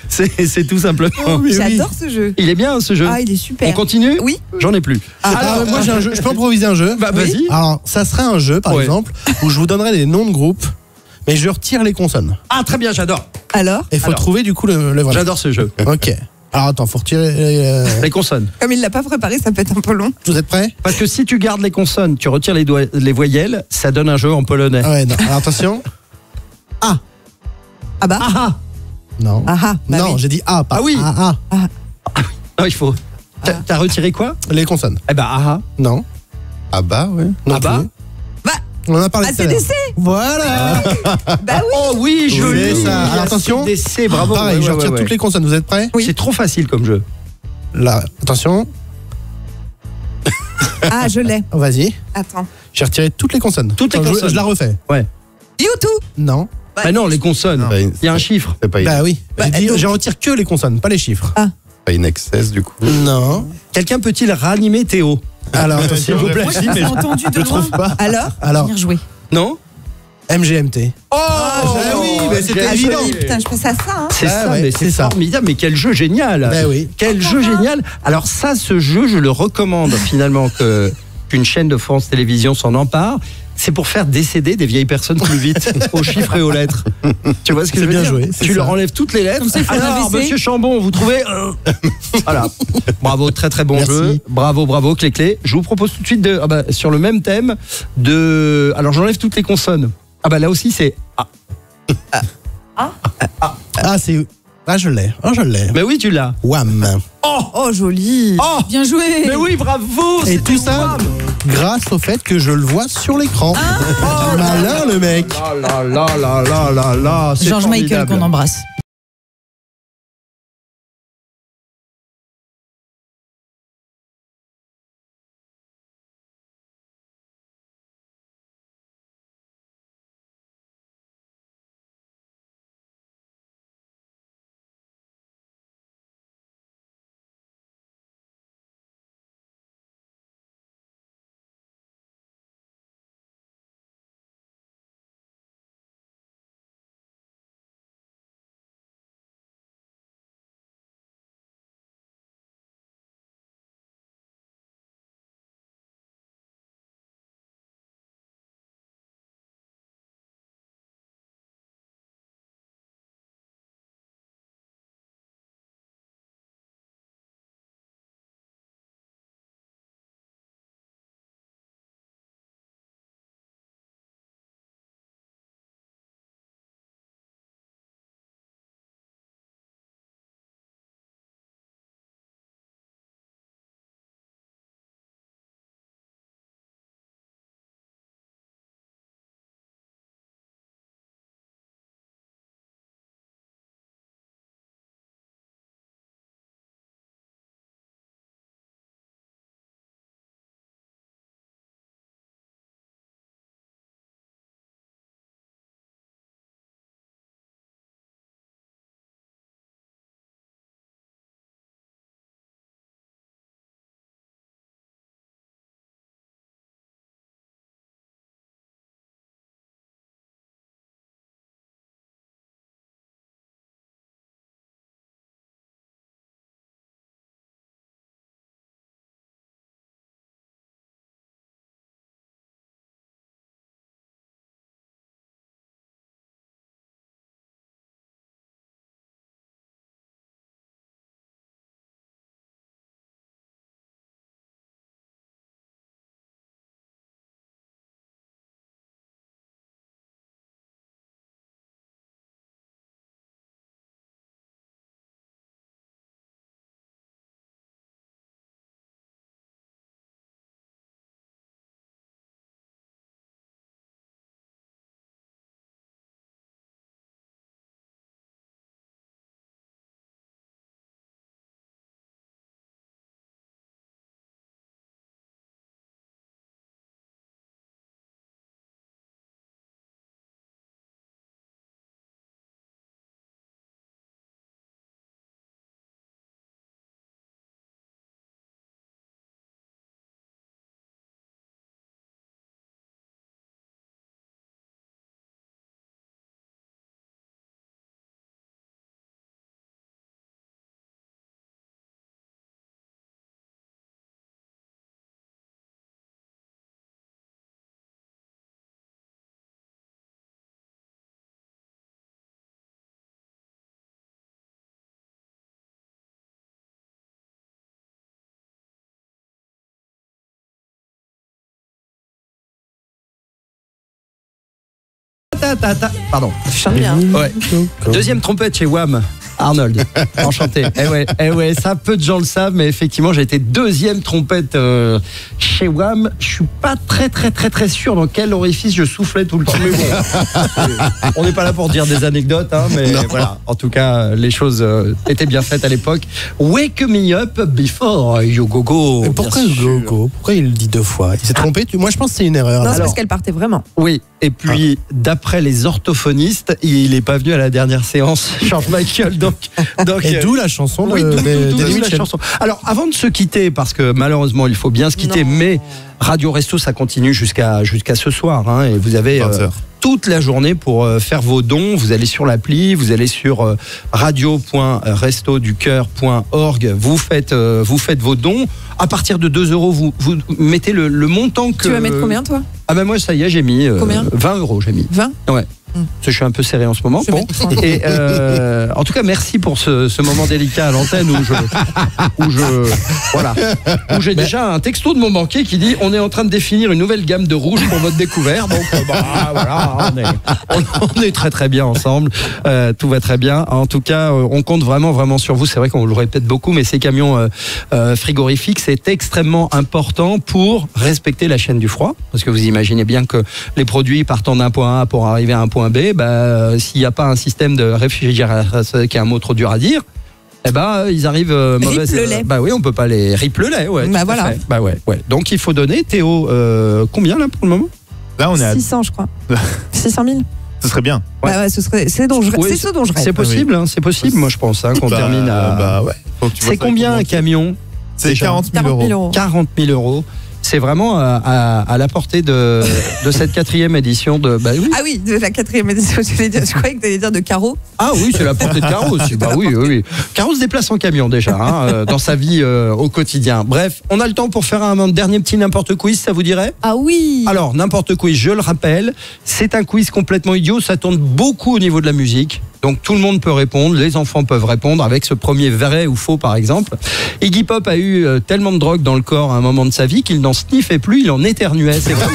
C'est tout simplement. J'adore ce jeu. Il est bien ce jeu. Il est super. On continue? Oui. J'en ai plus. Alors, moi j'ai un jeu. Je peux improviser un jeu? Vas-y. Alors, ça serait un jeu, par exemple, où je vous donnerai des noms de groupes, mais je retire les consonnes. Très bien, j'adore. Alors? Il faut trouver du coup le vrai. J'adore ce jeu. Ok. Alors attends, faut retirer les consonnes. Comme il l'a pas préparé, ça peut être un peu long. Vous êtes prêts? Parce que si tu gardes les consonnes, tu retires les voyelles, ça donne un jeu en polonais. Non. Alors attention. A. Aha. Non. Non, j'ai dit A, pas oui. A. Non, il faut. T'as retiré quoi? Les consonnes. aha. Non. Abba, oui. On en a parlé tout à l'heure. ACDC. Voilà. Oui. Oh oui, joli. C'est ça. Alors, attention. ACDC, bravo. Pareil, je retire toutes les consonnes. Vous êtes prêts? Oui. C'est trop facile comme jeu. Là, attention. Je l'ai. Vas-y. Attends. J'ai retiré toutes les consonnes. Toutes les consonnes. Je la refais. Ouais. YouTube. Non. Non, les consonnes. Il y a un chiffre. C'est pas oui. Je retire que les consonnes, pas les chiffres. Pas une excess du coup. Non. Quelqu'un peut-il ranimer Théo? Alors, s'il vous plaît. J'ai entendu de loin. Alors. Venir jouer. Non. MGMT. Oui, mais c'était évident. Putain, je pense à ça. C'est ça, mais c'est formidable. Mais quel jeu génial. Oui. Quel jeu génial. Alors ça, ce jeu, je le recommande finalement qu'une chaîne de France Télévisions s'en empare. c'est pour faire décéder des vieilles personnes plus vite, aux chiffres et aux lettres. Tu vois ce que je veux dire? Bien joué. Tu leur enlèves toutes les lettres. Alors, monsieur Chambon, vous trouvez Voilà. Bravo, très très bon jeu. Bravo, clé. Je vous propose tout de suite sur le même thème alors j'enlève toutes les consonnes. Là aussi c'est c'est je l'ai. Mais oui, tu l'as. Wham. Oh joli. Bien joué. Mais oui, bravo. Et tout ça grâce au fait que je le vois sur l'écran. Malin le mec. Là. George Michael qu'on embrasse. Pardon. Chante bien. Ouais. Deuxième trompette chez Wham. Arnold, enchanté. Eh ouais, ça peu de gens le savent, mais effectivement, j'ai été deuxième trompette chez Wham. Je suis pas très sûr dans quel orifice je soufflais tout le temps. Mais bon, on n'est pas là pour dire des anecdotes, hein, mais voilà. En tout cas, les choses étaient bien faites à l'époque. Wake me up before you go go. Pourquoi you go go? Pourquoi il le dit deux fois? Il s'est trompé? Moi, je pense que c'est une erreur. Non, c'est parce qu'elle partait vraiment. Oui. Et puis, d'après les orthophonistes, il n'est pas venu à la dernière séance, George Michael. Donc, et d'où la chanson d'où la chanson. Alors, avant de se quitter, parce que malheureusement, il faut bien se quitter, mais Radio Resto, ça continue jusqu'à ce soir. Hein, et vous avez toute la journée pour faire vos dons. Vous allez sur l'appli, vous allez sur radio.restoducoeur.org. Vous faites vos dons. À partir de 2 €, vous mettez le montant que... Tu vas mettre combien, toi ? Ah ben moi ça y est, j'ai mis Combien 20 € j'ai mis. 20 Ouais. Je suis un peu serré en ce moment. Bon. Et en tout cas, merci pour ce moment délicat à l'antenne où j'ai déjà un texto de mon banquier qui dit on est en train de définir une nouvelle gamme de rouge pour votre découvert. Donc voilà, on est très très bien ensemble. Tout va très bien. En tout cas, on compte vraiment sur vous. C'est vrai qu'on le répète beaucoup, mais ces camions frigorifiques, c'est extrêmement important pour respecter la chaîne du froid. Parce que vous imaginez bien que les produits partant d'un point A pour arriver à un point B, s'il n'y a pas un système de réfrigération, qui est un mot trop dur à dire, ils arrivent mauvais. Rip le lait. Oui, on peut pas les rip le lait, ouais. Voilà. Ouais. Donc il faut donner, Théo, combien là pour le moment? Là, on est à 600, je crois. 600 000. Ce serait bien. C'est ce dont je rêve. C'est possible, c'est possible, moi je pense, qu'on termine à. C'est combien un camion? C'est 40 000 €. 40 000 €. C'est vraiment à la portée de cette 4e édition de. Oui. Ah oui, de la 4e édition. Je croyais que tu allais dire de Caro. Ah oui, c'est la portée de Caro aussi. Oui. Caro se déplace en camion déjà, dans sa vie au quotidien. Bref, on a le temps pour faire un dernier petit n'importe quiz, ça vous dirait? Ah oui. Alors, n'importe quiz, je le rappelle, c'est un quiz complètement idiot, ça tourne beaucoup au niveau de la musique. Donc tout le monde peut répondre, les enfants peuvent répondre avec ce premier vrai ou faux par exemple. Iggy Pop a eu tellement de drogue dans le corps à un moment de sa vie qu'il n'en sniffait plus, il en éternuait, c'est vrai.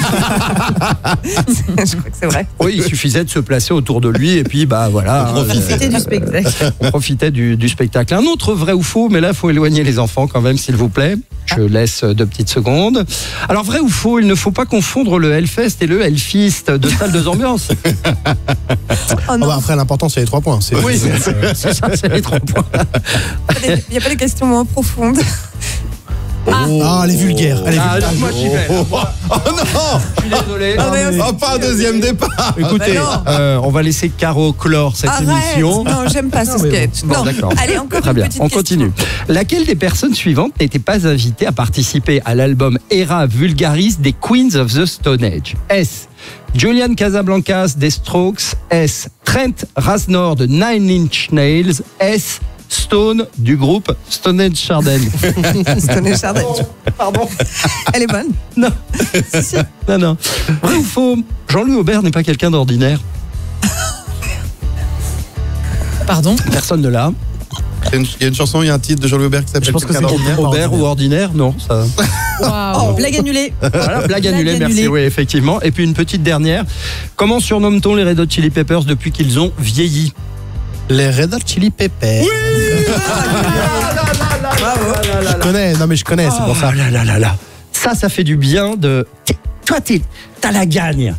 Je crois que c'est vrai. Oui, il suffisait de se placer autour de lui et puis voilà. On profitait du spectacle. On profitait du spectacle. Un autre vrai ou faux, mais là il faut éloigner les enfants quand même s'il vous plaît. Je laisse 2 petites secondes. Alors vrai ou faux, il ne faut pas confondre le Hellfest et le Hellfist de salle de ambiance. Après l'important c'est les 3 points. Oui, c'est ça, c'est les 3 points. Il n'y a pas de questions moins profondes. Elle est vulgaire. Moi j'y vais. Oh non! Je suis désolé. Pas un deuxième départ. Écoutez, on va laisser Caro clore cette émission. Non, j'aime pas ce sketch. Bon, d'accord. Allez, encore très une bien. petite On question. continue. Laquelle des personnes suivantes n'était pas invitée à participer à l'album Era Vulgaris des Queens of the Stone Age? S. Julian Casablancas des Strokes. S. Trent Reznor de Nine Inch Nails. S. Stone du groupe Stone Chardin. Stone Chardin. Pardon. Elle est bonne. Non. Si. Non. Vrai ou faux, Jean-Louis Aubert n'est pas quelqu'un d'ordinaire? Pardon? Personne ne l'a. Il y a une chanson, il y a un titre de Jean-Louis Aubert qui s'appelle. Je pense que c'est Aubert ou ordinaire, non ça. Wow. Blague annulée. Voilà, blague annulée, merci. Oui, effectivement. Et puis une petite dernière. Comment surnomme-t-on les Red Hot Chili Peppers depuis qu'ils ont vieilli? Les Red Hot Chili Peppers. Oui. Je connais, c'est pour ça. Ça fait du bien de. Toi, t'as la gagne.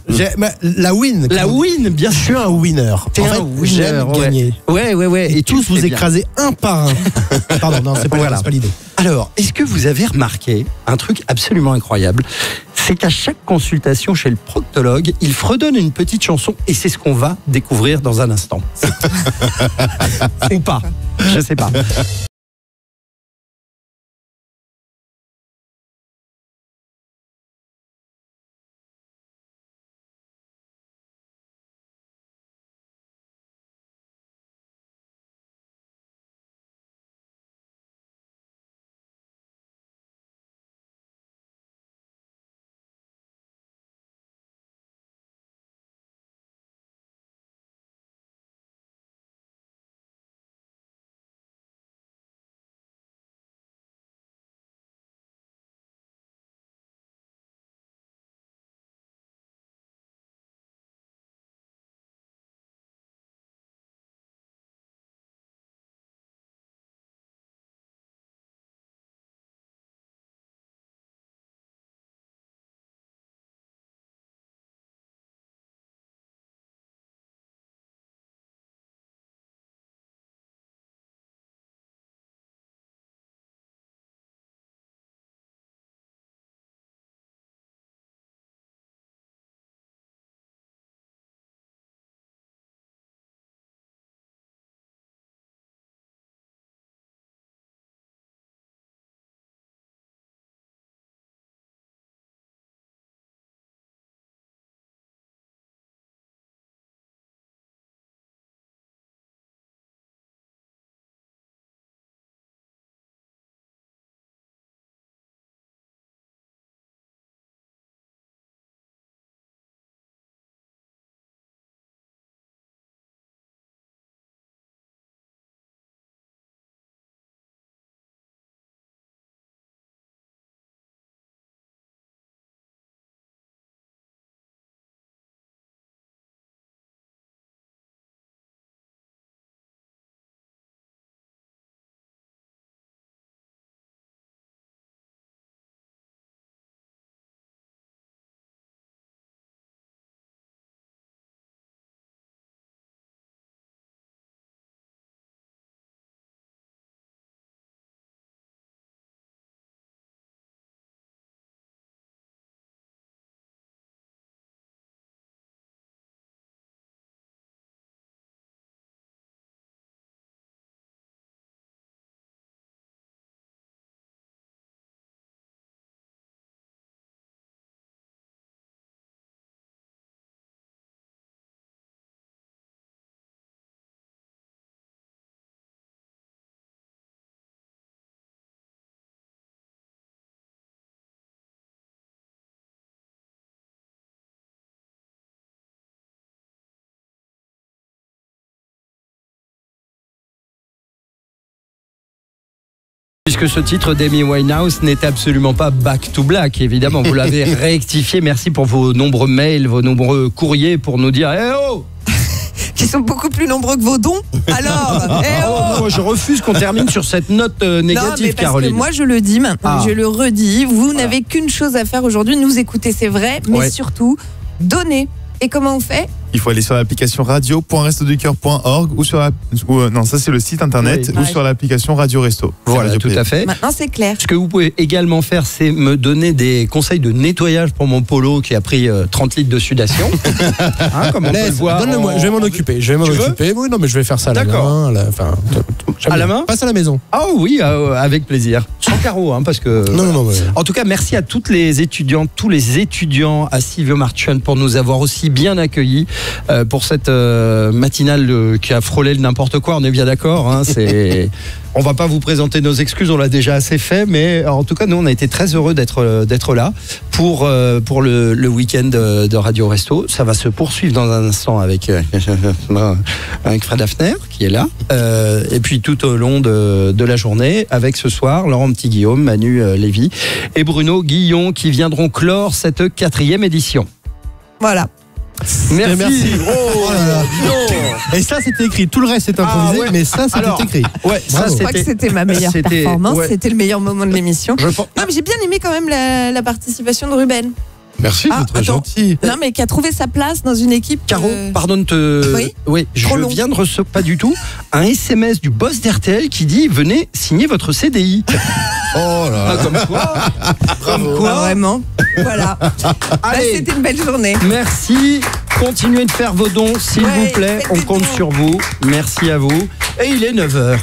La win. La win, bien sûr. Je suis un winner. T'es un winner. J'aime gagner. Ouais. Et tous vous écrasez un par un. Pardon, non, c'est pas l'idée. Alors, est-ce que vous avez remarqué un truc absolument incroyable? C'est qu'à chaque consultation chez le proctologue, il fredonne une petite chanson et c'est ce qu'on va découvrir dans un instant. Ou pas. Je sais pas. puisque ce titre d'Amy Winehouse n'était absolument pas Back to Black, évidemment. Vous l'avez réactifié. Merci pour vos nombreux mails, vos nombreux courriers pour nous dire « Eh oh !» Qui sont beaucoup plus nombreux que vos dons. Alors, moi, je refuse qu'on termine sur cette note négative, non, Caroline. Que moi, je le dis maintenant, je le redis. Vous n'avez qu'une chose à faire aujourd'hui, nous écouter, c'est vrai, mais surtout, donner. Et comment on fait ? Il faut aller sur l'application radio.restoducoeur.org ou sur non, ça c'est le site internet ou sur l'application Radio Resto. Voilà, tout à fait. Maintenant c'est clair. Ce que vous pouvez également faire, c'est me donner des conseils de nettoyage pour mon polo qui a pris 30 litres de sudation. Comme on peut le voir. Donne-le-moi, je vais m'en occuper. Oui, non, mais je vais faire ça à la main. À la main ? Passe à la maison. Ah oui, avec plaisir. Sans carreau, parce que. Non. En tout cas, merci à toutes les étudiantes, tous les étudiants à Silvio Marchionne pour nous avoir aussi bien accueillis. Pour cette matinale qui a frôlé le n'importe quoi, on est bien d'accord. On va pas vous présenter nos excuses, on l'a déjà assez fait, mais en tout cas, nous, on a été très heureux d'être là pour le week-end de Radio Resto. Ça va se poursuivre dans un instant avec Fred Hafner, qui est là, et puis tout au long de la journée, avec ce soir, Laurent Petit-Guillaume, Manu Lévy et Bruno Guillon, qui viendront clore cette 4e édition. Voilà. Merci. Et ça c'était écrit, tout le reste c'est improvisé, mais ça c'était écrit. Je crois que c'était ma meilleure performance, c'était le meilleur moment de l'émission. Non, mais j'ai bien aimé quand même la participation de Ruben. Merci, c'est très gentil. Non, mais qui a trouvé sa place dans une équipe. Caro, pardon de te. Oui, je viens de recevoir, pas du tout, un SMS du boss d'RTL qui dit venez signer votre CDI. Oh là là. Comme quoi. Comme quoi. Vraiment. Voilà. Allez, c'était une belle journée. Merci. Continuez de faire vos dons, s'il vous plaît. On compte sur vous. Merci à vous. Et il est 9h.